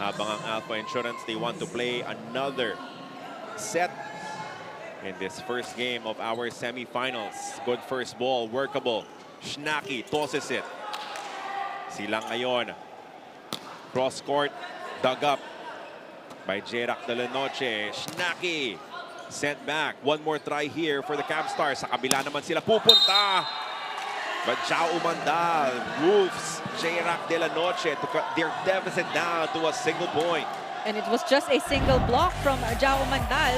Habang ang Alpha Insurance, they want to play another set in this first game of our semifinals. Good first ball, workable. Shnaki tosses it. Silang ngayon. Cross court, dug up by Jerac de la Noche. Shnaki sent back. One more try here for the Capstars. Sa kabila naman sila pupunta. But Jao Umandal roofs J-Rock De La Noche to cut their deficit down to a single point. And it was just a single block from Jao Mandal.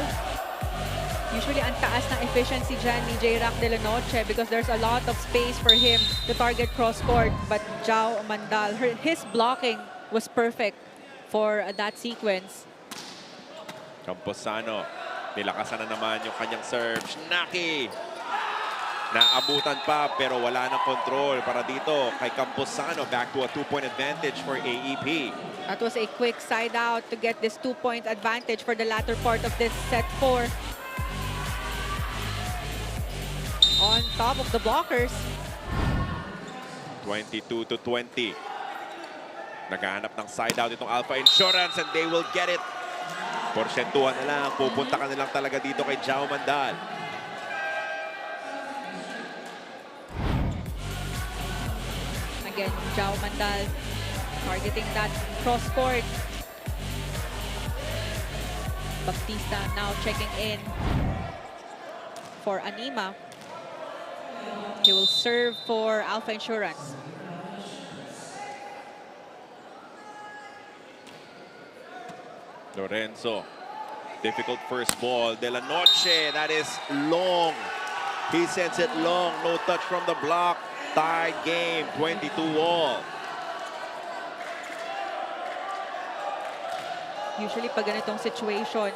Usually, ang taas ng efficiency dyan ni J-Rock De La Noche because there's a lot of space for him to target cross-court. But Jao Mandal, his blocking was perfect for that sequence. Camposano, nilakasan na naman yung kanyang serve. Shnaki! Naabutan pa pero wala ng control para dito kay Camposano. Back to a 2-point advantage for AEP. That was a quick side out to get this 2-point advantage for the latter part of this set 4. On top of the blockers. 22-20. Naghahanap ng side out itong Alpha Insurance and they will get it. Porsyentuhan na lang. Pupunta ka nilang talaga dito kay Jao Mandal. Again, Jao Mandal targeting that cross-court. Baptista now checking in for Anima. He will serve for Alpha Insurance. Lorenzo, difficult first ball. De La Noche, that is long. He sends it long, no touch from the block. Tied game, 22-all. Usually pag ganitong situation,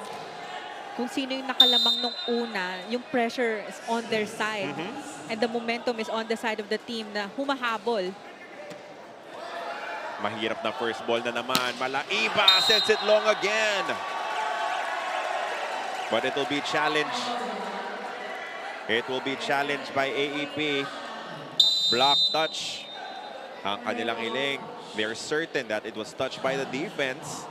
kung sino yung nakalamang nung una, yung pressure is on their side. And the momentum is on the side of the team na humahabol. Mahirap na first ball na naman. Malaiba sends it long again. But it will be challenged. It will be challenged by AEP. Block touch. Ang kanilang iling. They're certain that it was touched by the defense.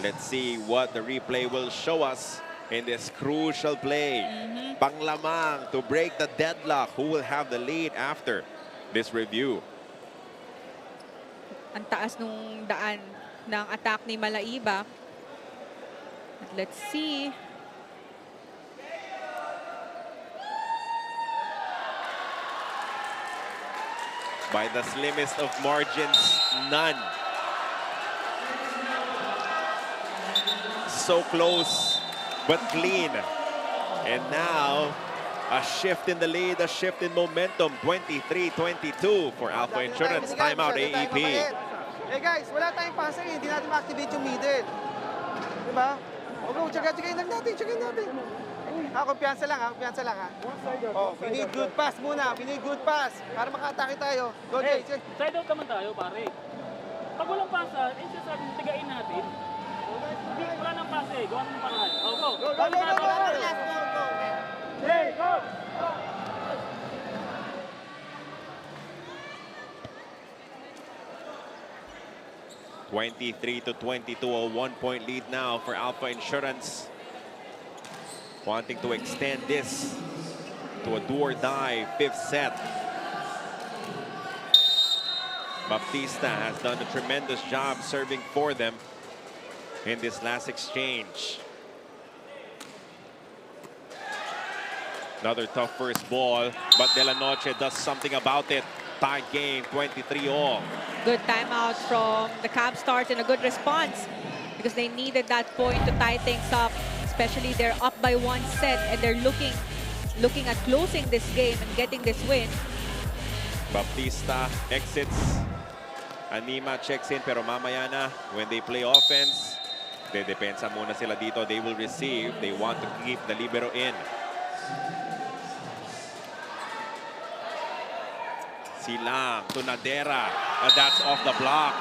Let's see what the replay will show us in this crucial play. Panglamang to break the deadlock. Who will have the lead after this review? Ang taas nung daan ng attack ni Malaiba. Let's see. By the slimmest of margins, none. So close, but clean. And now, a shift in the lead, a shift in momentum. 23-22 for Alpha Insurance. Timeout, AEP. Hey guys, wala tayong pasa eh. Hindi natin ma-activate yung middle. Diba? Okay, tsaga-tsagayin lang natin, tsagayin natin. Kumpiyansa lang ha, kumpiyansa lang ha. Oh, we need good pass muna, we need good pass. Para maka-atake tayo. Go, Hey, Jay. side out naman tayo, pare. Pag walang pasa, sasabi mo, tigain natin. Hindi, wala nang pasa eh. Gawa ng paraan. Oh, go! Go, go, go, go, go! Hey, go! 23-22, a 1-point lead now for Alpha Insurance. Wanting to extend this to a do-or-die fifth set. Baptista has done a tremendous job serving for them in this last exchange. Another tough first ball, but De La Noche does something about it. Tied game, 23-all. Good timeout from the CABSTARS and a good response because they needed that point to tie things up. Especially they're up by one set and they're looking at closing this game and getting this win. Baptista exits. Anima checks in pero mamaya na when they play offense, dedepensa muna sila dito. They will receive. They want to keep the libero in. Silang to Nadera. That's off the block.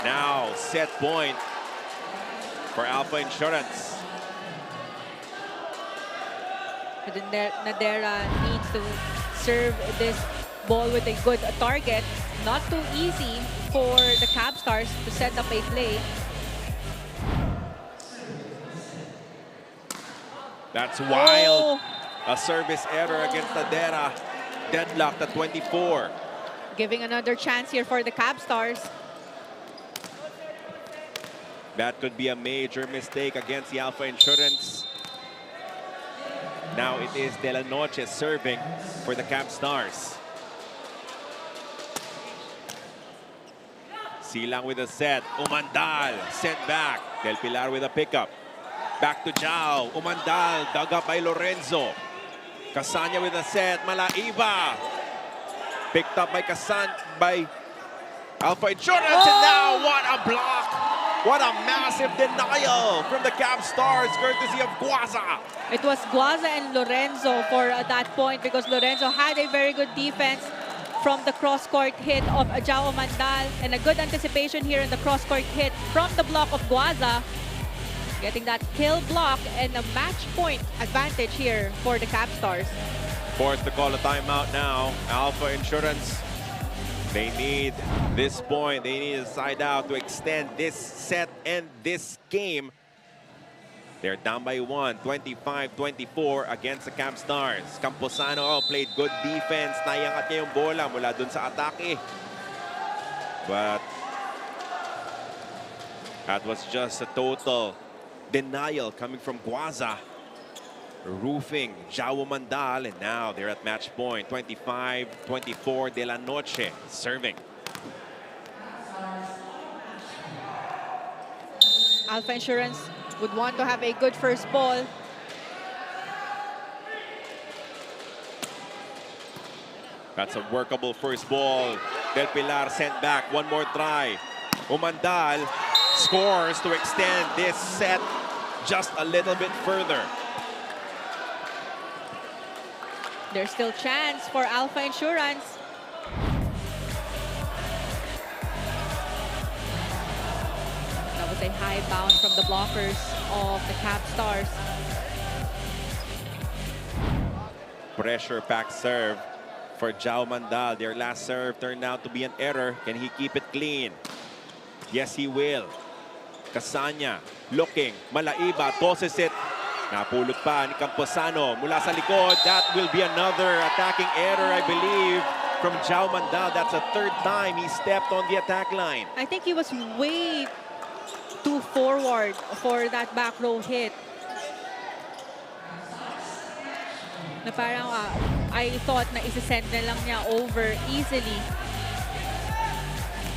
Now set point for Alpha Insurance. Nadera needs to serve this ball with a good target. Not too easy for the CABSTARS to set up a play. That's wild. A service error against Nadera. Deadlocked at 24. Giving another chance here for the CABSTARS. That could be a major mistake against the Alpha Insurance. Now it is De La Noche serving for the CABSTARS. Silang with a set. Umandal sent back. Del Pilar with a pickup. Back to Jao. Umandal dug up by Lorenzo. Casanya with a set. Malaiba. Picked up by Alpha Insurance. And now what a block. What a massive denial from the Capstars courtesy of Guaza. It was Guaza and Lorenzo for that point because Lorenzo had a very good defense from the cross-court hit of Jao Mandal and a good anticipation here in the cross-court hit from the block of Guaza. Getting that kill block and a match point advantage here for the Capstars. Forced to call a timeout now. Alpha Insurance. They need this point. They need a side out to extend this set and this game. They're down by 1, 25-24 against the Cabstars. Camposano played good defense. Nayangat niya yung bola mula dun sa atake. But that was just a total denial coming from Guaza. Roofing Jao Mandal, and now they're at match point. 25-24 De La Noche serving. Alpha Insurance would want to have a good first ball. That's a workable first ball. Del Pilar sent back. One more try. Umandal scores to extend this set just a little bit further. There's still chance for Alpha Insurance. That was a high bounce from the blockers of the Capstars. Pressure pack serve for Jao Mandal. Their last serve turned out to be an error. Can he keep it clean? Yes, he will. Casanya looking. Malaiba tosses it. Napulot pa ni Camposano mula sa likod. That will be another attacking error, I believe, from Jao Mandal. That's a third time he stepped on the attack line. I think he was way too forward for that back row hit. Na parang I thought na isi-send na lang niya over easily.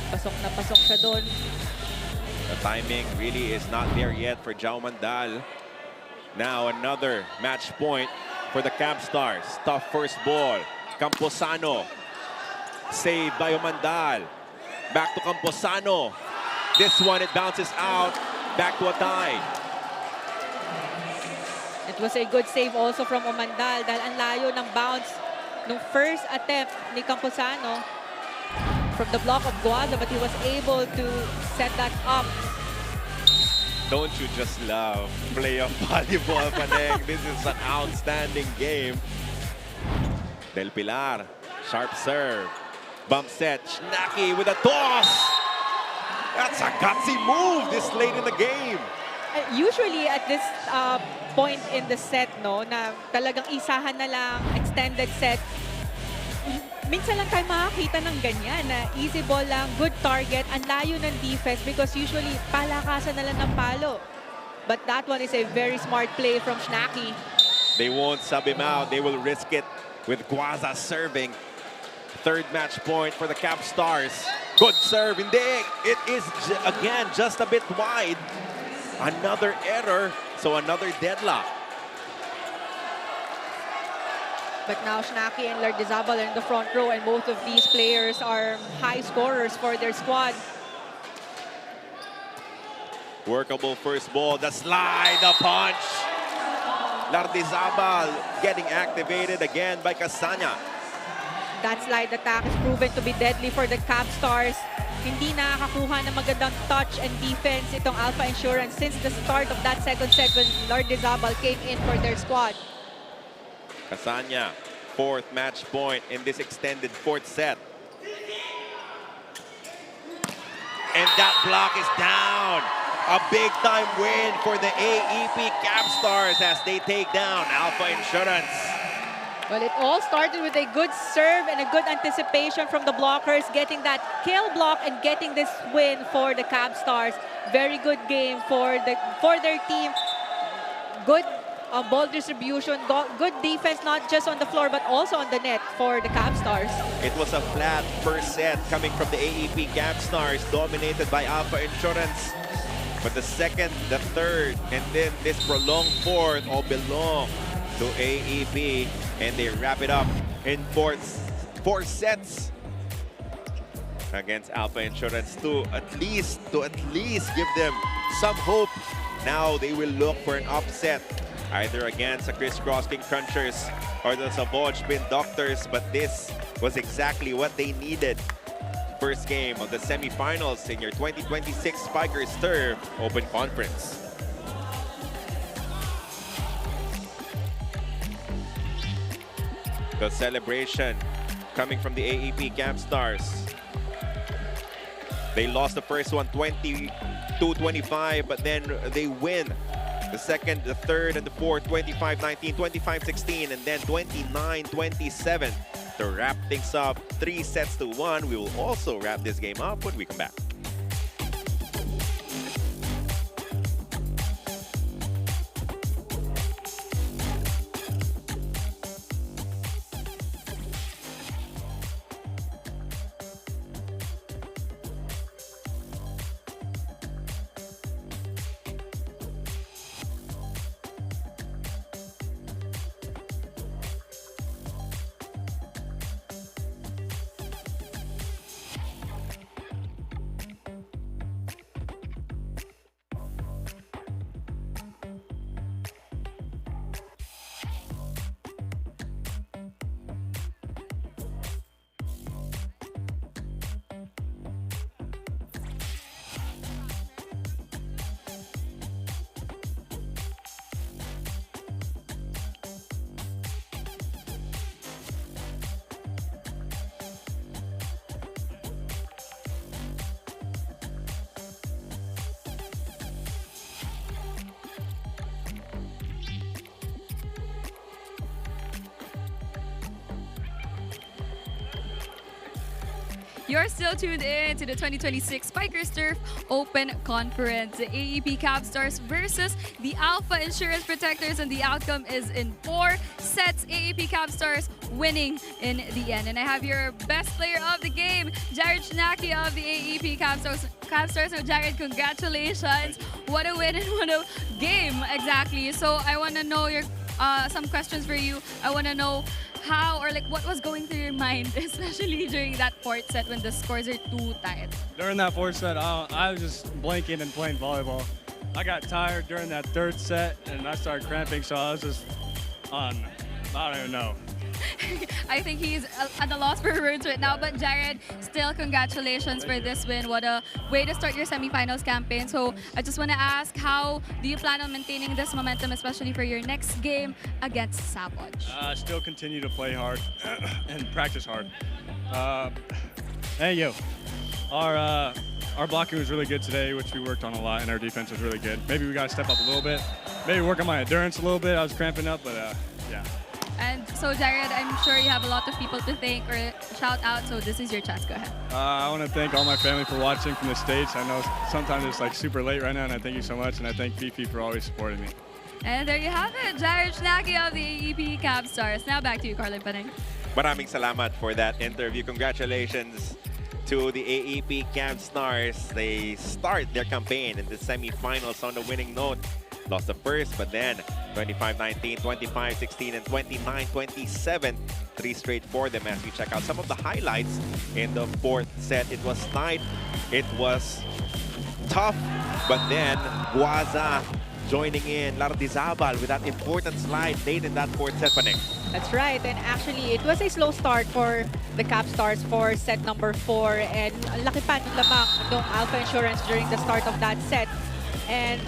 Pasok na pasok siya doon. The timing really is not there yet for Jao Mandal. Now another match point for the Cabstars. Tough first ball. Camposano. Saved by Umandal. Back to Camposano. This one, it bounces out. Back to a tie. It was a good save also from Umandal dahil ang layo ng bounce nung first attempt ni Camposano from the block of Guaza, but he was able to set that up. Don't you just love play of volleyball, Paneng? This is an outstanding game. Del Pilar, sharp serve. Bump set, Shnaki with a toss. That's a gutsy move this late in the game. Usually at this point in the set, no, na talagang isahan na lang, extended set, minsan lang tayo makakita ng ganyan na easy ball lang, good target, ang layo ng defense because usually palakasan na lang ng palo. But that one is a very smart play from Shnaki. They won't sub him out. They will risk it with Guaza serving. Third match point for the Capstars. Good serve. Hindi. It is, again, just a bit wide. Another error, so another deadlock. But now Shnaki and Lardizabal are in the front row, and both of these players are high scorers for their squad. Workable first ball, the slide, the punch. Lardizabal getting activated again by Casanya. That slide attack is proven to be deadly for the Cabstars. Hindi nakakakuha ng magandang touch and defense itong Alpha Insurance since the start of that second set when Lardizabal came in for their squad. Casanya, fourth match point in this extended fourth set. And that block is down. A big-time win for the AEP Capstars as they take down Alpha Insurance. Well, it all started with a good serve and a good anticipation from the blockers, getting that kill block and getting this win for the Cabstars. Very good game for their team. Good ball distribution, good defense, not just on the floor, but also on the net for the CABSTARS. It was a flat first set coming from the AAP Capstars, dominated by Alpha Insurance. But the second, the third, and then this prolonged fourth all belong to AAP, and they wrap it up in four sets against Alpha Insurance to at least give them some hope. Now they will look for an upset, either against the Crisscross King Crunchers or the Savage Spin Doctors, but this was exactly what they needed. First game of the semifinals in your 2026 Spikers Turf Open Conference. The celebration coming from the AAP Capstars. They lost the first one 22-25, but then they win the second, the third, and the fourth 25-19, 25-16, and then 29-27 to wrap things up 3-1. We will also wrap this game up when we come back. You're still tuned in to the 2026 Spikers Turf Open Conference. The AAP Capstars versus the Alpha Insurance Protectors, and the outcome is in 4 sets. AAP Capstars winning in the end. And I have your best player of the game, Jared Shnaki of the AAP Capstars. So Jared, congratulations. What a win and what a game, exactly. So I want to know your some questions for you. I want to know how or like what was going through your mind, especially during that 4th set when the scores are too tight. During that 4th set, I was just blanking and playing volleyball. I got tired during that 3rd set and I started cramping, so I was just on, I don't even know. I think he's at a loss for words right now. But Jared, still congratulations for this win. What a way to start your semifinals campaign. So I just want to ask, how do you plan on maintaining this momentum, especially for your next game against Savage? Still continue to play hard and practice hard. Hey, yo. Our blocking was really good today, which we worked on a lot, and our defense was really good. Maybe we got to step up a little bit. Maybe work on my endurance a little bit. I was cramping up, but yeah. And so, Jared, I'm sure you have a lot of people to thank or shout out, so this is your chance. Go ahead. I want to thank all my family for watching from the States. I know sometimes it's like super late right now, and I thank you so much, and I thank Fifi for always supporting me. And there you have it, Jared Shnaki of the AAP Capstars. Now back to you, Carlin Paneng. Maraming salamat for that interview. Congratulations to the AAP Capstars. They start their campaign in the semifinals on the winning note. Lost the first, but then 25-19, 25-16, and 29-27. 3 straight for them as we check out some of the highlights in the 4th set. It was tight, it was tough, but then Guaza joining in. Lardizabal with that important slide late in that 4th set, Paneng. That's right, and actually it was a slow start for the CABSTARS for set number 4, and laki pa nung lamang nung Alpha Insurance during the start of that set. And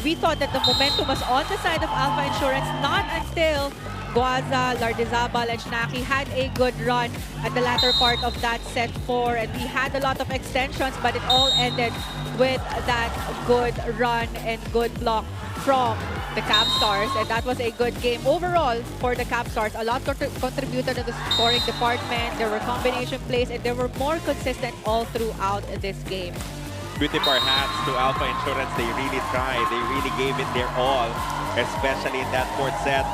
we thought that the momentum was on the side of Alpha Insurance, not until Guaza, Lardizabal, and Shnaki had a good run at the latter part of that set 4, and we had a lot of extensions, but it all ended with that good run and good block from the CABSTARS, and that was a good game overall for the CABSTARS. A lot contributed to the scoring department. There were combination plays, and they were more consistent all throughout this game. we tip our hats to Alpha Insurance. They really tried. They really gave it their all, especially in that fourth set.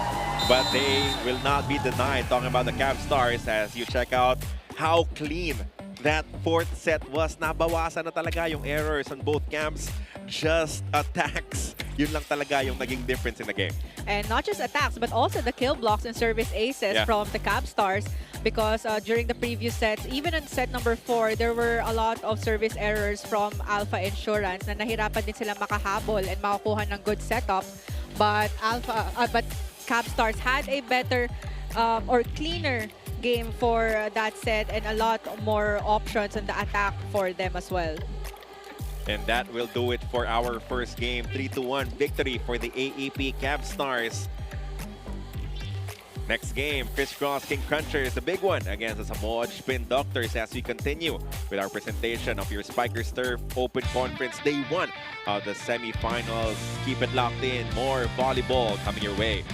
But they will not be denied. Talking about the Cabstars, as you check out how clean that fourth set was. Nabawasan na talaga yung errors on both camps. Just attacks. Yun lang talaga yung naging difference in the game. And not just attacks, but also the kill blocks and service aces from the CABSTARS. Because during the previous sets, even in set number 4, there were a lot of service errors from Alpha Insurance na nahirapan din sila makahabol and makakuha ng good setup. But CABSTARS had a better or cleaner game for that set and a lot more options on the attack for them as well. And that will do it for our first game. 3-1 victory for the AAP Capstars. Next game, Crisscross King Crunchers, the big one against the Samoa Spin Doctors as we continue with our presentation of your Spikers Turf Open Conference Day 1 of the semifinals. Keep it locked in. More volleyball coming your way.